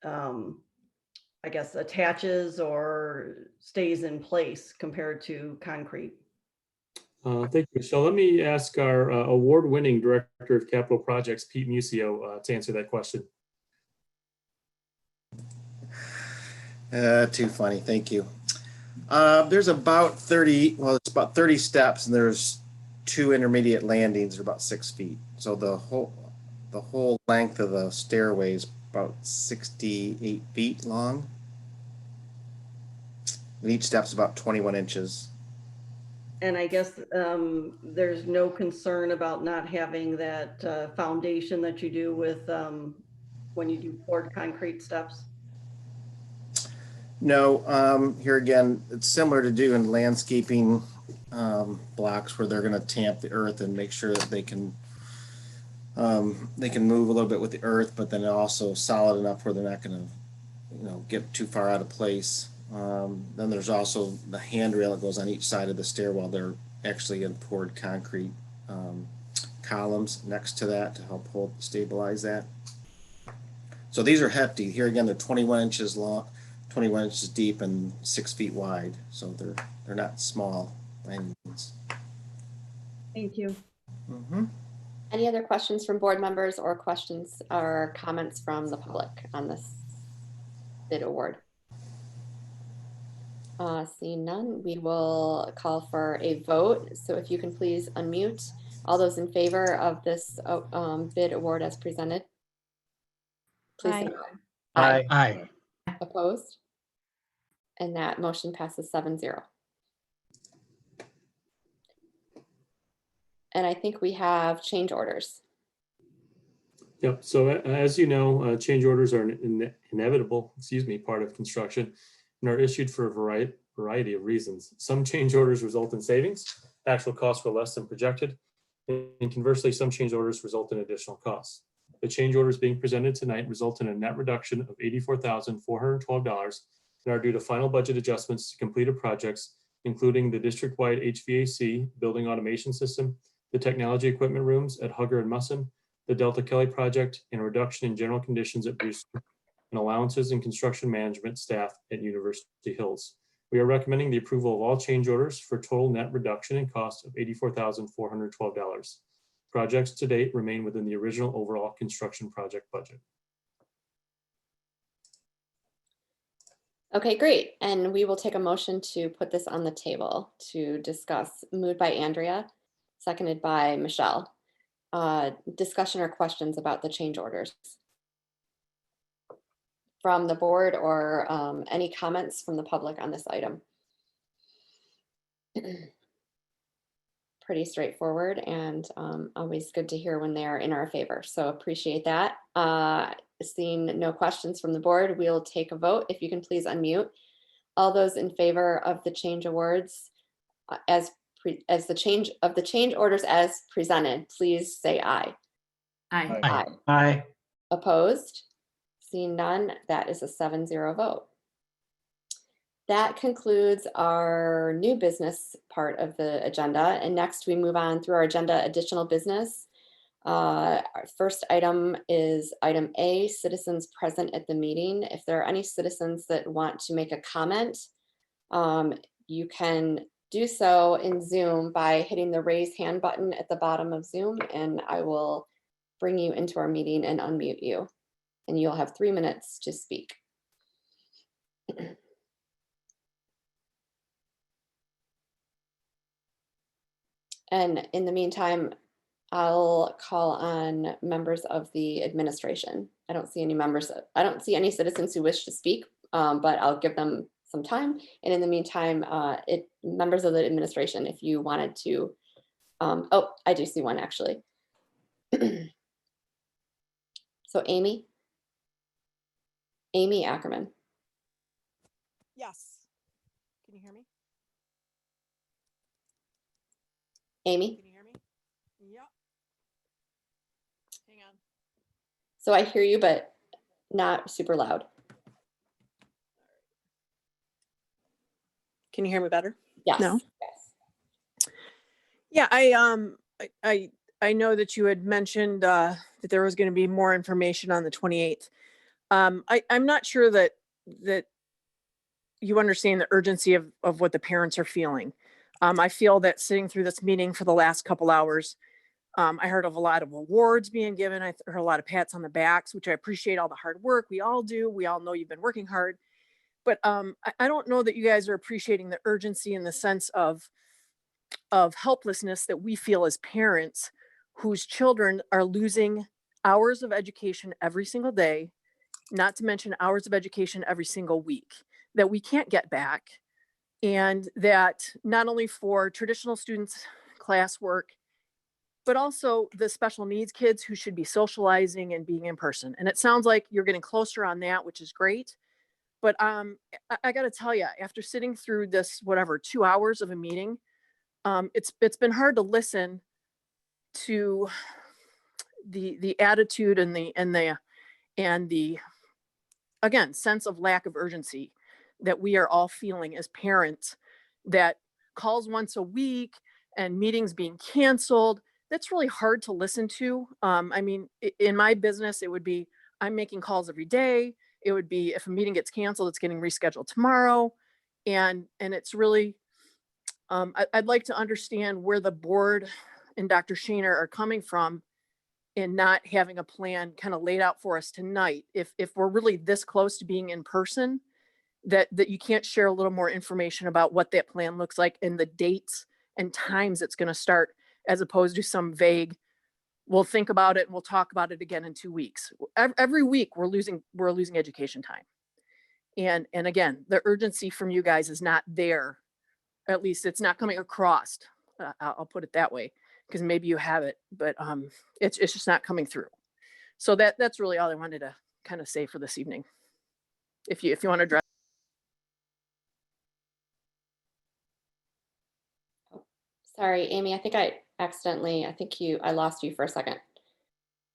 I guess, attaches or stays in place compared to concrete.
Thank you, Michelle. Let me ask our award-winning Director of Capital Projects, Pete Musio, to answer that question.
Too funny. Thank you. There's about 30, well, it's about 30 steps, and there's 2 intermediate landings, are about 6 feet. So the whole length of the stairway is about 68 feet long. And each step's about 21 inches.
And I guess there's no concern about not having that foundation that you do with when you do poured concrete steps?
No, here again, it's similar to doing landscaping blocks where they're going to tamp the earth and make sure that they can move a little bit with the earth, but then also solid enough where they're not going to, get too far out of place. Then there's also the handrail that goes on each side of the stairwell. They're actually in poured concrete columns next to that to help stabilize that. So these are hefty. Here again, they're 21 inches long, 21 inches deep, and 6 feet wide. So they're not small by any means.
Thank you.
Mm-hmm.
Any other questions from board members or questions or comments from the public on this bid award? Seeing none, we will call for a vote. So if you can please unmute. All those in favor of this bid award as presented, please say
Aye. Aye.
Opposed? And that motion passes 7-0. And I think we have change orders.
Yep. So as you know, change orders are an inevitable, part of construction and are issued for a variety of reasons. Some change orders result in savings. Actual costs were less than projected. And conversely, some change orders result in additional costs. The change orders being presented tonight result in a net reduction of $84,412 and are due to final budget adjustments to completed projects, including the district-wide HVAC building automation system, the technology equipment rooms at Hugger and Musson, the Delta Kelly project, and a reduction in general conditions at Brewster, and allowances in construction management staff at University Hills. We are recommending the approval of all change orders for total net reduction in cost of $84,412. Projects to date remain within the original overall construction project budget.
Okay, great. And we will take a motion to put this on the table to discuss, moved by Andrea, seconded by Michelle. Discussion or questions about the change orders from the board, or any comments from the public on this item? Pretty straightforward, and always good to hear when they're in our favor. So appreciate that. Seeing no questions from the board, we'll take a vote. If you can please unmute. All those in favor of the change awards as the change orders as presented, please say aye.
Aye.
Aye. Aye.
Opposed? Seeing none, that is a 7-0 vote. That concludes our new business part of the agenda. And next we move on through our agenda, additional business. Our first item is item A, citizens present at the meeting. If there are any citizens that want to make a comment, you can do so in Zoom by hitting the raise hand button at the bottom of Zoom, and I will bring you into our meeting and unmute you. And you'll have 3 minutes to speak. And in the meantime, I'll call on members of the administration. I don't see any members. I don't see any citizens who wish to speak, but I'll give them some time. And in the meantime, members of the administration, if you wanted to, oh, I do see one actually. So Amy Ackerman.
Yes. Can you hear me?
Amy?
Can you hear me? Yep. Hang on.
So I hear you, but not super loud.
Can you hear me better?
Yes.
No?
Yes.
Yeah, I know that you had mentioned that there was going to be more information on the 28th. I'm not sure that you understand the urgency of what the parents are feeling. I feel that sitting through this meeting for the last couple hours, I heard of a lot of awards being given. I heard a lot of pats on the backs, which I appreciate all the hard work. We all do. We all know you've been working hard. But I don't know that you guys are appreciating the urgency in the sense of helplessness that we feel as parents whose children are losing hours of education every single day, not to mention hours of education every single week that we can't get back. And that not only for traditional students, classwork, but also the special needs kids who should be socializing and being in person. And it sounds like you're getting closer on that, which is great. But I got to tell you, after sitting through this, 2 hours of a meeting, it's been hard to listen to the attitude and the again sense of lack of urgency that we are all feeling as parents, that calls once a week and meetings being canceled. That's really hard to listen to. I mean, in my business, it would be I'm making calls every day. It would be if a meeting gets canceled, it's getting rescheduled tomorrow. And it's really, I'd like to understand where the board and Dr. Shaner are coming from in not having a plan kind of laid out for us tonight. If we're really this close to being in person, that you can't share a little more information about what that plan looks like and the dates and times it's going to start, as opposed to some vague, we'll think about it and we'll talk about it again in 2 weeks. Every week we're losing education time. And again, the urgency from you guys is not there. At least it's not coming across. I'll put it that way, because maybe you have it, but it's just not coming through. So that's really all I wanted to kind of say for this evening. If you want to address.
Sorry, Amy, I think I lost you for a second.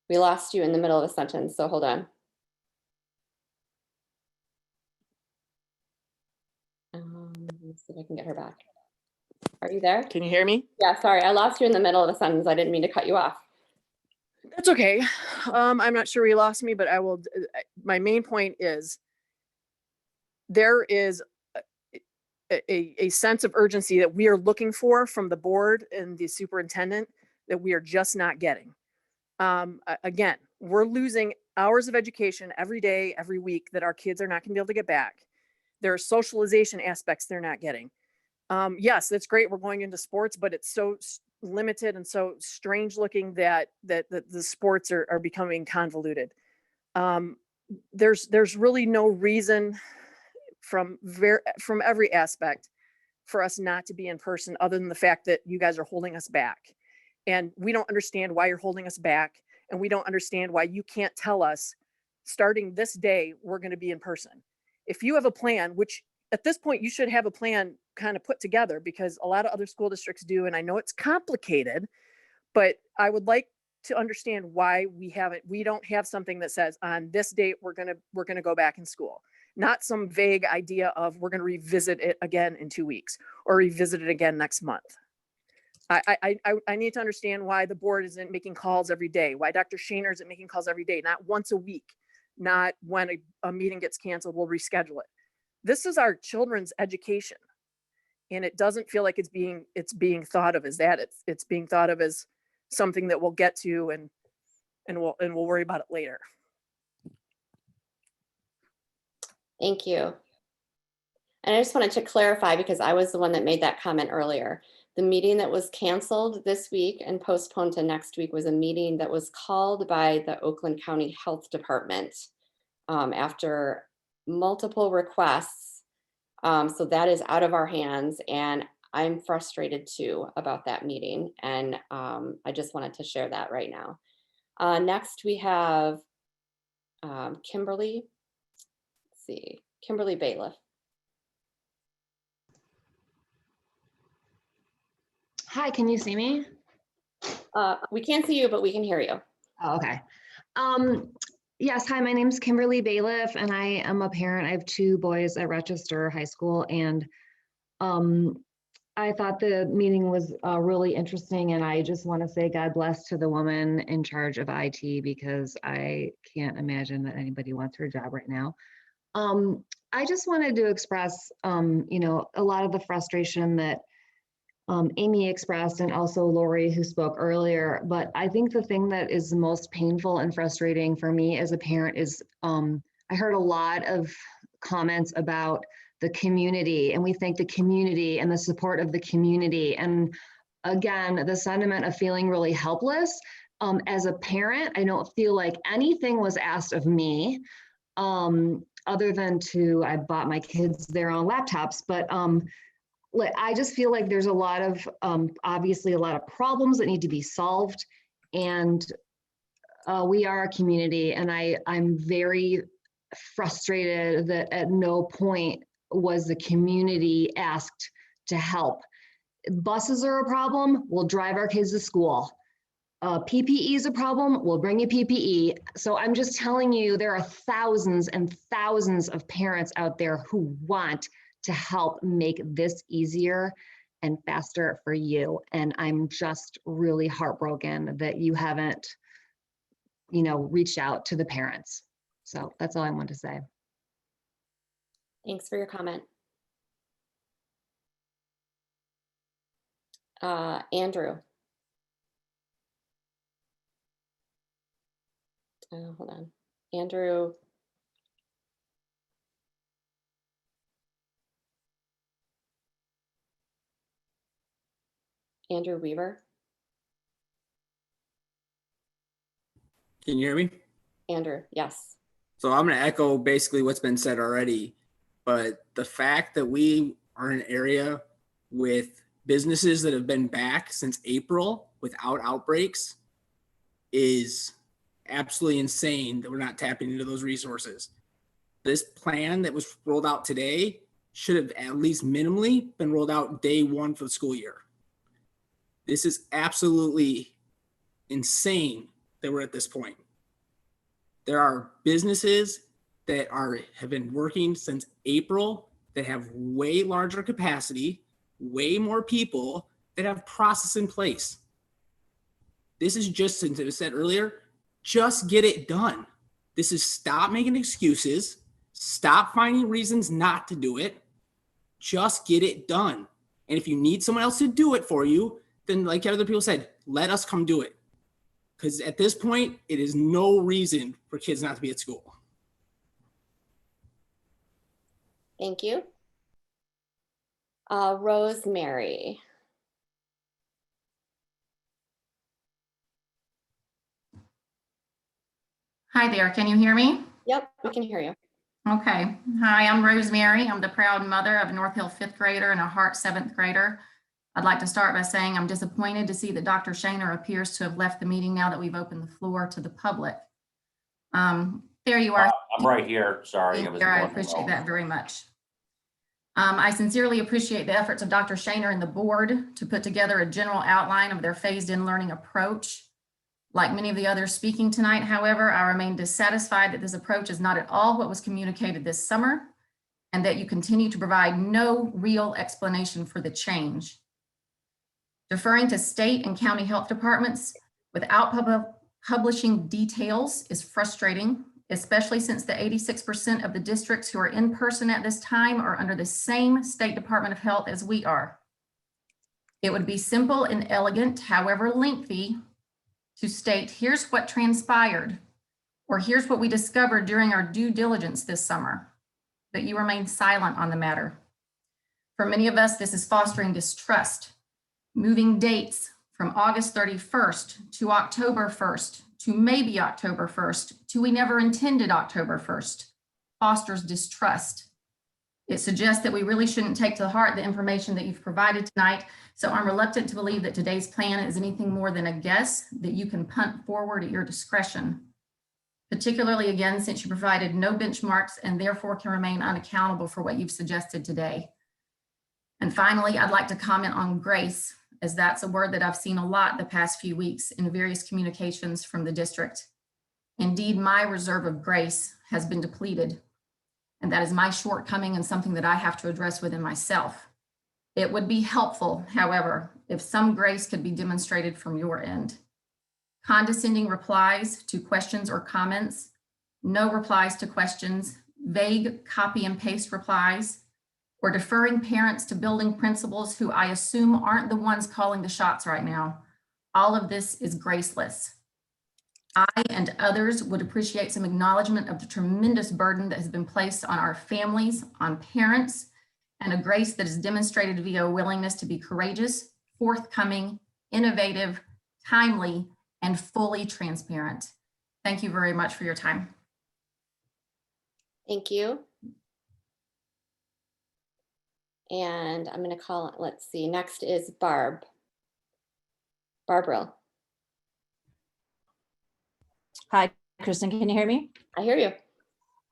We lost you in the middle of a sentence, so hold on. Let me see if I can get her back. Are you there?
Can you hear me?
Yeah, sorry, I lost you in the middle of a sentence. I didn't mean to cut you off.
That's okay. I'm not sure where you lost me, but I will. My main point is there is a sense of urgency that we are looking for from the board and the superintendent that we are just not getting. Again, we're losing hours of education every day, every week that our kids are not going to be able to get back. There are socialization aspects they're not getting. Yes, that's great. We're going into sports, but it's so limited and so strange looking that the sports are becoming convoluted. There's really no reason from every aspect for us not to be in person, other than the fact that you guys are holding us back. And we don't understand why you're holding us back. And we don't understand why you can't tell us starting this day, we're going to be in person. If you have a plan, which at this point you should have a plan kind of put together, because a lot of other school districts do. And I know it's complicated, but I would like to understand why we don't have something that says on this date, we're going to go back in school. Not some vague idea of we're going to revisit it again in 2 weeks or revisit it again next month. I need to understand why the board isn't making calls every day, why Dr. Shaner isn't making calls every day, not once a week, not when a meeting gets canceled, we'll reschedule it. This is our children's education. And it doesn't feel like it's being thought of as that. It's being thought of as something that we'll get to and we'll worry about it later.
Thank you. And I just wanted to clarify, because I was the one that made that comment earlier. The meeting that was canceled this week and postponed to next week was a meeting that was called by the Oakland County Health Department after multiple requests. So that is out of our hands, and I'm frustrated too about that meeting. And I just wanted to share that right now. Next, we have Kimberly, let's see, Kimberly Bailiff.
Hi, can you see me?
We can't see you, but we can hear you.
Oh, okay. Yes, hi, my name's Kimberly Bailiff, and I am a parent. I have 2 boys at Rochester High School, and I thought the meeting was really interesting, and I just want to say God bless to the woman in charge of IT, because I can't imagine that anybody wants her job right now. I just wanted to express, you know, a lot of the frustration that Amy expressed, and also Lori, who spoke earlier. But I think the thing that is the most painful and frustrating for me as a parent is I heard a lot of comments about the community, and we thank the community and the support of the community. And again, the sentiment of feeling really helpless. As a parent, I don't feel like anything was asked of me, other than I bought my kids their own laptops, but I just feel like there's a lot of, obviously a lot of problems that need to be solved. And we are a community, and I'm very frustrated that at no point was the community asked to help. Buses are a problem, we'll drive our kids to school. PPE is a problem, we'll bring you PPE. So I'm just telling you, there are thousands and thousands of parents out there who want to help make this easier and faster for you. And I'm just really heartbroken that you haven't, you know, reached out to the parents. So that's all I want to say.
Thanks for your comment. Andrew. Hold on. Andrew. Andrew Weaver.
Can you hear me?
Andrew, yes.
So I'm going to echo basically what's been said already, but the fact that we are in an area with businesses that have been back since April without outbreaks is absolutely insane that we're not tapping into those resources. This plan that was rolled out today should have at least minimally been rolled out day 1 for the school year. This is absolutely insane that we're at this point. There are businesses that have been working since April that have way larger capacity, way more people, that have process in place. This is just, as I said earlier, just get it done. This is stop making excuses, stop finding reasons not to do it, just get it done. And if you need someone else to do it for you, then like other people said, let us come do it. Because at this point, it is no reason for kids not to be at school.
Thank you. Rosemary.
Hi there, can you hear me?
Yep, we can hear you.
Okay, hi, I'm Rosemary. I'm the proud mother of a North Hill 5th grader and a Hart 7th grader. I'd like to start by saying I'm disappointed to see that Dr. Shaner appears to have left the meeting now that we've opened the floor to the public. There you are.
I'm right here, sorry.
I appreciate that very much. I sincerely appreciate the efforts of Dr. Shaner and the board to put together a general outline of their phased-in learning approach. Like many of the others speaking tonight, however, I remain dissatisfied that this approach is not at all what was communicated this summer, and that you continue to provide no real explanation for the change. Deferring to state and county health departments without publishing details is frustrating, especially since the 86% of the districts who are in person at this time are under the same State Department of Health as we are. It would be simple and elegant, however lengthy, to state, here's what transpired, or here's what we discovered during our due diligence this summer, but you remain silent on the matter. For many of us, this is fostering distrust, moving dates from August 31st to October 1st to maybe October 1st to we never intended October 1st, fosters distrust. It suggests that we really shouldn't take to heart the information that you've provided tonight. So I'm reluctant to believe that today's plan is anything more than a guess that you can punt forward at your discretion. particularly again, since you provided no benchmarks and therefore can remain unaccountable for what you've suggested today. And finally, I'd like to comment on grace, as that's a word that I've seen a lot the past few weeks in various communications from the district. Indeed, my reserve of grace has been depleted, and that is my shortcoming and something that I have to address within myself. It would be helpful, however, if some grace could be demonstrated from your end. Condescending replies to questions or comments, no replies to questions, vague copy and paste replies, or deferring parents to building principals who I assume aren't the ones calling the shots right now. All of this is graceless. I and others would appreciate some acknowledgement of the tremendous burden that has been placed on our families, on parents, and a grace that is demonstrated via a willingness to be courageous, forthcoming, innovative, timely, and fully transparent. Thank you very much for your time.
Thank you. And I'm going to call, let's see, next is Barb. Barbara.
Hi, Kristen, can you hear me?
I hear you.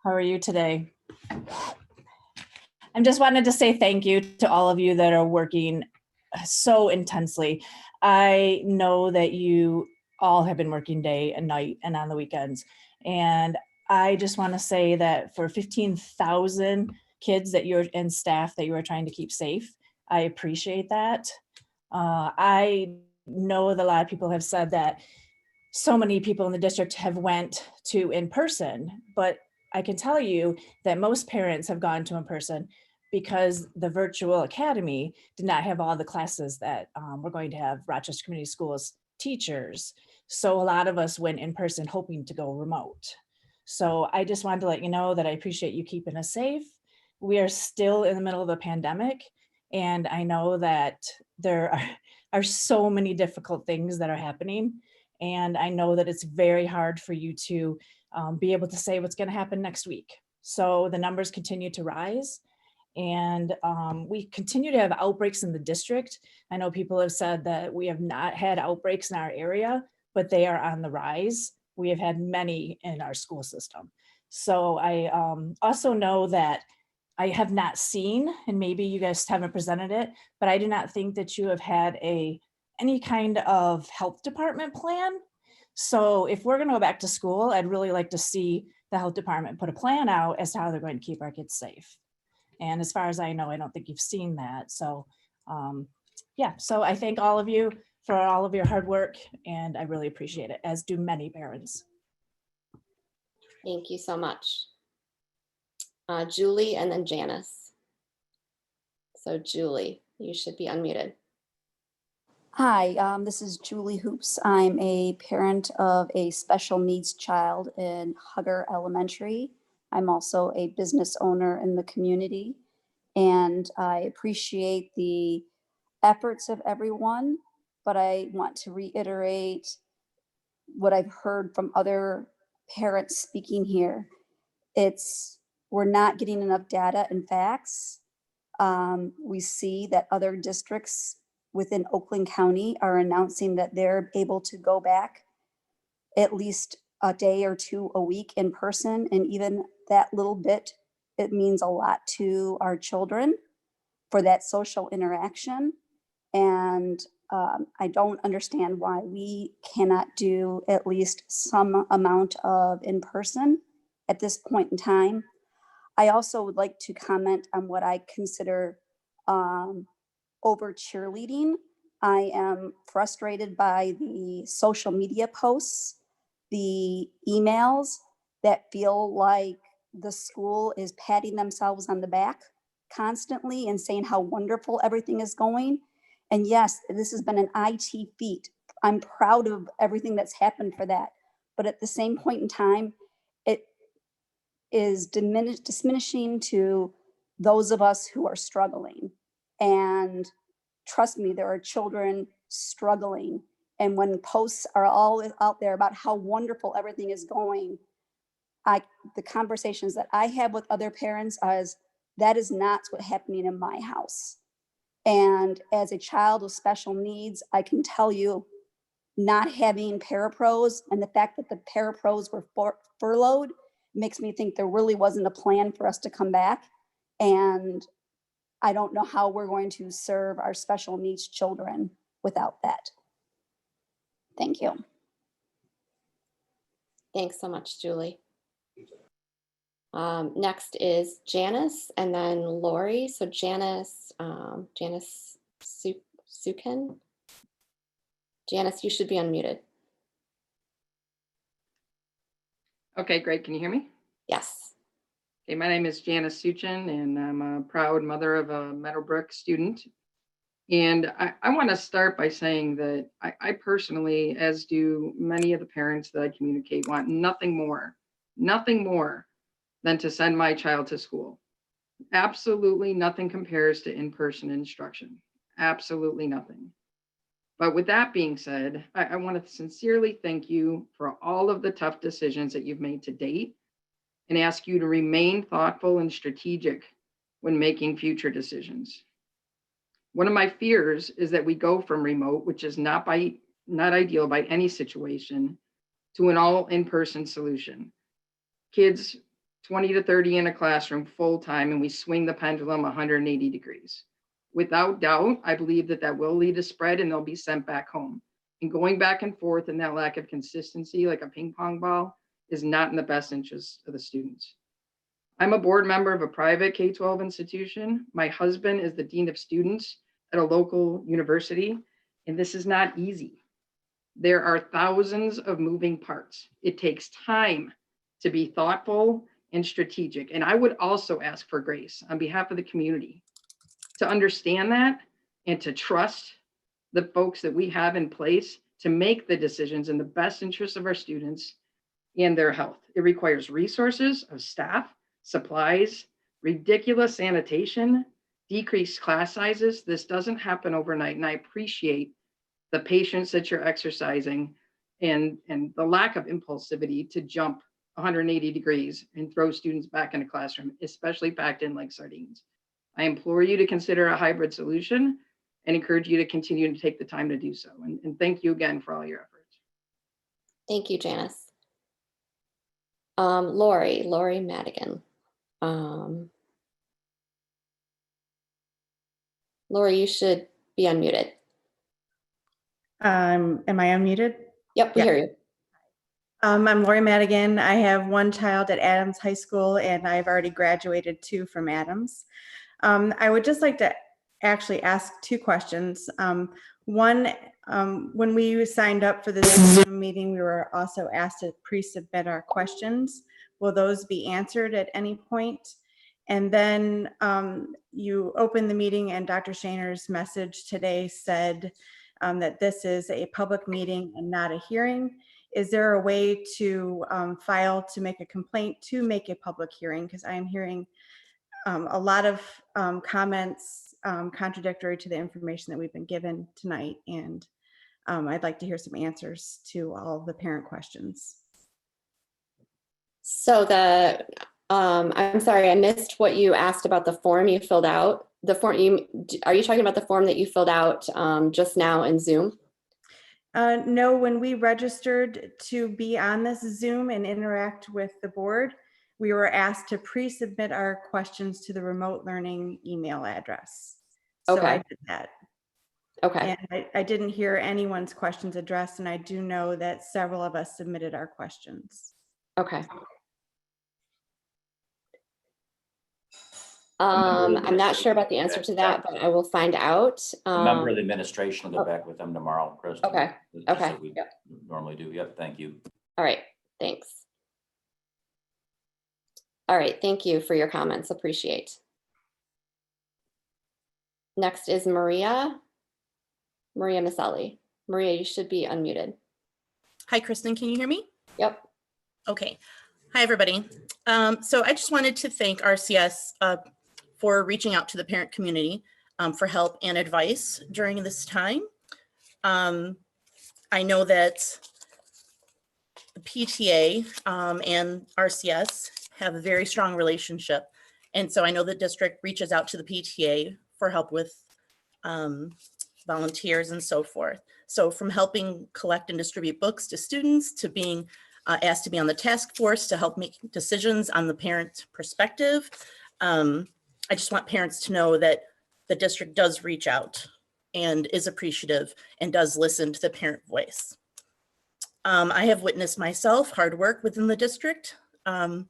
How are you today? I just wanted to say thank you to all of you that are working so intensely. I know that you all have been working day and night and on the weekends. And I just want to say that for 15,000 kids that you're and staff that you are trying to keep safe, I appreciate that. I know that a lot of people have said that so many people in the district have went to in person, but I can tell you that most parents have gone to in person because the virtual academy did not have all the classes that we're going to have Rochester Community Schools teachers. So a lot of us went in person hoping to go remote. So I just wanted to let you know that I appreciate you keeping us safe. We are still in the middle of a pandemic, and I know that there are so many difficult things that are happening. And I know that it's very hard for you to be able to say what's going to happen next week. So the numbers continue to rise, and we continue to have outbreaks in the district. I know people have said that we have not had outbreaks in our area, but they are on the rise. We have had many in our school system. So I also know that I have not seen, and maybe you guys haven't presented it, but I do not think that you have had any kind of health department plan. So if we're going to go back to school, I'd really like to see the health department put a plan out as to how they're going to keep our kids safe. And as far as I know, I don't think you've seen that. So yeah, so I thank all of you for all of your hard work, and I really appreciate it, as do many parents.
Thank you so much. Julie and then Janice. So Julie, you should be unmuted.
Hi, this is Julie Hoops. I'm a parent of a special needs child in Brewster Elementary. I'm also a business owner in the community, and I appreciate the efforts of everyone, but I want to reiterate what I've heard from other parents speaking here. We're not getting enough data and facts. We see that other districts within Oakland County are announcing that they're able to go back at least a day or two a week in person. And even that little bit, it means a lot to our children for that social interaction. And I don't understand why we cannot do at least some amount of in person at this point in time. I also would like to comment on what I consider over cheerleading. I am frustrated by the social media posts, the emails that feel like the school is patting themselves on the back constantly and saying how wonderful everything is going. And yes, this has been an IT feat. I'm proud of everything that's happened for that. But at the same point in time, it is diminishing to those of us who are struggling. And trust me, there are children struggling. And when posts are all out there about how wonderful everything is going, the conversations that I have with other parents is that is not what's happening in my house. And as a child with special needs, I can tell you not having parapros and the fact that the parapros were furloughed makes me think there really wasn't a plan for us to come back. And I don't know how we're going to serve our special needs children without that. Thank you.
Thanks so much, Julie. Next is Janice and then Lori. So Janice Sukin. Janice, you should be unmuted.
Okay, great. Can you hear me?
Yes.
Okay, my name is Janice Suchin, and I'm a proud mother of a Meadowbrook student. And I want to start by saying that I personally, as do many of the parents that I communicate, want nothing more than to send my child to school. Absolutely nothing compares to in-person instruction. Absolutely nothing. But with that being said, I want to sincerely thank you for all of the tough decisions that you've made to date and ask you to remain thoughtful and strategic when making future decisions. One of my fears is that we go from remote, which is not ideal by any situation, to an all in-person solution. Kids 20 to 30 in a classroom full time, and we swing the pendulum 180 degrees. Without doubt, I believe that will lead to spread and they'll be sent back home. And going back and forth and that lack of consistency, like a ping pong ball, is not in the best interest of the students. I'm a board member of a private K-12 institution. My husband is the dean of students at a local university, and this is not easy. There are thousands of moving parts. It takes time to be thoughtful and strategic. And I would also ask for grace on behalf of the community to understand that and to trust the folks that we have in place to make the decisions in the best interest of our students and their health. It requires resources of staff, supplies, ridiculous sanitation, decreased class sizes. This doesn't happen overnight, and I appreciate the patience that you're exercising and the lack of impulsivity to jump 180 degrees and throw students back in a classroom, especially packed in like sardines. I implore you to consider a hybrid solution and encourage you to continue to take the time to do so. And thank you again for all your efforts.
Thank you, Janice. Lori Madigan. Lori, you should be unmuted.
Am I unmuted?
Yep, we hear you.
I'm Lori Madigan. I have one child at Adams High School, and I've already graduated 2 from Adams. I would just like to actually ask 2 questions. One, when we signed up for this Zoom meeting, we were also asked to pre-submit our questions. Will those be answered at any point? And then you opened the meeting, and Dr. Shainer's message today said that this is a public meeting and not a hearing. Is there a way to file to make a complaint to make a public hearing? Because I am hearing a lot of comments contradictory to the information that we've been given tonight. And I'd like to hear some answers to all the parent questions.
So I'm sorry, I missed what you asked about the form you filled out. The form are you talking about the form that you filled out just now in Zoom?
No, when we registered to be on this Zoom and interact with the board, we were asked to pre-submit our questions to the remote learning email address. So
Okay.
I did that.
Okay.
And I didn't hear anyone's questions addressed, and I do know that several of us submitted our questions.
Okay. I'm not sure about the answer to that, but I will find out.
A member of the administration will get back with them tomorrow, Kristen.
Okay.
Just
Okay.
like we normally do. Yep. Thank you.
All right. Thanks. All right. Thank you for your comments. Appreciate. Next is Maria Maselli. Maria, you should be unmuted.
Hi, Kristen. Can you hear me?
Yep.
Okay. Hi, everybody. So I just wanted to thank RCS for reaching out to the parent community for help and advice during this time. I know that the PTA and RCS have a very strong relationship. And so I know the district reaches out to the PTA for help with volunteers, and so forth. So from helping collect and distribute books to students, to being asked to be on the task force to help make decisions on the parent perspective. I just want parents to know that the district does reach out and is appreciative and does listen to the parent voice. I have witnessed myself hard work within the district, kind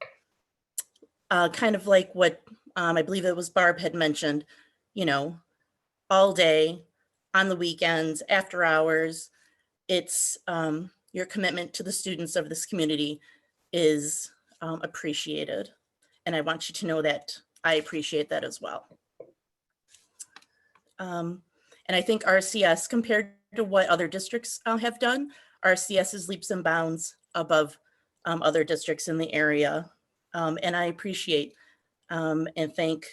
of like what I believe it was Barb had mentioned, you know, all day, on the weekends, after hours. It's your commitment to the students of this community is appreciated. And I want you to know that I appreciate that as well. And I think RCS, compared to what other districts have done, RCS is leaps and bounds above other districts in the area. And I appreciate and thank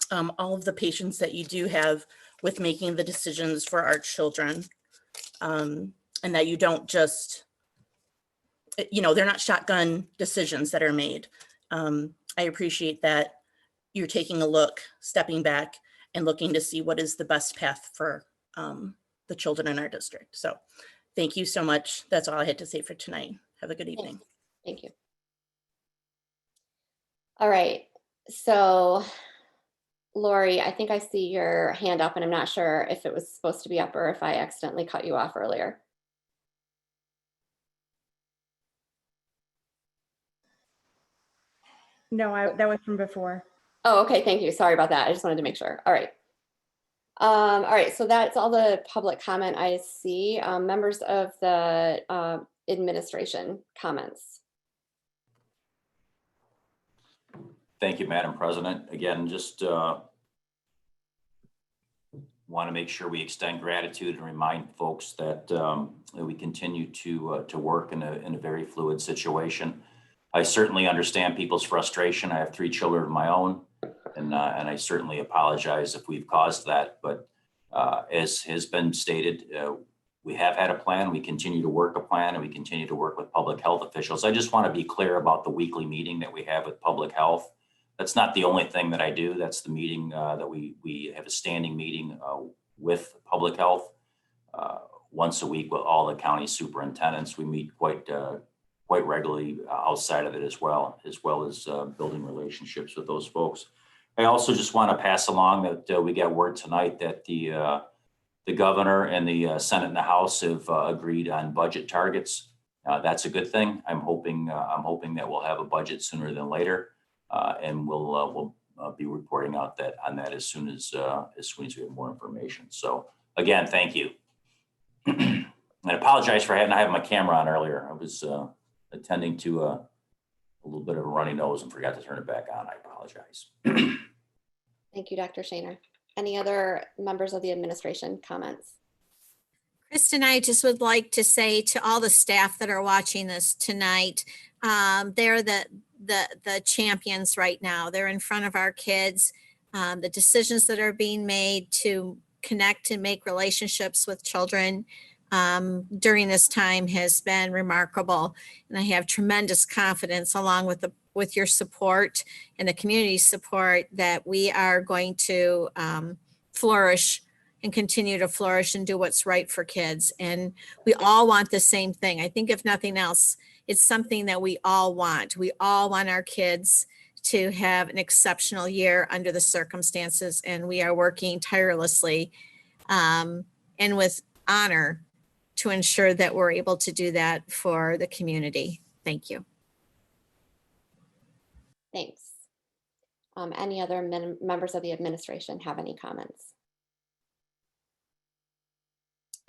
all of the patience that you do have with making the decisions for our children. And that you don't just, you know, they're not shotgun decisions that are made. I appreciate that you're taking a look, stepping back, and looking to see what is the best path for the children in our district. So thank you so much. That's all I had to say for tonight. Have a good evening.
Thank you. All right. So Lori, I think I see your hand up, and I'm not sure if it was supposed to be up or if I accidentally cut you off earlier.
No, that was from before.
Oh, okay. Thank you. Sorry about that. I just wanted to make sure. All right. All right. So that's all the public comment I see. Members of the administration comments.
Thank you, Madam President. Again, just want to make sure we extend gratitude and remind folks that we continue to work in a very fluid situation. I certainly understand people's frustration. I have 3 children of my own, and I certainly apologize if we've caused that. But as has been stated, we have had a plan. We continue to work a plan, and we continue to work with public health officials. I just want to be clear about the weekly meeting that we have with public health. That's not the only thing that I do. That's the meeting that we have a standing meeting with public health once a week with all the county superintendents. We meet quite regularly outside of it as well as building relationships with those folks. I also just want to pass along that we got word tonight that the governor and the Senate and the House have agreed on budget targets. That's a good thing. I'm hoping that we'll have a budget sooner than later, and we'll be reporting out on that as soon as we have more information. So again, thank you. I apologize for not having my camera on earlier. I was attending to a little bit of a runny nose and forgot to turn it back on. I apologize.
Thank you, Dr. Shaner. Any other members of the administration comments?
Kristen, I just would like to say to all the staff that are watching this tonight, they're the champions right now. They're in front of our kids. The decisions that are being made to connect and make relationships with children during this time has been remarkable. And I have tremendous confidence, along with your support and the community support, that we are going to flourish and continue to flourish and do what's right for kids. And we all want the same thing. I think if nothing else, it's something that we all want. We all want our kids to have an exceptional year under the circumstances, and we are working tirelessly and with honor to ensure that we're able to do that for the community. Thank you.
Thanks. Any other members of the administration have any comments?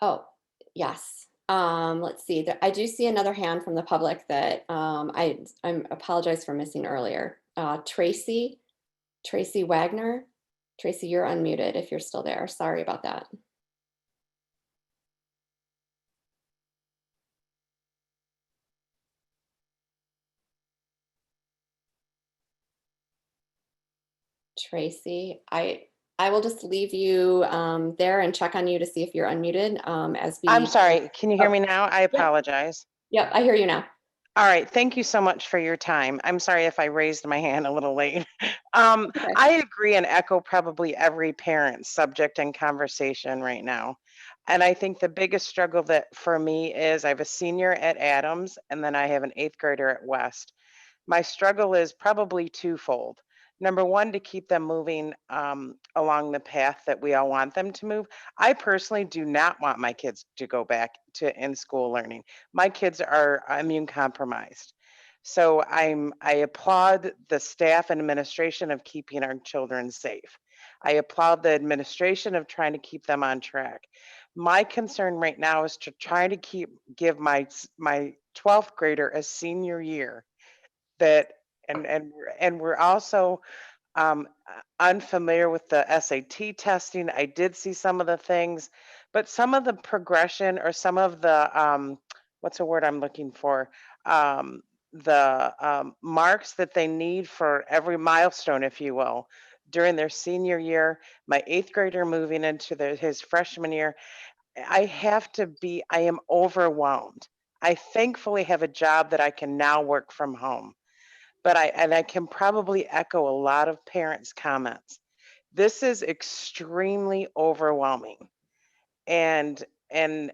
Oh, yes. Let's see. I do see another hand from the public that I apologize for missing earlier. Tracy Wagner. Tracy, you're unmuted if you're still there. Sorry about that. Tracy, I will just leave you there and check on you to see if you're unmuted as we.
I'm sorry. Can you hear me now? I apologize.
Yep, I hear you now.
All right, thank you so much for your time. I'm sorry if I raised my hand a little late.
Okay.
I agree and echo probably every parent's subject and conversation right now. And I think the biggest struggle that for me is I have a senior at Adams and then I have an 8th grader at West. My struggle is probably twofold. Number one, to keep them moving along the path that we all want them to move. I personally do not want my kids to go back to in-school learning. My kids are immune compromised. So I applaud the staff and administration of keeping our children safe. I applaud the administration of trying to keep them on track. My concern right now is to try to give my 12th grader a senior year that and we're also unfamiliar with the SAT testing. I did see some of the things, but some of the progression or some of the what's a word I'm looking for? Marks that they need for every milestone, if you will, during their senior year, my 8th grader moving into his freshman year, I am overwhelmed. I thankfully have a job that I can now work from home. But I can probably echo a lot of parents' comments. This is extremely overwhelming. And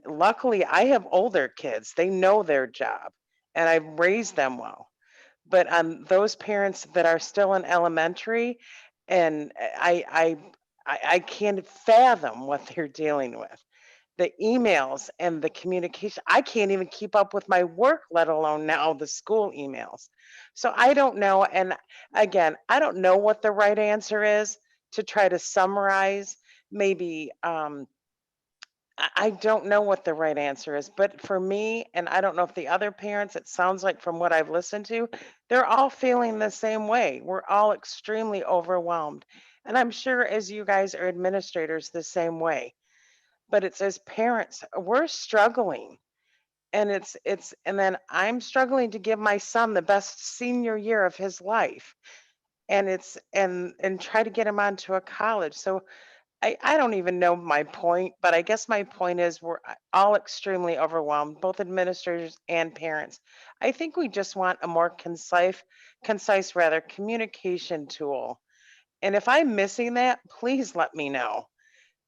luckily I have older kids. They know their job and I've raised them well. But those parents that are still in elementary and I can't fathom what they're dealing with. The emails and the communication, I can't even keep up with my work, let alone now the school emails. So I don't know. And again, I don't know what the right answer is to try to summarize. Maybe I don't know what the right answer is, but for me, and I don't know if the other parents, it sounds like from what I've listened to, they're all feeling the same way. We're all extremely overwhelmed. And I'm sure as you guys are administrators the same way. But it's as parents, we're struggling. And and then I'm struggling to give my son the best senior year of his life. And and try to get him onto a college. So I don't even know my point, but I guess my point is we're all extremely overwhelmed, both administrators and parents. I think we just want a more concise rather communication tool. And if I'm missing that, please let me know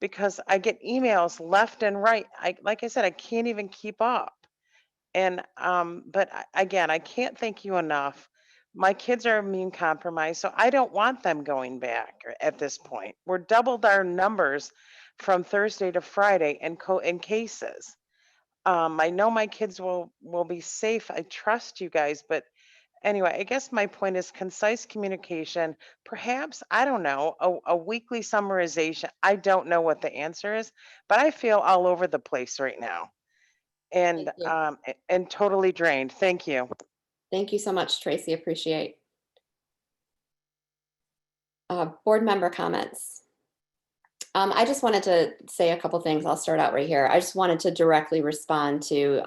because I get emails left and right. Like I said, I can't even keep up. And again, I can't thank you enough. My kids are immune compromised, so I don't want them going back at this point. We're doubled our numbers from Thursday to Friday in cases. I know my kids will be safe. I trust you guys, but anyway, I guess my point is concise communication. Perhaps, I don't know, a weekly summarization. I don't know what the answer is, but I feel all over the place right now and
Thank you.
and totally drained. Thank you.
Thank you so much, Tracy. Appreciate. Board member comments. I just wanted to say a couple things. I'll start out right here. I just wanted to directly respond to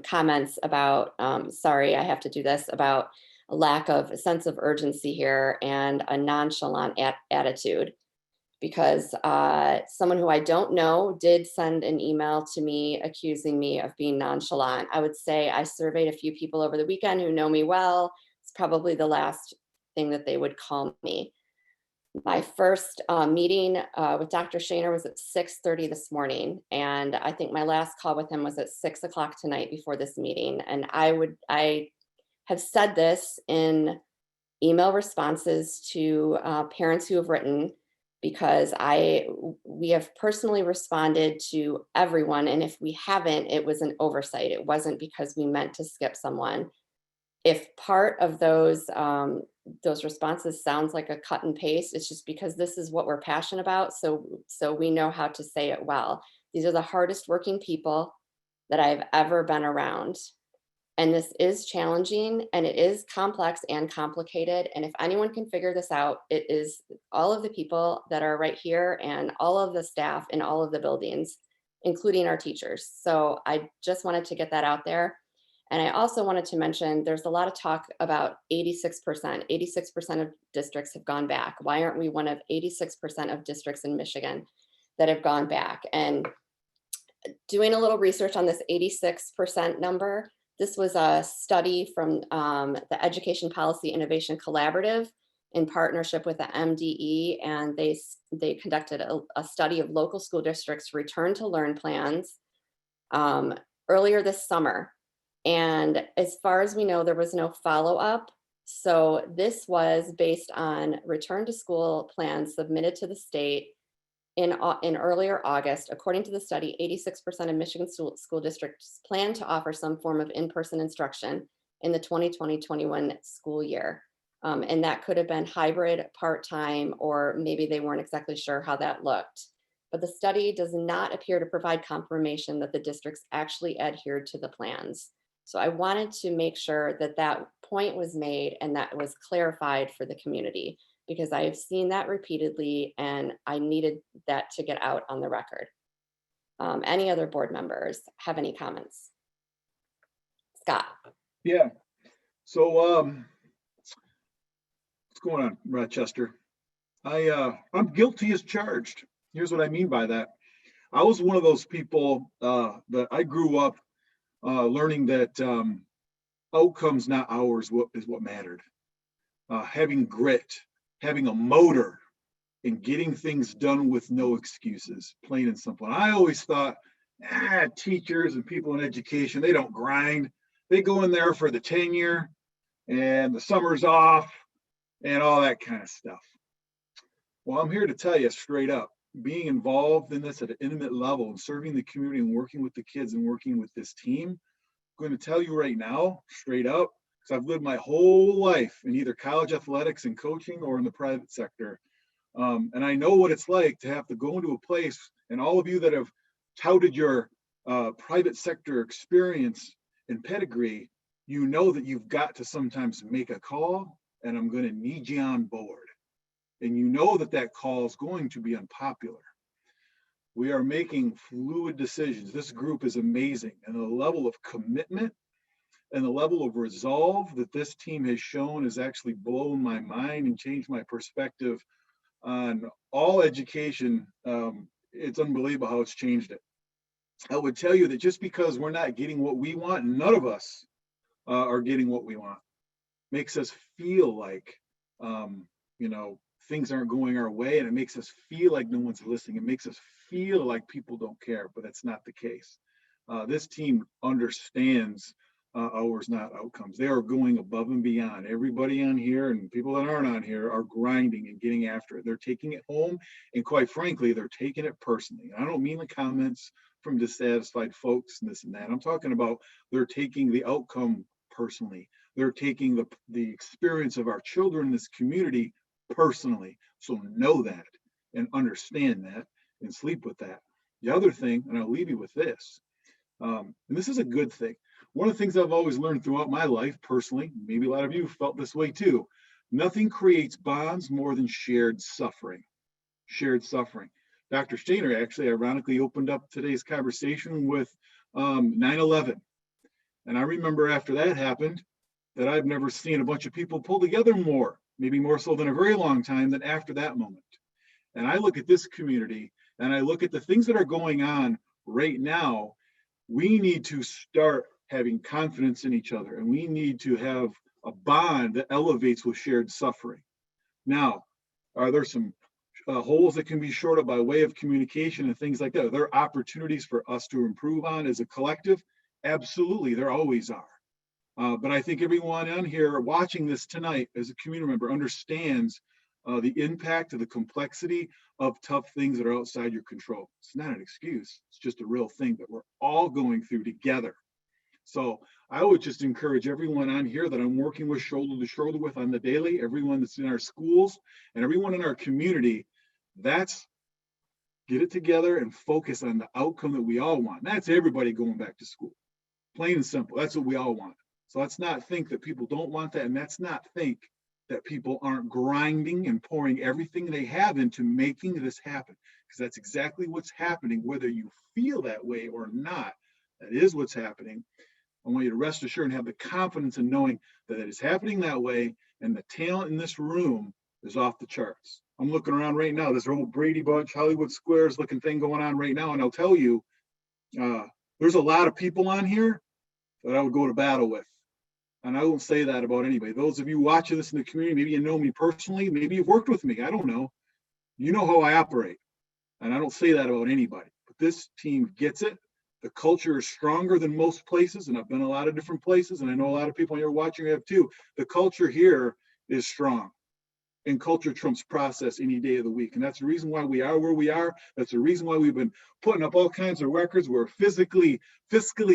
comments about, sorry, I have to do this, about a lack of a sense of urgency here and a nonchalant attitude. Because someone who I don't know did send an email to me accusing me of being nonchalant. I would say I surveyed a few people over the weekend who know me well. It's probably the last thing that they would call me. My first meeting with Dr. Shaner was at 6:30 this morning. And I think my last call with him was at 6 o'clock tonight before this meeting. And I have said this in email responses to parents who have written, because we have personally responded to everyone. And if we haven't, it was an oversight. It wasn't because we meant to skip someone. If part of those responses sounds like a cut and paste, it's just because this is what we're passionate about. So we know how to say it well. These are the hardest working people that I've ever been around. And this is challenging and it is complex and complicated. And if anyone can figure this out, it is all of the people that are right here and all of the staff in all of the buildings, including our teachers. So I just wanted to get that out there. And I also wanted to mention there's a lot of talk about 86%. 86% of districts have gone back. Why aren't we one of 86% of districts in Michigan that have gone back? And doing a little research on this 86% number, This was a study from the Education Policy Innovation Collaborative in partnership with the MDE, and they conducted a study of local school districts' return to learn plans earlier this summer. And as far as we know, there was no follow-up. So this was based on return to school plans submitted to the state in earlier August. According to the study, 86% of Michigan school districts plan to offer some form of in-person instruction in the 2020-21 school year. And that could have been hybrid, part-time, or maybe they weren't exactly sure how that looked. But the study does not appear to provide confirmation that the districts actually adhered to the plans. So I wanted to make sure that that point was made and that was clarified for the community, because I have seen that repeatedly and I needed that to get out on the record. Any other board members have any comments? Scott.
Yeah. So what's going on, Rochester? I'm guilty as charged. Here's what I mean by that. I was one of those people that I grew up learning that outcomes, not hours, is what mattered. Having grit, having a motor, and getting things done with no excuses, plain and simple. And I always thought, teachers and people in education, they don't grind. They go in there for the tenure and the summer's off and all that kind of stuff. Well, I'm here to tell you straight up, being involved in this at an intimate level and serving the community and working with the kids and working with this team, I'm going to tell you right now, straight up, because I've lived my whole life in either college athletics and coaching or in the private sector. And I know what it's like to have to go into a place, and all of you that have touted your private sector experience and pedigree, you know that you've got to sometimes make a call, and I'm going to need you on board. And you know that that call is going to be unpopular. We are making fluid decisions. This group is amazing, and the level of commitment and the level of resolve that this team has shown has actually blown my mind and changed my perspective on all education. It's unbelievable how it's changed it. I would tell you that just because we're not getting what we want, none of us are getting what we want, makes us feel like, things aren't going our way, and it makes us feel like no one's listening. It makes us feel like people don't care, but that's not the case. This team understands hours, not outcomes. They are going above and beyond. Everybody on here and people that aren't on here are grinding and getting after it. They're taking it home, and quite frankly, they're taking it personally. I don't mean the comments from dissatisfied folks and this and that. I'm talking about they're taking the outcome personally. They're taking the experience of our children in this community personally. So know that and understand that and sleep with that. The other thing, and I'll leave you with this, and this is a good thing. One of the things I've always learned throughout my life personally, maybe a lot of you felt this way too, nothing creates bonds more than shared suffering. Shared suffering. Dr. Stainer actually ironically opened up today's conversation with 9/11. And I remember after that happened that I've never seen a bunch of people pull together more, maybe more so than a very long time than after that moment. And I look at this community and I look at the things that are going on right now. We need to start having confidence in each other, and we need to have a bond that elevates with shared suffering. Now, are there some holes that can be shored up by way of communication and things like that? Are there opportunities for us to improve on as a collective? Absolutely, there always are. But I think everyone on here watching this tonight as a community member understands the impact of the complexity of tough things that are outside your control. It's not an excuse. It's just a real thing that we're all going through together. So I would just encourage everyone on here that I'm working with shoulder to shoulder with on the daily, everyone that's in our schools and everyone in our community, that's get it together and focus on the outcome that we all want. That's everybody going back to school. Plain and simple. That's what we all want. So let's not think that people don't want that, and let's not think that people aren't grinding and pouring everything they have into making this happen, because that's exactly what's happening, whether you feel that way or not. That is what's happening. I want you to rest assured and have the confidence in knowing that it is happening that way, and the talent in this room is off the charts. I'm looking around right now. There's a whole Brady Bunch, Hollywood Squares looking thing going on right now, and I'll tell you, there's a lot of people on here that I would go to battle with. And I won't say that about anybody. Those of you watching this in the community, maybe you know me personally, maybe you've worked with me, I don't know. You know how I operate. And I don't say that about anybody. But this team gets it. The culture is stronger than most places, and I've been a lot of different places, and I know a lot of people here watching have too. The culture here is strong. And culture trumps process any day of the week. And that's the reason why we are where we are. That's the reason why we've been putting up all kinds of records. We're fiscally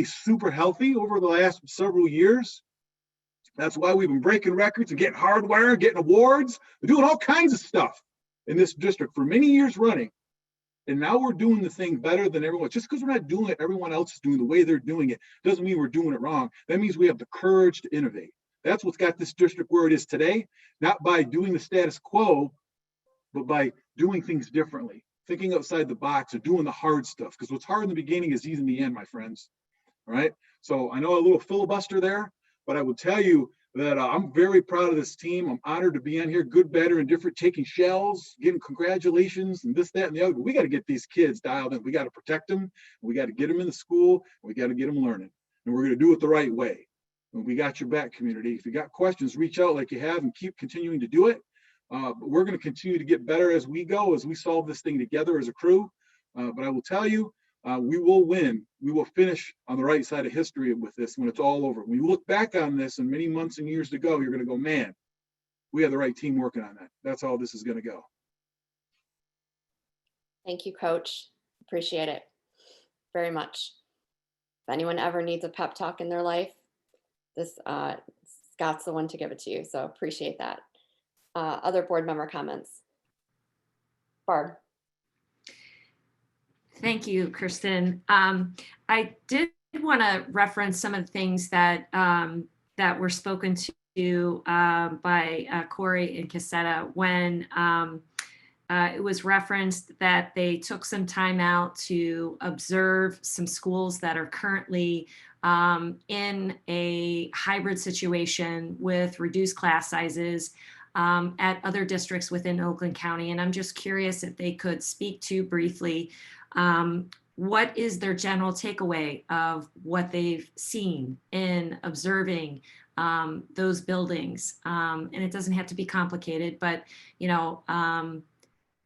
super healthy over the last several years. That's why we've been breaking records and getting hardware, getting awards. We're doing all kinds of stuff in this district for many years running. And now we're doing the thing better than everyone. Just because we're not doing it, everyone else is doing the way they're doing it, doesn't mean we're doing it wrong. That means we have the courage to innovate. That's what's got this district where it is today, not by doing the status quo, but by doing things differently, thinking outside the box and doing the hard stuff. Because what's hard in the beginning is easy in the end, my friends. All right. So I know a little filibuster there, but I will tell you that I'm very proud of this team. I'm honored to be on here, good, better, and different, taking shells, getting congratulations and this, that, and the other. But we got to get these kids dialed in. We got to protect them. We got to get them in the school. We got to get them learning. And we're going to do it the right way. And we got your back, community. If you got questions, reach out like you have and keep continuing to do it. But we're going to continue to get better as we go, as we solve this thing together as a crew. But I will tell you, we will win. We will finish on the right side of history with this when it's all over. When you look back on this and many months and years to go, you're going to go, man, we have the right team working on that. That's how this is going to go.
Thank you, Coach. Appreciate it very much. If anyone ever needs a pep talk in their life, this Scott's the one to give it to you. So appreciate that. Other board member comments. Barb.
Thank you, Kristen. I did want to reference some of the things that that were spoken to by Corey and Cassetta when it was referenced that they took some time out to observe some schools that are currently in a hybrid situation with reduced class sizes at other districts within Oakland County. And I'm just curious if they could speak to briefly what is their general takeaway of what they've seen in observing those buildings. And it doesn't have to be complicated, but, you know,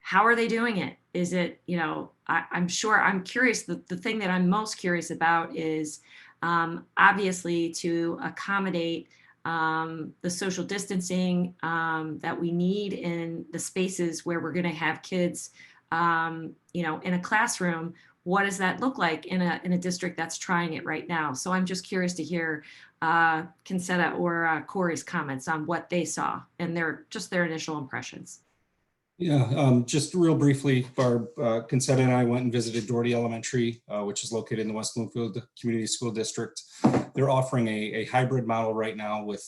how are they doing it? Is it, you know, I'm sure, I'm curious, the thing that I'm most curious about is obviously to accommodate the social distancing that we need in the spaces where we're going to have kids, you know, in a classroom. What does that look like in a district that's trying it right now? So I'm just curious to hear Concetta or Corey's comments on what they saw and their initial impressions.
Yeah, just real briefly, Barb, Concetta and I went and visited Doherty Elementary, which is located in the West Bloomfield Community School District. They're offering a hybrid model right now with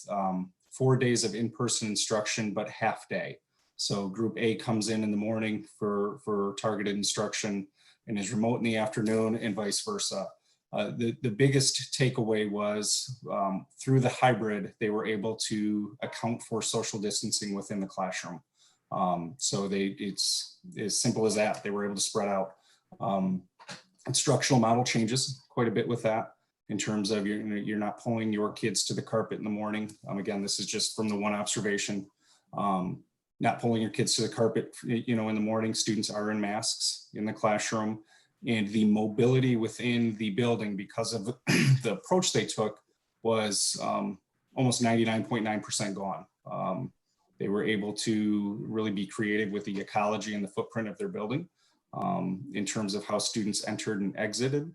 4 days of in-person instruction, but half day. So group A comes in the morning for targeted instruction and is remote in the afternoon and vice versa. The biggest takeaway was through the hybrid, they were able to account for social distancing within the classroom. So it's as simple as that. They were able to spread out. Instructional model changes quite a bit with that in terms of you're not pulling your kids to the carpet in the morning. Again, this is just from the one observation. Not pulling your kids to the carpet, you know, in the morning. Students are in masks in the classroom, and the mobility within the building because of the approach they took was almost 99.9% gone. They were able to really be creative with the ecology and the footprint of their building in terms of how students entered and exited.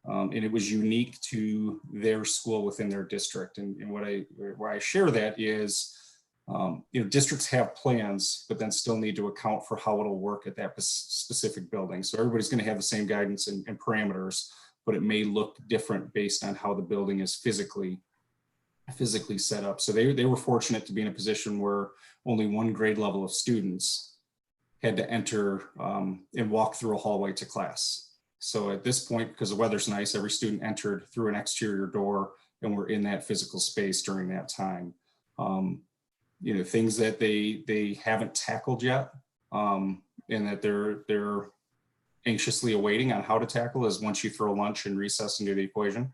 And it was unique to their school within their district. And where I share that is, you know, districts have plans, but then still need to account for how it'll work at that specific building. So everybody's going to have the same guidance and parameters, but it may look different based on how the building is physically set up. So they were fortunate to be in a position where only one grade level of students had to enter and walk through a hallway to class. So at this point, because the weather's nice, every student entered through an exterior door and were in that physical space during that time. You know, things that they haven't tackled yet and that they're anxiously awaiting on how to tackle is once you throw lunch and recess into the equation.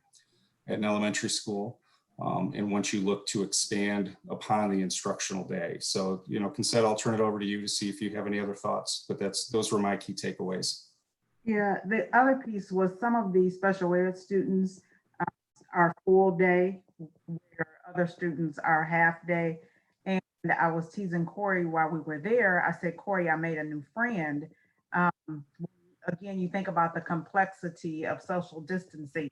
at an elementary school. And once you look to expand upon the instructional day. So, Consetta, I'll turn it over to you to see if you have any other thoughts, but those were my key takeaways.
Yeah, the other piece was some of the special ed students are full day, where other students are half day. And I was teasing Corey while we were there. I said, Corey, I made a new friend. Again, you think about the complexity of social distancing.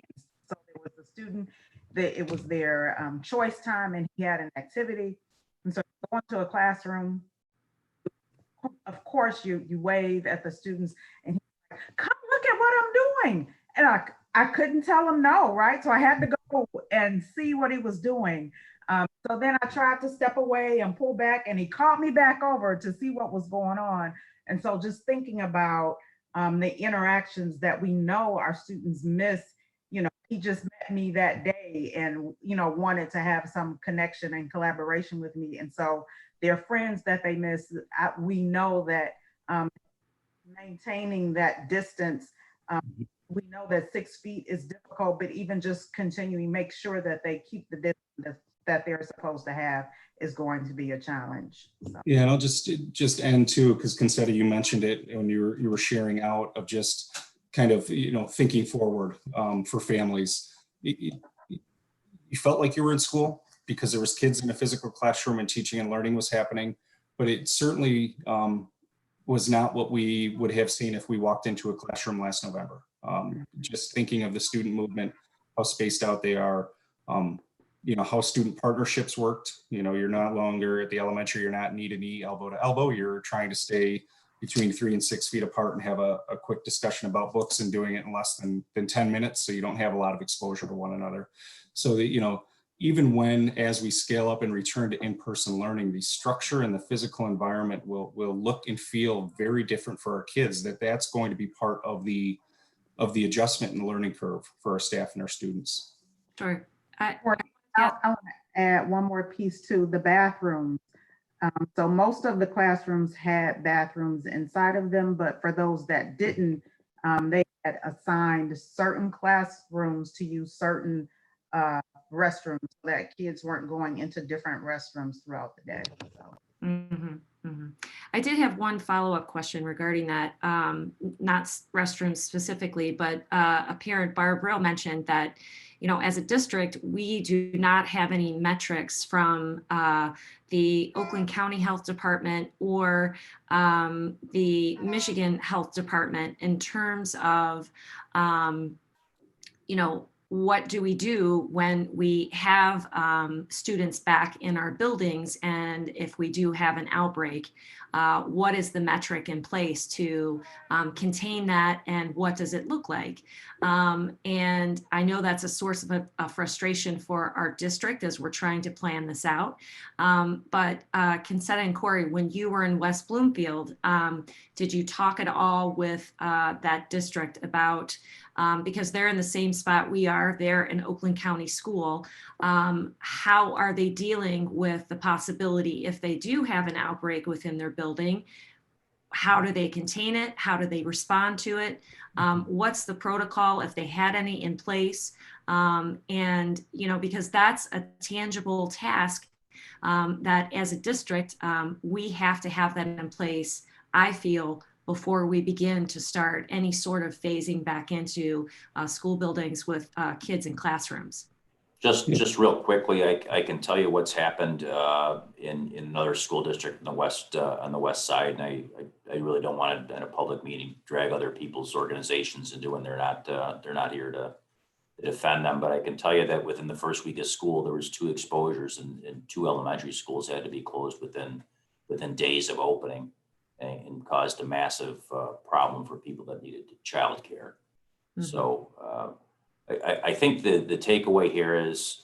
So there was a student that it was their choice time, and he had an activity. And so going to a classroom, of course, you wave at the students, and he's like, come look at what I'm doing. And I couldn't tell him no, right? So I had to go and see what he was doing. So then I tried to step away and pull back, and he called me back over to see what was going on. And so just thinking about the interactions that we know our students miss, he just met me that day and, wanted to have some connection and collaboration with me. And so their friends that they miss, we know that maintaining that distance, we know that 6 feet is difficult, but even just continuing, make sure that they keep the distance that they're supposed to have is going to be a challenge. So.
Yeah, and I'll just end too, because Consetta, you mentioned it when you were sharing out of just kind of, thinking forward for families. You felt like you were in school because there was kids in a physical classroom and teaching and learning was happening, but it certainly was not what we would have seen if we walked into a classroom last November. Just thinking of the student movement, how spaced out they are, how student partnerships worked. You're not longer at the elementary, you're not knee to knee, elbow to elbow. You're trying to stay between 3 and 6 feet apart and have a quick discussion about books and doing it in less than 10 minutes. So you don't have a lot of exposure to one another. So that, even when, as we scale up and return to in-person learning, the structure and the physical environment will look and feel very different for our kids, that's going to be part of the adjustment in the learning curve for our staff and our students.
Sure.
I want to add one more piece to the bathrooms. So most of the classrooms had bathrooms inside of them, but for those that didn't, they had assigned certain classrooms to use certain restrooms so that kids weren't going into different restrooms throughout the day. So.
I did have one follow-up question regarding that, not restrooms specifically, but a parent, Barb Brill, mentioned that, as a district, we do not have any metrics from the Oakland County Health Department or the Michigan Health Department in terms of, what do we do when we have students back in our buildings, and if we do have an outbreak, what is the metric in place to contain that, and what does it look like? And I know that's a source of a frustration for our district as we're trying to plan this out. But Consetta and Corey, when you were in West Bloomfield, did you talk at all with that district about, because they're in the same spot we are, they're an Oakland County school, how are they dealing with the possibility if they do have an outbreak within their building? How do they contain it? How do they respond to it? What's the protocol if they had any in place? And, because that's a tangible task that as a district, we have to have that in place, I feel, before we begin to start any sort of phasing back into school buildings with kids in classrooms.
Just real quickly, I can tell you what's happened in another school district in the west, on the west side, and I really don't want to, in a public meeting, drag other people's organizations into when they're not here to defend them. But I can tell you that within the first week of school, there was 2 exposures, and 2 elementary schools had to be closed within days of opening, and caused a massive problem for people that needed childcare. Mm-hmm. So I think the takeaway here is,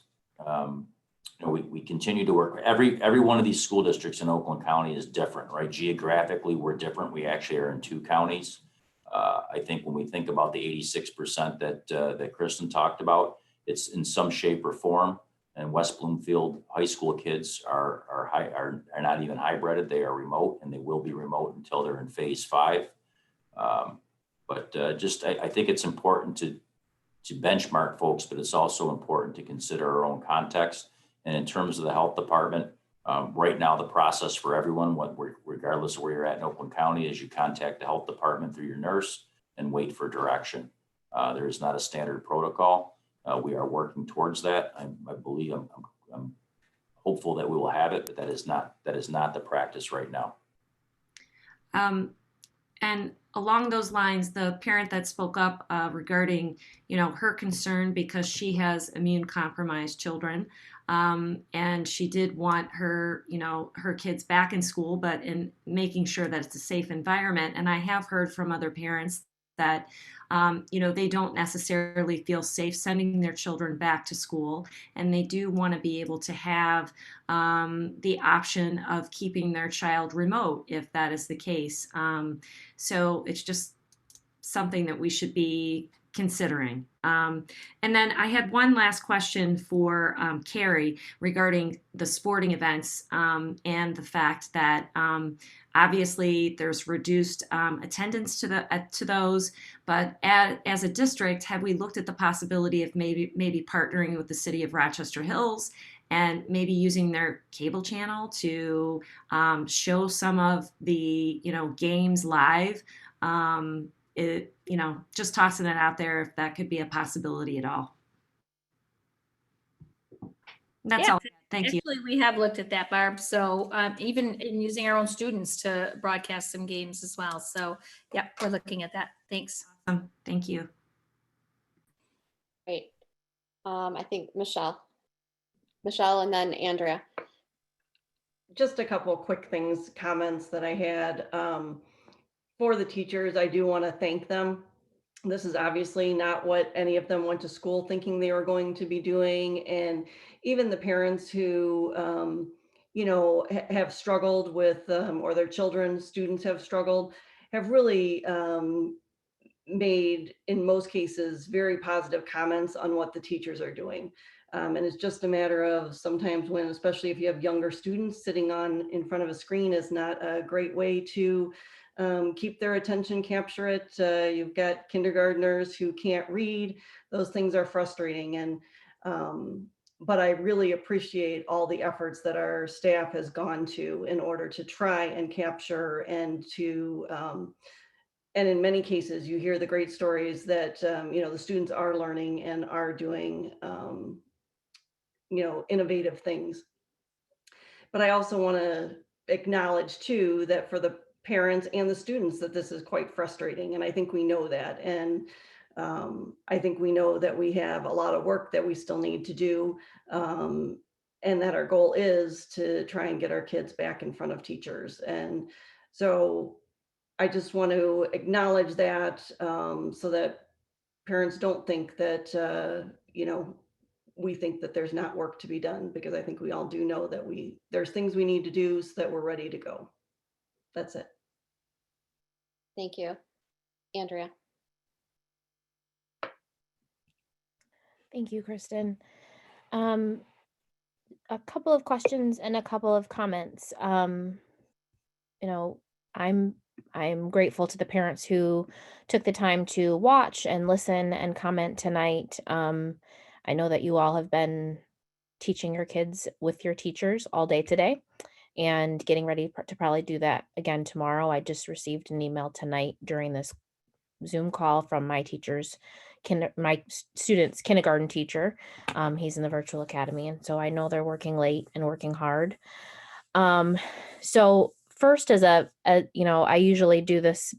we continue to work. Every one of these school districts in Oakland County is different, right? Geographically, we're different. We actually are in 2 counties. I think when we think about the 86% that Kristen talked about, it's in some shape or form. And West Bloomfield high school kids are not even hybrided. They are remote, and they will be remote until they're in phase 5. But I think it's important benchmark folks, but it's also important to consider our own context. And in terms of the health department, right now, the process for everyone, regardless of where you're at in Oakland County, is you contact the health department through your nurse and wait for direction. There is not a standard protocol. We are working towards that. I believe I'm hopeful that we will have it, but that is not the practice right now.
And along those lines, the parent that spoke up regarding, her concern because she has immune compromised children, and she did want her, her kids back in school, but in making sure that it's a safe environment. And I have heard from other parents that, they don't necessarily feel safe sending their children back to school, and they do want to be able to have the option of keeping their child remote if that is the case. So it's just something that we should be considering. And then I had one last question for Carrie regarding the sporting events and the fact that obviously there's reduced attendance to those, but as a district, have we looked at the possibility of maybe partnering with the city of Rochester Hills and maybe using their cable channel to show some of the games live? Just tossing it out there if that could be a possibility at all. That's all. Thank you.
Actually, we have looked at that, Barb. So even in using our own students to broadcast some games as well. So yeah, we're looking at that. Thanks.
Thank you.
Great. I think Michelle, and then Andrea.
Just a couple of quick comments that I had. For the teachers, I do want to thank them. This is obviously not what any of them went to school thinking they were going to be doing. And even the parents who, have struggled with, or their students have struggled, have really made, in most cases, very positive comments on what the teachers are doing. And it's just a matter of sometimes when, especially if you have younger students, sitting in front of a screen is not a great way to keep their attention, capture it. You've got kindergartners who can't read. Those things are frustrating. And but I really appreciate all the efforts that our staff has gone to in order to try and capture and to and in many cases you hear the great stories that the students are learning and are doing innovative things. But I also want to acknowledge too that for the parents and the students that this is quite frustrating, and I think we know that. And I think we know that we have a lot of work that we still need to do, and that our goal is to try and get our kids back in front of teachers. And so I just want to acknowledge that, so that parents don't think that we think that there's not work to be done, because I think we all do know that there's things we need to do so that we're ready to go. That's it.
Thank you. Andrea.
Thank you, Kristen. A couple of questions and a couple of comments. I'm grateful to the parents who took the time to watch and listen and comment tonight. I know that you all have been teaching your kids with your teachers all day today and getting ready to probably do that again tomorrow. I just received an email tonight during this Zoom call from my student's kindergarten teacher. He's in the virtual academy, and so I know they're working late and working hard. So first, as I usually do this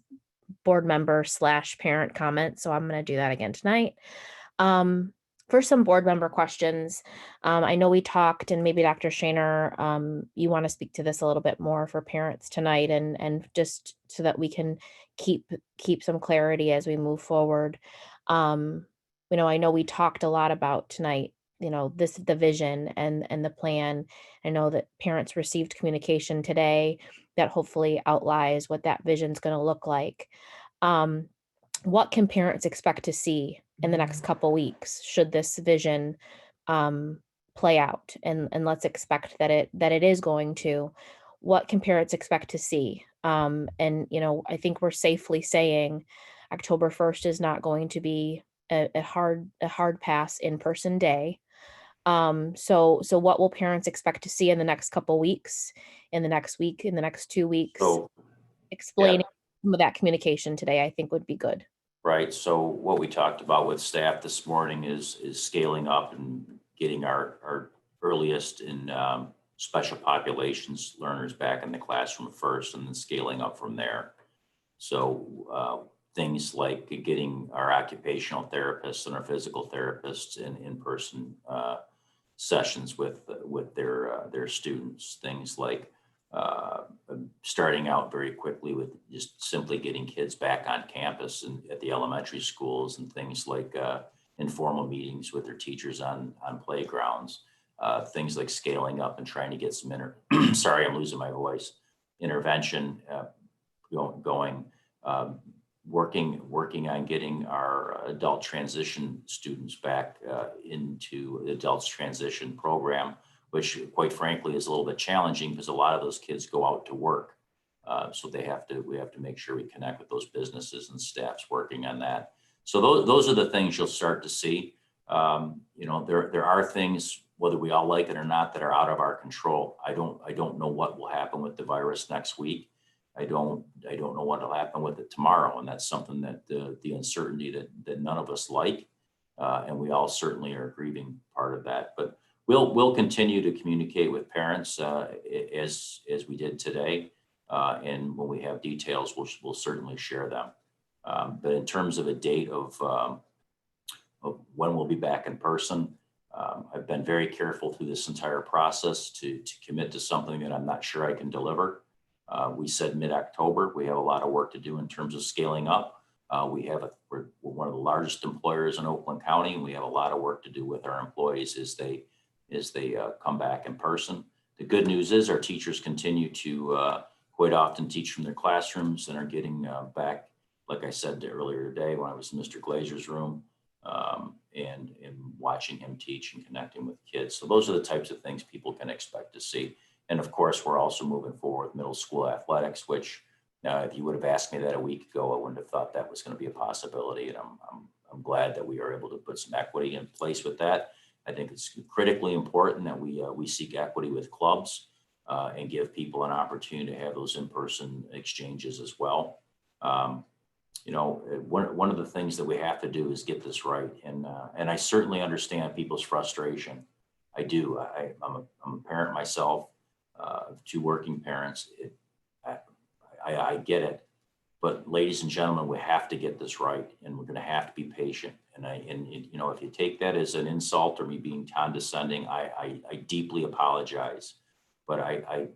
board member / parent comment, so I'm going to do that again tonight. For some board member questions, I know we talked, and maybe Dr. Shaner, you want to speak to this a little bit more for parents tonight, and just so that we can keep some clarity as we move forward. I know we talked a lot about tonight, the vision and the plan. I know that parents received communication today that hopefully outlines what that vision is going to look like. What can parents expect to see in the next couple weeks should this vision play out? And let's expect that it is going to. What can parents expect to see? I think we're safely saying October 1st is not going to be a hard pass in-person day. So what will parents expect to see in the next couple weeks, in the next week, in the next 2 weeks?
So,
Explaining some of that communication today, I think would be good.
right. So what we talked about with staff this morning is scaling up and getting our earliest in special populations learners back in the classroom first, and then scaling up from there. So things like getting our occupational therapists and our physical therapists in person sessions with their students. Things like starting out very quickly with just simply getting kids back on campus and at the elementary schools, and things like informal meetings with their teachers on playgrounds. Things like scaling up and trying to get some sorry, I'm losing my voice. Intervention going. Working on getting our adult transition students back into the adults transition program, which quite frankly is a little bit challenging because a lot of those kids go out to work. So we have to make sure we connect with those businesses and staffs working on that. So those are the things you'll start to see. There are things, whether we all like it or not, that are out of our control. I don't know what will happen with the virus next week. I don't know what will happen with it tomorrow. And that's something that the uncertainty that none of us like. And we all certainly are grieving part of that. But we'll continue to communicate with parents as we did today. And when we have details, we'll certainly share them. But in terms of a date of when we'll be back in person, I've been very careful through this entire process to commit to something that I'm not sure I can deliver. We said mid-October. We have a lot of work to do in terms of scaling up. We're one of the largest employers in Oakland County, and we have a lot of work to do with our employees as they come back in person. The good news is our teachers continue to quite often teach from their classrooms and are getting back, like I said earlier today when I was in Mr. Glazer's room, and watching him teach and connecting with kids. So those are the types of things people can expect to see. And of course, we're also moving forward with middle school athletics, which if you would have asked me that a week ago, I wouldn't have thought that was going to be a possibility. And I'm glad that we are able to put some equity in place with that. I think it's critically important that we seek equity with clubs and give people an opportunity to have those in-person exchanges as well. One of the things that we have to do is get this right. And I certainly understand people's frustration. I do. I'm a parent myself. Two working parents, I get it, but ladies and gentlemen, we have to get this right, and we're going to have to be patient. And if you take that as an insult or me being condescending, I deeply apologize. But I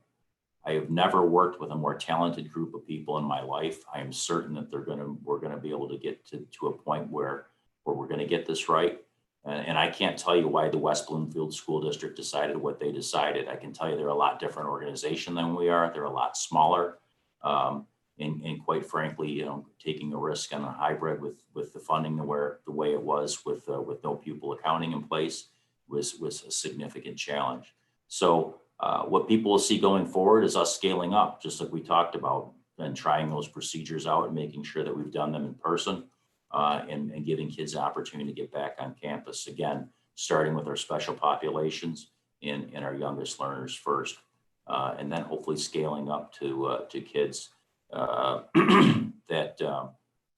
have never worked with a more talented group of people in my life. I am certain that we're going to be able to get to a point where we're going to get this right. And I can't tell you why the West Bloomfield School District decided what they decided. I can tell you they're a lot different organization than we are. They're a lot smaller. And quite frankly, taking a risk on a hybrid with the funding the way it was with no pupil accounting in place was a significant challenge. So what people will see going forward is us scaling up, just like we talked about, and trying those procedures out and making sure that we've done them in person. And giving kids an opportunity to get back on campus. Again, starting with our special populations and our youngest learners first, and then hopefully scaling up to kids that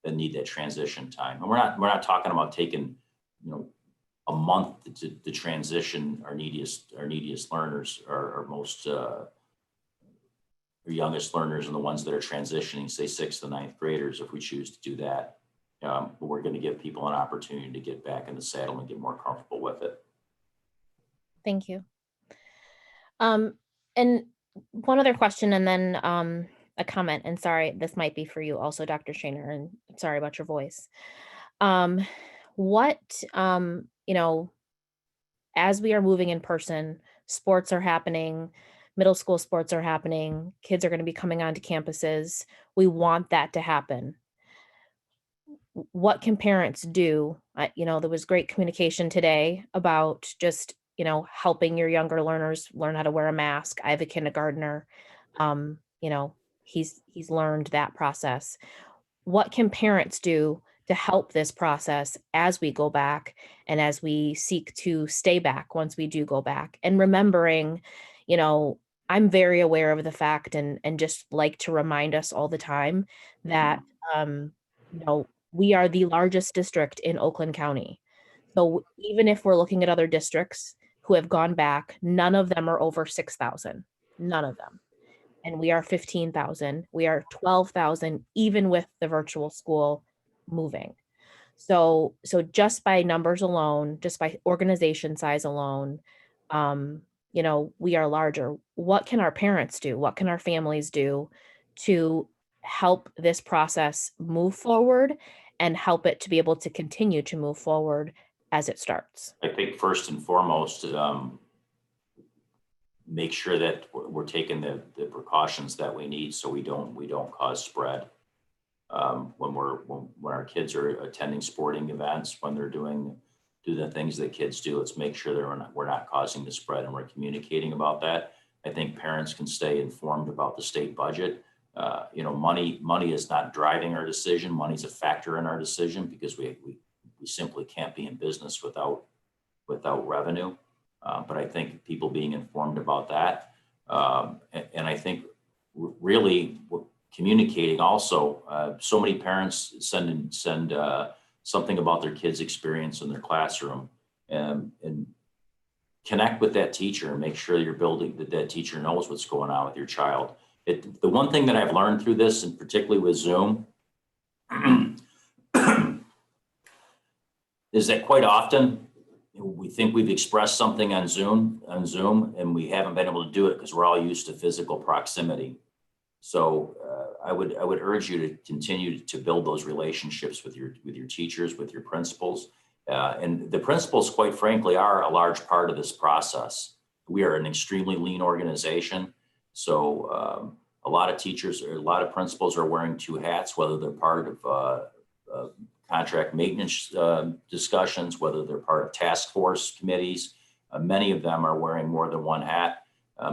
need that transition time. And we're not talking about taking a month to transition our neediest learners, our most our youngest learners, and the ones that are transitioning, say 6th to 9th graders, if we choose to do that. But we're going to give people an opportunity to get back in the saddle and get more comfortable with it.
Thank you. And one other question, and then a comment, and sorry, this might be for you also, Dr. Shaner, and sorry about your voice. As we are moving in person, sports are happening, middle school sports are happening, kids are going to be coming onto campuses. We want that to happen. What can parents do? There was great communication today about just, helping your younger learners learn how to wear a mask. I have a kindergartner. He's learned that process. What can parents do to help this process as we go back and as we seek to stay back once we do go back. And remembering, you know, I'm very aware of the fact and just like to remind us all the time that, you know, we are the largest district in Oakland County. So even if we're looking at other districts who have gone back, none of them are over 6,000, none of them. And we are 15,000, we are 12,000, even with the virtual school moving. So just by numbers alone, just by organization size alone, you know, we are larger. What can our parents do? What can our families do to help this process move forward and help it to be able to continue to move forward as it starts?
I think first and foremost, make sure that we're taking the precautions that we need so we don't cause spread. When our kids are attending sporting events, when they're do the things that kids do, let's make sure that we're not causing the spread, and we're communicating about that. I think parents can stay informed about the state budget. You know, money is not driving our decision. Money's a factor in our decision because we simply can't be in business without revenue. But I think people being informed about that, and I think really communicating also. So many parents send something about their kids' experience in their classroom, and connect with that teacher and make sure you're building that teacher knows what's going on with your child. The one thing that I've learned through this, and particularly with Zoom, is that quite often we think we've expressed something on Zoom, and we haven't been able to do it because we're all used to physical proximity. So I would urge you to continue to build those relationships with your teachers, with your principals. And the principals, quite frankly, are a large part of this process. We are an extremely lean organization. So a lot of teachers or a lot of principals are wearing two hats, whether they're part of contract maintenance discussions, whether they're part of task force committees. Many of them are wearing more than one hat.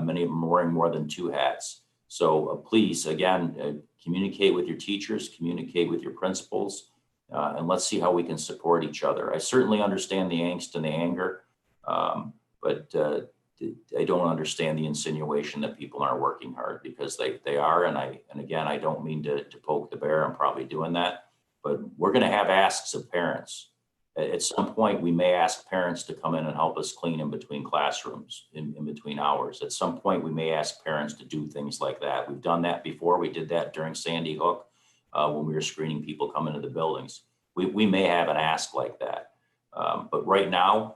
Many of them are wearing more than two hats. So please, again, communicate with your teachers, communicate with your principals, and let's see how we can support each other. I certainly understand the angst and the anger, but I don't understand the insinuation that people aren't working hard, because they are. And again, I don't mean to poke the bear. I'm probably doing that, but we're going to have asks of parents. At some point, we may ask parents to come in and help us clean in between classrooms, in between hours. At some point, we may ask parents to do things like that. We've done that before. We did that during Sandy Hook when we were screening people coming into the buildings. We may have an ask like that. But right now,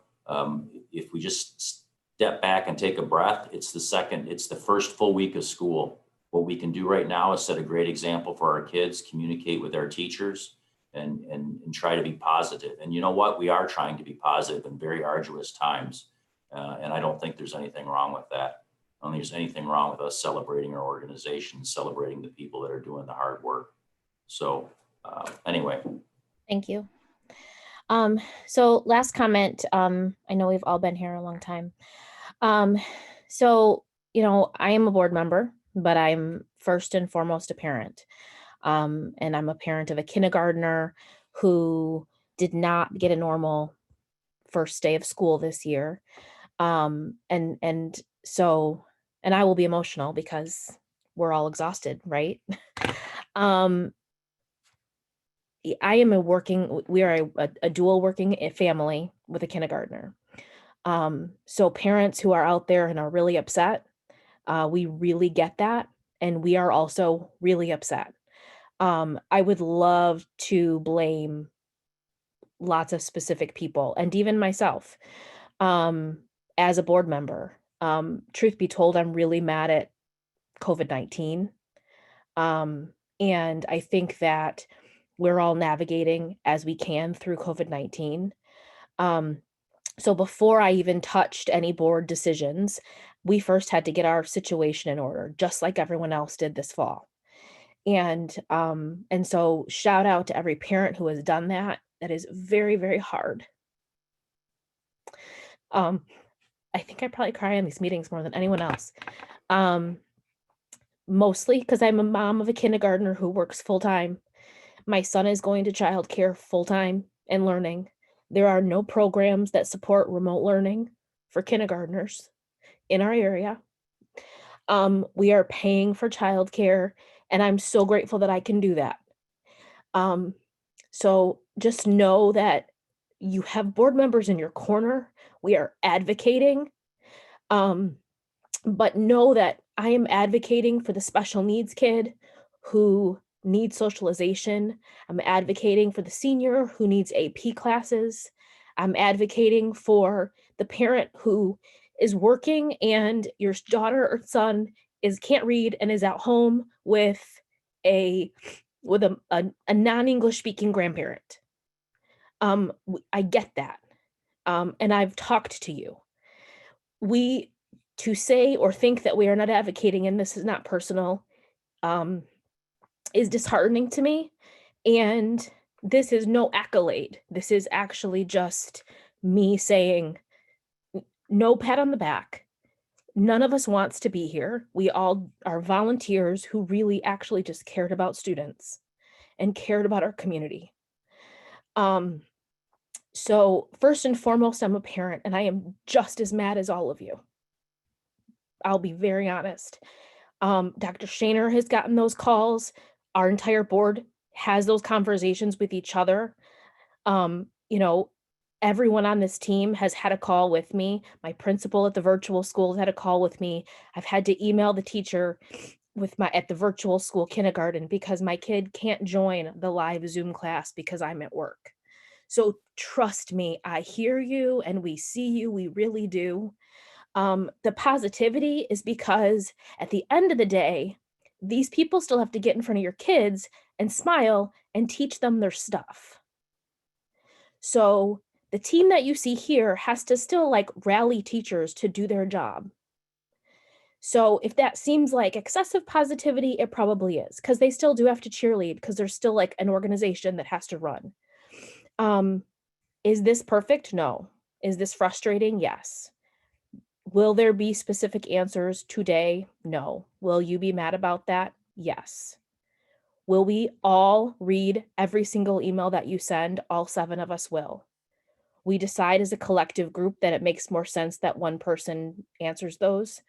if we just step back and take a breath, it's the first full week of school. What we can do right now is set a great example for our kids, communicate with our teachers, and try to be positive. And you know what? We are trying to be positive in very arduous times. And I don't think there's anything wrong with that. I don't think there's anything wrong with us celebrating our organization, celebrating the people that are doing the hard work. So anyway.
Thank you. So last comment, I know we've all been here a long time. So, you know, I am a board member, but I'm first and foremost a parent. And I'm a parent of a kindergartner who did not get a normal first day of school this year. And I will be emotional because we're all exhausted, right? We are a dual working family with a kindergartner. So parents who are out there and are really upset, we really get that. And we are also really upset. I would love to blame lots of specific people and even myself as a board member. Truth be told, I'm really mad at COVID-19. And I think that we're all navigating as we can through COVID-19. So before I even touched any board decisions, we first had to get our situation in order, just like everyone else did this fall. And so shout out to every parent who has done that. That is very, very hard. I think I probably cry in these meetings more than anyone else. Mostly because I'm a mom of a kindergartner who works full time. My son is going to childcare full-time and learning. There are no programs that support remote learning for kindergartners in our area. We are paying for childcare, and I'm so grateful that I can do that. So just know that you have board members in your corner. We are advocating, but know that I am advocating for the special needs kid who needs socialization. I'm advocating for the senior who needs AP classes. I'm advocating for the parent who is working and your daughter or son can't read and is at home with a non-English speaking grandparent. I get that. And I've talked to you. To say or think that we are not advocating, and this is not personal, is disheartening to me. And this is no accolade. This is actually just me saying, no pat on the back. None of us wants to be here. We all are volunteers who really actually just cared about students and cared about our community. So first and foremost, I'm a parent, and I am just as mad as all of you. I'll be very honest. Dr. Shaner has gotten those calls. Our entire board has those conversations with each other. Everyone on this team has had a call with me. My principal at the virtual school has had a call with me. I've had to email the teacher at the virtual school kindergarten because my kid can't join the live Zoom class because I'm at work. So trust me, I hear you and we see you, we really do. The positivity is because at the end of the day, these people still have to get in front of your kids and smile and teach them their stuff. So the team that you see here has to still rally teachers to do their job. So if that seems like excessive positivity, it probably is, because they still do have to cheerlead because there's still an organization that has to run. Is this perfect? No. Is this frustrating? Yes. Will there be specific answers today? No. Will you be mad about that? Yes. Will we all read every single email that you send? All 7 of us will. We decide as a collective group that it makes more sense that one person answers those.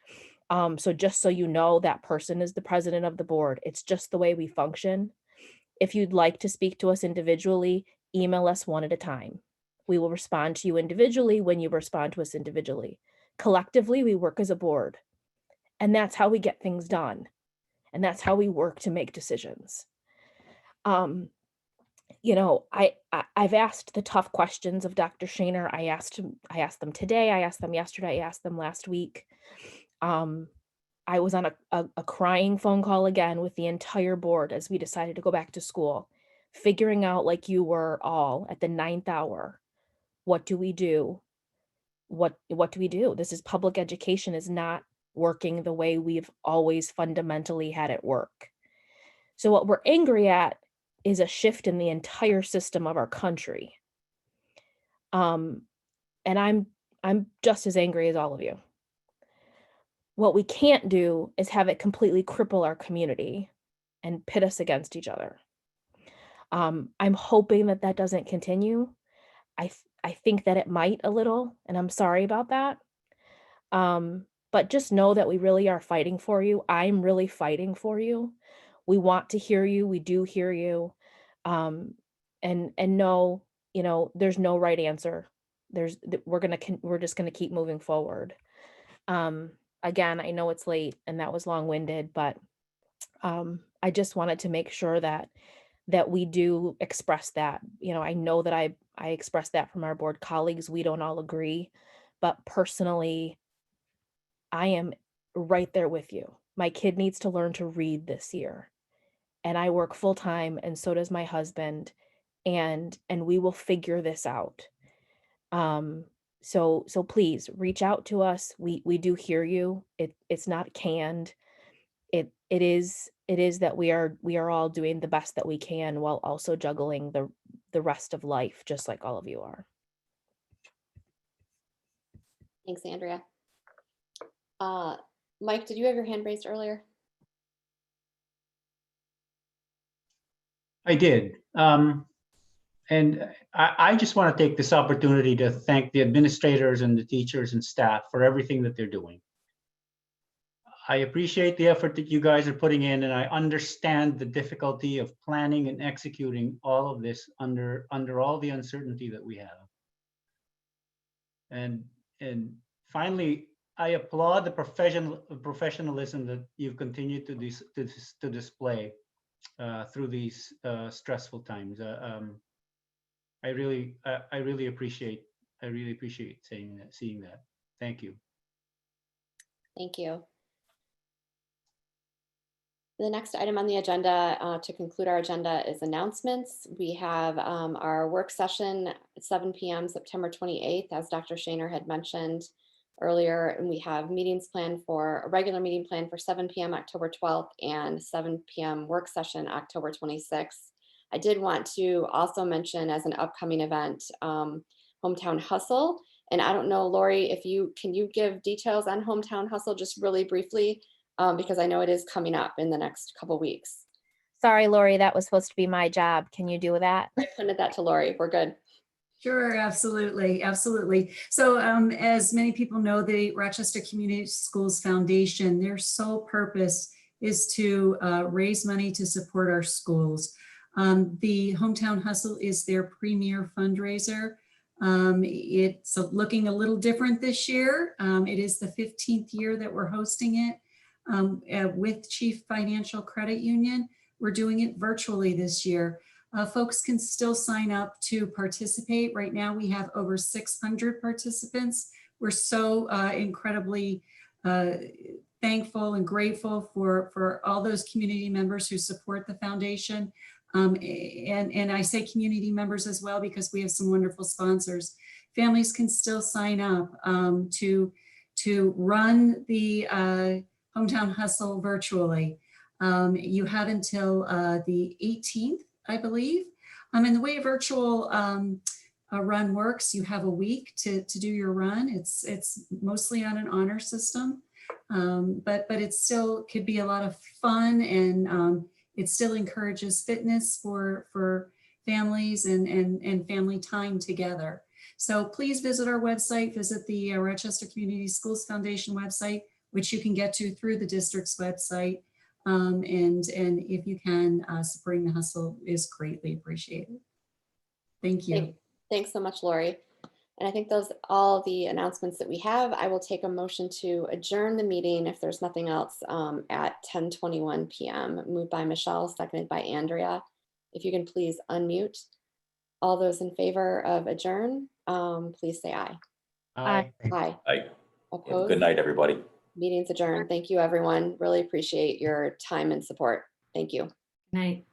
So just so you know, that person is the president of the board. It's just the way we function. If you'd like to speak to us individually, email us one at a time. We will respond to you individually when you respond to us individually. Collectively, we work as a board. And that's how we get things done. And that's how we work to make decisions. I've asked the tough questions of Dr. Shaner. I asked them today, I asked them yesterday, I asked them last week. I was on a crying phone call again with the entire board as we decided to go back to school, figuring out, like you were all at the 9th hour, what do we do? What do we do? This is public education is not working the way we've always fundamentally had it work. So what we're angry at is a shift in the entire system of our country. And I'm just as angry as all of you. What we can't do is have it completely cripple our community and pit us against each other. I'm hoping that doesn't continue. I think that it might a little, and I'm sorry about that. But just know that we really are fighting for you. I'm really fighting for you. We want to hear you. We do hear you. And know, there's no right answer. We're just gonna keep moving forward. Again, I know it's late and that was long-winded, but I just wanted to make sure that we do express that. I know that I expressed that from our board colleagues. We don't all agree, but personally, I am right there with you. My kid needs to learn to read this year. And I work full-time, and so does my husband, and we will figure this out. So please reach out to us. We do hear you. It's not canned. It is that we are all doing the best that we can while also juggling the rest of life, just like all of you are.
Thanks, Andrea. Mike, did you have your hand raised earlier?
I did. And I just want to take this opportunity to thank the administrators and the teachers and staff for everything that they're doing. I appreciate the effort that you guys are putting in, and I understand the difficulty of planning and executing all of this under all the uncertainty that we have. And finally, I applaud the professionalism that you've continued to display through these stressful times. I really appreciate seeing that. Thank you.
Thank you. The next item on the agenda to conclude our agenda is announcements. We have our work session at 7 p.m. September 28th, as Dr. Shaner had mentioned earlier, and we have meetings planned for a regular meeting planned for 7 p.m. October 12th and 7 p.m. work session October 26th. I did want to also mention as an upcoming event, Hometown Hustle. And I don't know, Lori, can you give details on Hometown Hustle just really briefly? Because I know it is coming up in the next couple weeks.
Sorry, Lori, that was supposed to be my job. Can you do that?
I pointed that to Lori. We're good.
Sure, absolutely, absolutely. So as many people know, the Rochester Community Schools Foundation, their sole purpose is to raise money to support our schools. The Hometown Hustle is their premier fundraiser. It's looking a little different this year. It is the 15th year that we're hosting it. With Chief Financial Credit Union. We're doing it virtually this year. Folks can still sign up to participate. Right now we have over 600 participants. We're so incredibly thankful and grateful for all those community members who support the foundation. And I say community members as well because we have some wonderful sponsors. Families can still sign up to run the Hometown Hustle virtually. You have until the 18th, I believe. And the way a virtual run works, you have a week to do your run. It's mostly on an honor system, but it still could be a lot of fun, and it still encourages fitness for families and family time together. So please visit our website, visit the Rochester Community Schools Foundation website, which you can get to through the district's website. And if you can, supporting the hustle is greatly appreciated. Thank you.
Thanks so much, Lori. And I think those all the announcements that we have. I will take a motion to adjourn the meeting if there's nothing else at 10:21 p.m. Moved by Michelle, seconded by Andrea. If you can please unmute. All those in favor of adjourn, please say aye.
Aye.
Aye.
Aye.
Opposed?
Good night, everybody.
Meeting's adjourned. Thank you, everyone. Really appreciate your time and support. Thank you.
Night.